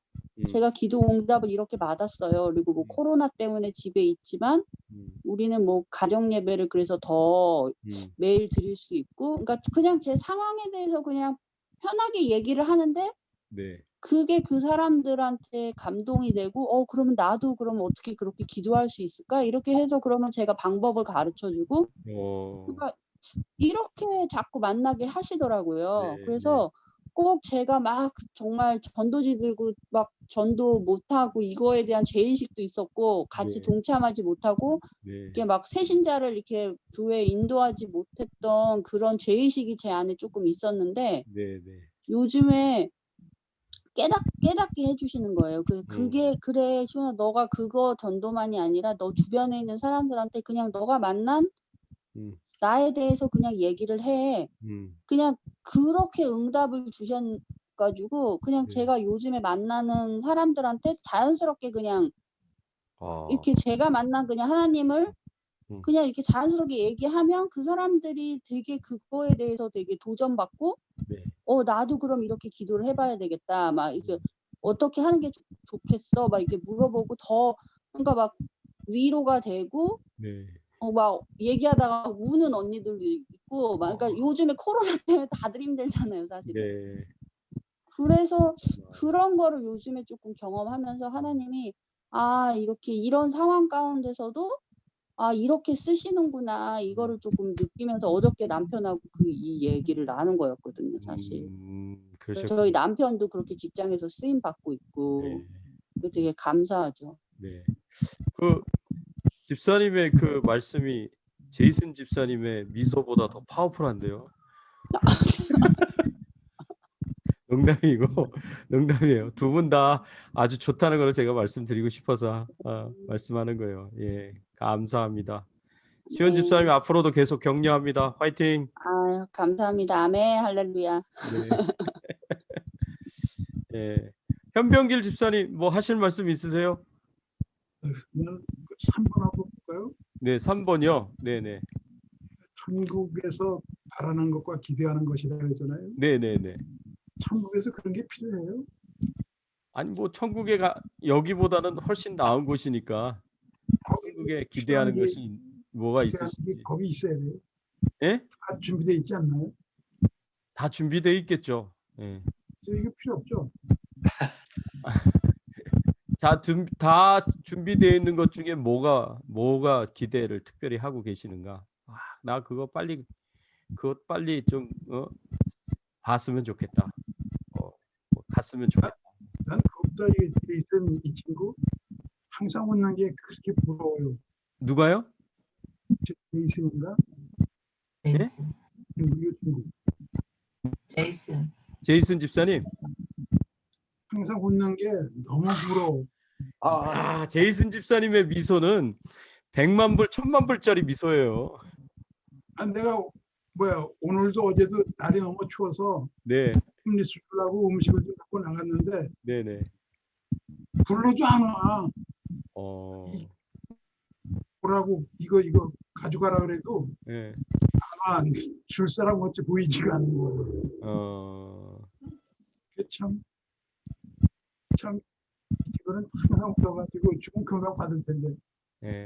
제가 기도 응답을 이렇게 받았어요. 그리고 뭐 코로나 때문에 집에 있지만 우리는 뭐 가정 예배를 그래서 더 매일 드릴 수 있고 그러니까 그냥 제 상황에 대해서 그냥 편하게 얘기를 하는데 그게 그 사람들한테 감동이 되고 그러면 나도 그러면 어떻게 그렇게 기도할 수 있을까? 이렇게 해서 그러면 제가 방법을 가르쳐 주고 그러니까 이렇게 자꾸 만나게 하시더라고요. 그래서 꼭 제가 막 정말 전도지 들고 막 전도 못하고 이거에 대한 죄의식도 있었고 같이 네. 동참하지 못하고 네. 이렇게 막 새신자를 이렇게 교회에 인도하지 못했던 그런 죄의식이 제 안에 조금 있었는데 네, 네. 요즘에 깨닫게 해주시는 거예요. 그게 그래 시원아 너가 그거 전도만이 아니라 너 주변에 있는 사람들한테 그냥 너가 만난 음, 나에 대해서 그냥 얘기를 해. 그냥 그렇게 응답을 주셔가지고 그냥 네. 제가 요즘에 만나는 사람들한테 자연스럽게 그냥 아, 이렇게 제가 만난 그냥 하나님을 그냥 이렇게 자연스럽게 얘기하면 그 사람들이 되게 그거에 대해서 되게 도전받고 네. 나도 그럼 이렇게 기도를 해봐야 되겠다. 막 이렇게 어떻게 하는 게 좋겠어. 막 이렇게 물어보고 더 그러니까 막 위로가 되고 네. 막 얘기하다가 우는 언니들도 있고 막 그러니까 요즘에 코로나 때문에 다들 힘들잖아요, 사실은. 네. 그래서 그런 거를 요즘에 조금 경험하면서 하나님이 이렇게 이런 상황 가운데서도 이렇게 쓰시는구나 이거를 조금 느끼면서 어저께 남편하고 이 얘기를 나눈 거였거든요, 사실. 그러셨군요. 저희 남편도 그렇게 직장에서 쓰임 받고 있고 네. 되게 감사하죠. 네. 그 집사님의 그 말씀이 제이슨 집사님의 미소보다 더 파워풀한데요. 농담이고 농담이에요. 두 분 다 아주 좋다는 걸 제가 말씀드리고 싶어서 말씀하는 거예요. 예, 감사합니다. 시원 집사님 앞으로도 계속 격려합니다. 화이팅. 감사합니다. 아멘. 할렐루야. 네. 예. 현병길 집사님 뭐 하실 말씀 있으세요? 그냥 3번 한번 볼까요? 네, 3번이요. 네네. 천국에서 바라는 것과 기대하는 것이라 그랬잖아요. 네네네. 천국에서 그런 게 필요해요? 아니 뭐 천국에 여기보다는 훨씬 나은 곳이니까 천국에 기대하는 것이 뭐가 있으신지. 거기 있어야 돼요. 예? 다 준비되어 있지 않나요? 다 준비되어 있겠죠. 예. 이게 필요 없죠. 다 준비되어 있는 것 중에 뭐가 기대를 특별히 하고 계시는가? 나 그거 빨리 좀 봤으면 좋겠다. 갔으면 좋겠다. 난 그것보다 이 친구 항상 웃는 게 그렇게 부러워요. 누가요? 제이슨인가? 예? 이 친구. 제이슨 집사님. 항상 웃는 게 너무 부러워. 제이슨 집사님의 미소는 100만 불, 1000만 불짜리 미소예요. 내가 오늘도 어제도 날이 너무 추워서 네. 홈리스 주려고 음식을 좀 갖고 나갔는데 네네. 불러도 안 와. 오라고 이거 가져가라 그래도 네. 아마 줄 사람 어찌 보이지가 않는 거예요. 참 이거는 항상 웃어가지고 조금 금방 받을 텐데. 네.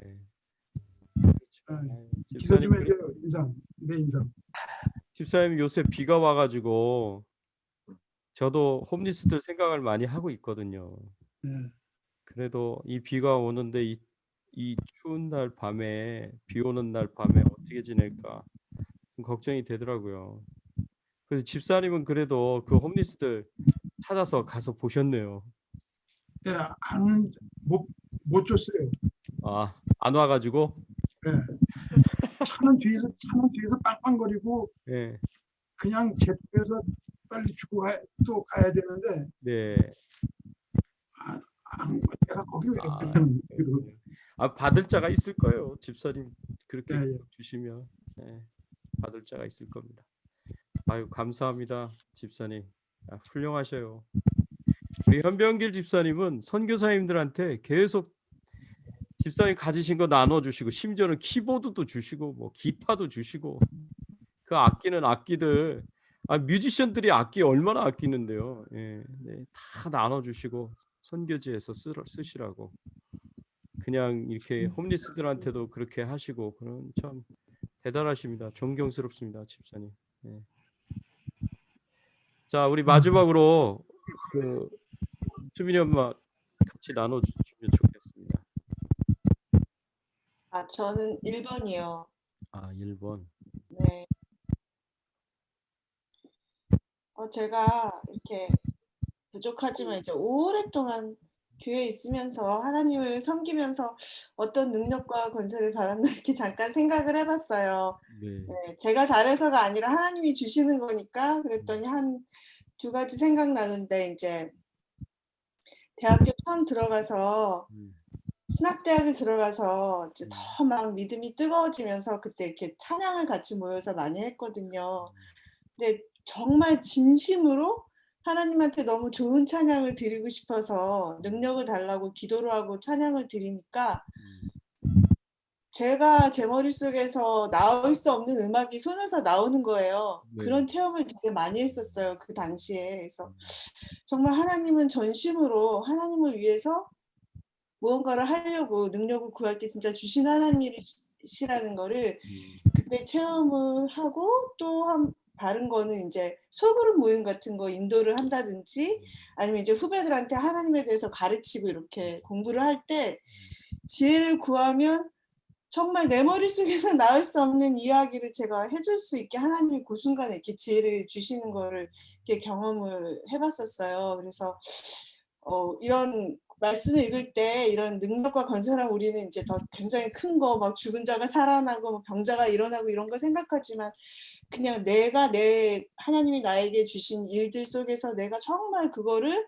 기도 좀 해줘요. 내 인상. 집사님 요새 비가 와가지고 저도 홈리스들 생각을 많이 하고 있거든요. 그래도 이 비가 오는데 이 추운 날 밤에 비 오는 날 밤에 어떻게 지낼까 좀 걱정이 되더라고요. 그래서 집사님은 그래도 그 홈리스들 찾아서 가서 보셨네요. 네, 못 줬어요. 안 와가지고? 네. 차는 뒤에서 빵빵거리고 그냥 제쪽에서 빨리 주고 또 가야 되는데 내가 거기 왜 받을 자가 있을 거예요. 집사님 그렇게 주시면 받을 자가 있을 겁니다. 아유 감사합니다. 집사님 훌륭하셔요. 우리 현병길 집사님은 선교사님들한테 계속 집사님 가지신 거 나눠주시고 심지어는 키보드도 주시고 뭐 기타도 주시고 그 악기들 뮤지션들이 악기 얼마나 아끼는데요. 다 나눠주시고 선교지에서 쓰시라고 그냥 이렇게 홈리스들한테도 그렇게 하시고 그런 참 대단하십니다. 존경스럽습니다, 집사님. 자, 우리 마지막으로 그 수빈이 엄마 같이 나눠주시면 좋겠습니다. 저는 1번이요. 1번. 네. 제가 이렇게 부족하지만 이제 오랫동안 교회에 있으면서 하나님을 섬기면서 어떤 능력과 권세를 받았나 이렇게 잠깐 생각을 해봤어요. 네, 제가 잘해서가 아니라 하나님이 주시는 거니까. 그랬더니 한 두 가지 생각나는데, 이제 대학교 처음 들어가서 신학대학을 들어가서 이제 더 막 믿음이 뜨거워지면서 그때 이렇게 찬양을 같이 모여서 많이 했거든요. 근데 정말 진심으로 하나님한테 너무 좋은 찬양을 드리고 싶어서 능력을 달라고 기도를 하고 찬양을 드리니까 제가 제 머릿속에서 나올 수 없는 음악이 손에서 나오는 거예요. 그런 체험을 되게 많이 했었어요, 그 당시에. 그래서 정말 하나님은 전심으로 하나님을 위해서 무언가를 하려고 능력을 구할 때 진짜 주신 하나님이시라는 거를 그때 체험을 하고, 또 다른 거는 이제 소그룹 모임 같은 거 인도를 한다든지 아니면 이제 후배들한테 하나님에 대해서 가르치고 이렇게 공부를 할 때 지혜를 구하면 정말 내 머릿속에서 나올 수 없는 이야기를 제가 해줄 수 있게 하나님이 그 순간에 이렇게 지혜를 주시는 거를 이렇게 경험을 해봤었어요. 그래서 이런 말씀을 읽을 때 이런 능력과 건설한 우리는 이제 더 굉장히 큰 거, 막 죽은 자가 살아나고 뭐 병자가 일어나고 이런 거 생각하지만 그냥 하나님이 나에게 주신 일들 속에서 내가 정말 그거를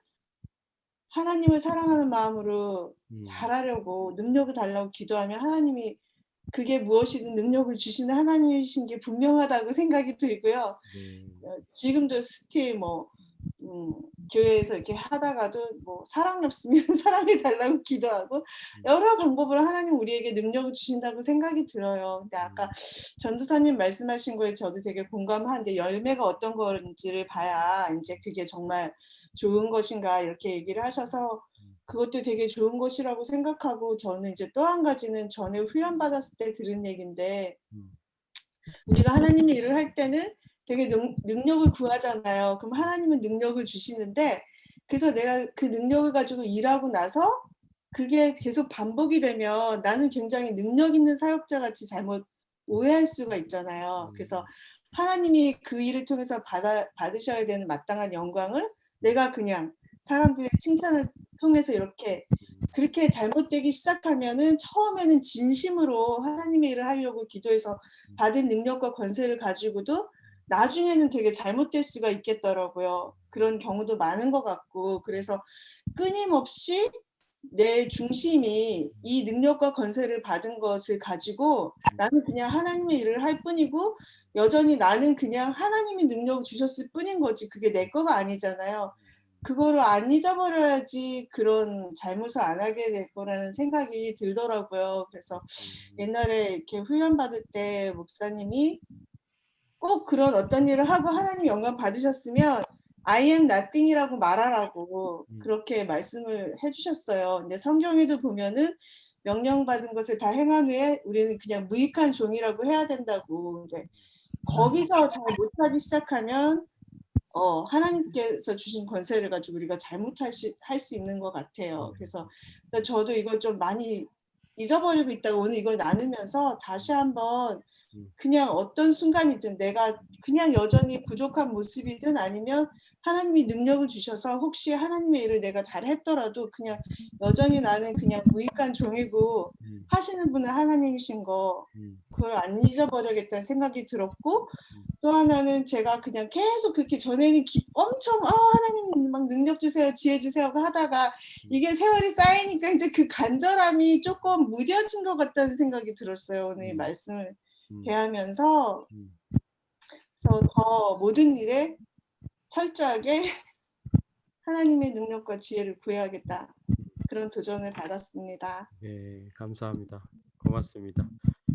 하나님을 사랑하는 마음으로 잘하려고 능력을 달라고 기도하면 하나님이 그게 무엇이든 능력을 주시는 하나님이신 게 분명하다고 생각이 들고요. 지금도 스틸 교회에서 이렇게 하다가도 사랑이 없으면 사랑해 달라고 기도하고 여러 방법으로 하나님 우리에게 능력을 주신다고 생각이 들어요. 근데 아까 전도사님 말씀하신 거에 저도 되게 공감하는데, 열매가 어떤 건지를 봐야 이제 그게 정말 좋은 것인가 이렇게 얘기를 하셔서 그것도 되게 좋은 것이라고 생각하고, 저는 이제 또 한 가지는 전에 훈련받았을 때 들은 얘기인데, 우리가 하나님의 일을 할 때는 되게 능력을 구하잖아요. 그럼 하나님은 능력을 주시는데, 그래서 내가 그 능력을 가지고 일하고 나서 그게 계속 반복이 되면 나는 굉장히 능력 있는 사역자 같이 잘못 오해할 수가 있잖아요. 그래서 하나님이 그 일을 통해서 받으셔야 되는 마땅한 영광을 내가 그냥 사람들의 칭찬을 통해서 그렇게 잘못되기 시작하면은 처음에는 진심으로 하나님의 일을 하려고 기도해서 받은 능력과 권세를 가지고도 나중에는 되게 잘못될 수가 있겠더라고요. 그런 경우도 많은 것 같고, 그래서 끊임없이 내 중심이 이 능력과 권세를 받은 것을 가지고 나는 그냥 하나님의 일을 할 뿐이고, 여전히 나는 그냥 하나님이 능력을 주셨을 뿐인 거지 그게 내 거가 아니잖아요. 그거를 안 잊어버려야지 그런 잘못을 안 하게 될 거라는 생각이 들더라고요. 그래서 옛날에 이렇게 훈련받을 때 목사님이 꼭 그런 어떤 일을 하고 하나님 영광 받으셨으면 I am nothing이라고 말하라고 그렇게 말씀을 해주셨어요. 근데 성경에도 보면은 명령받은 것을 다 행한 후에 우리는 그냥 무익한 종이라고 해야 된다고. 근데 거기서 잘 못하기 시작하면 하나님께서 주신 권세를 가지고 우리가 잘못할 수 있는 것 같아요. 그래서 저도 이걸 좀 많이 잊어버리고 있다가 오늘 이걸 나누면서 다시 한번 그냥 어떤 순간이든 내가 그냥 여전히 부족한 모습이든 아니면 하나님이 능력을 주셔서 혹시 하나님의 일을 내가 잘했더라도 그냥 여전히 나는 그냥 무익한 종이고 하시는 분은 하나님이신 거, 그걸 안 잊어버려야겠다는 생각이 들었고, 또 하나는 제가 그냥 계속 그렇게 전에는 엄청 하나님 막 능력 주세요, 지혜 주세요 하다가 이게 세월이 쌓이니까 이제 그 간절함이 조금 무뎌진 것 같다는 생각이 들었어요. 오늘 말씀을 대하면서. 그래서 더 모든 일에 철저하게 하나님의 능력과 지혜를 구해야겠다, 그런 도전을 받았습니다. 네, 감사합니다. 고맙습니다.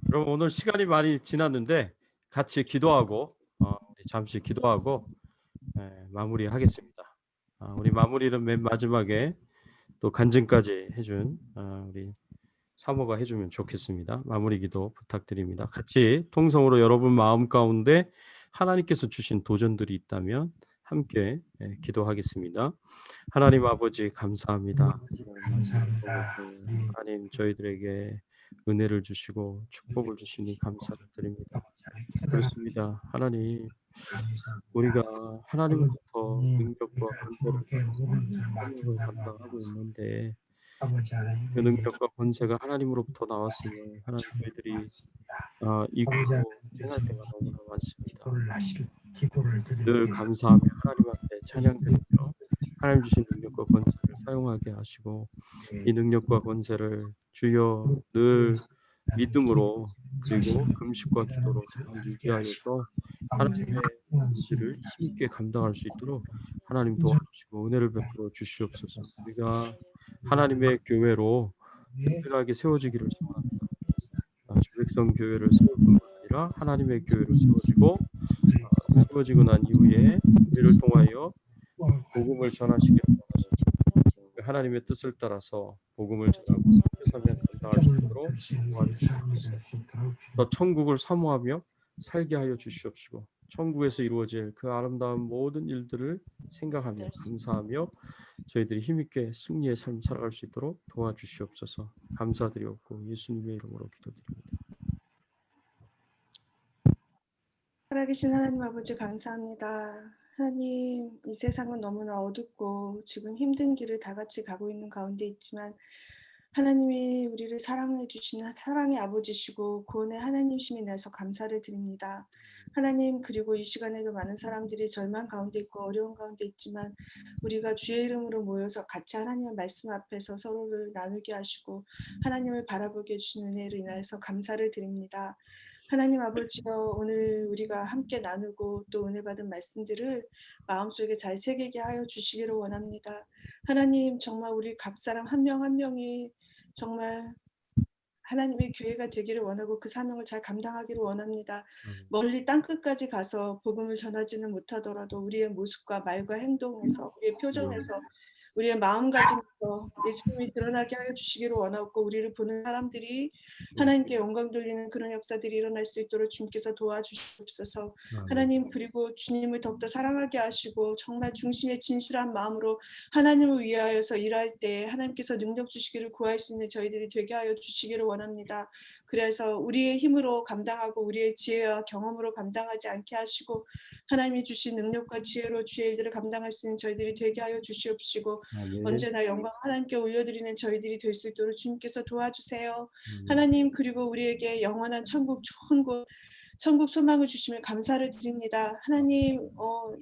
그럼 오늘 시간이 많이 지났는데 같이 기도하고 잠시 기도하고 마무리하겠습니다. 우리 마무리는 맨 마지막에 또 간증까지 해준 우리 사모가 해주면 좋겠습니다. 마무리 기도 부탁드립니다. 같이 통성으로 여러분 마음 가운데 하나님께서 주신 도전들이 있다면 함께 기도하겠습니다. 하나님 아버지 감사합니다. 하나님 저희들에게 은혜를 주시고 축복을 주시니 감사드립니다. 그렇습니다. 하나님 우리가 하나님으로부터 능력과 권세를 감당하고 있는데 그 능력과 권세가 하나님으로부터 나왔으니 하나님 저희들이 이끌고 행할 때가 너무나 많습니다. 늘 감사하며 하나님 앞에 찬양드리며 하나님 주신 능력과 권세를 사용하게 하시고 이 능력과 권세를 주여 늘 믿음으로 그리고 금식과 기도로 잘 유지하여서 하나님의 일을 힘있게 감당할 수 있도록 하나님 도와주시고 은혜를 베풀어 주시옵소서. 우리가 하나님의 교회로 든든하게 세워지기를 소원합니다. 주백성 교회를 세울 뿐만 아니라 하나님의 교회로 세워지고 난 이후에 우리를 통하여 복음을 전하시기를 원하십니다. 하나님의 뜻을 따라서 복음을 전하고 선교사명 감당할 수 있도록 도와주시옵소서. 더 천국을 사모하며 살게 하여 주시옵시고 천국에서 이루어질 그 아름다운 모든 일들을 생각하며 감사하며 저희들이 힘있게 승리의 삶 살아갈 수 있도록 도와주시옵소서. 감사드리옵고 예수님의 이름으로 기도드립니다. 살아계신 하나님 아버지 감사합니다. 하나님, 이 세상은 너무나 어둡고 지금 힘든 길을 다 같이 가고 있는 가운데 있지만 하나님이 우리를 사랑해 주시는 사랑의 아버지시고 구원의 하나님심이 나서 감사를 드립니다. 하나님, 그리고 이 시간에도 많은 사람들이 절망 가운데 있고 어려운 가운데 있지만 우리가 주의 이름으로 모여서 같이 하나님의 말씀 앞에서 서로를 나누게 하시고 하나님을 바라보게 해주시는 은혜로 인하여서 감사를 드립니다. 하나님 아버지여, 오늘 우리가 함께 나누고 또 은혜 받은 말씀들을 마음속에 잘 새기게 하여 주시기를 원합니다. 하나님, 정말 우리 각 사람 한 명 한 명이 정말 하나님의 교회가 되기를 원하고 그 사명을 잘 감당하기를 원합니다. 멀리 땅끝까지 가서 복음을 전하지는 못하더라도 우리의 모습과 말과 행동에서 우리의 표정에서 우리의 마음가짐에서 예수님이 드러나게 하여 주시기를 원하고 우리를 보는 사람들이 하나님께 영광 돌리는 그런 역사들이 일어날 수 있도록 주님께서 도와주시옵소서. 하나님, 그리고 주님을 더욱더 사랑하게 하시고 정말 중심의 진실한 마음으로 하나님을 위하여서 일할 때 하나님께서 능력 주시기를 구할 수 있는 저희들이 되게 하여 주시기를 원합니다. 그래서 우리의 힘으로 감당하고 우리의 지혜와 경험으로 감당하지 않게 하시고 하나님이 주신 능력과 지혜로 주의 일들을 감당할 수 있는 저희들이 되게 하여 주시옵시고 언제나 영광 하나님께 올려드리는 저희들이 될 수 있도록 주님께서 도와주세요. 하나님, 그리고 우리에게 영원한 천국, 좋은 곳, 천국 소망을 주시며 감사를 드립니다. 하나님,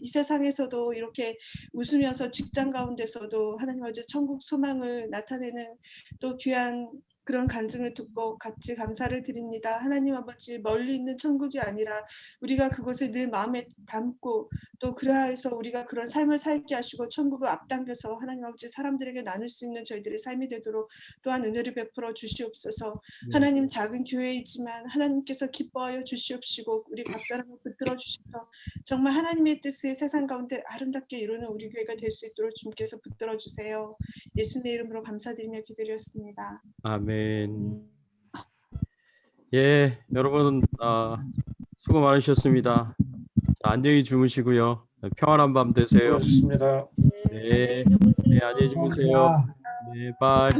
이 세상에서도 이렇게 웃으면서 직장 가운데서도 하나님 아버지 천국 소망을 나타내는 또 귀한 그런 간증을 듣고 같이 감사를 드립니다. 하나님 아버지, 멀리 있는 천국이 아니라 우리가 그것을 늘 마음에 담고 또 그러하여서 우리가 그런 삶을 살게 하시고 천국을 앞당겨서 하나님 아버지 사람들에게 나눌 수 있는 저희들의 삶이 되도록 또한 은혜를 베풀어 주시옵소서. 하나님, 작은 교회이지만 하나님께서 기뻐하여 주시옵시고 우리 각 사람을 붙들어 주셔서 정말 하나님의 뜻을 세상 가운데 아름답게 이루는 우리 교회가 될 수 있도록 주님께서 붙들어 주세요. 예수님의 이름으로 감사드리며 기도드렸습니다. 아멘. 예, 여러분 수고 많으셨습니다. 자, 안녕히 주무시고요. 평안한 밤 되세요. 수고하셨습니다. 네, 안녕히 주무세요. 네, 바이.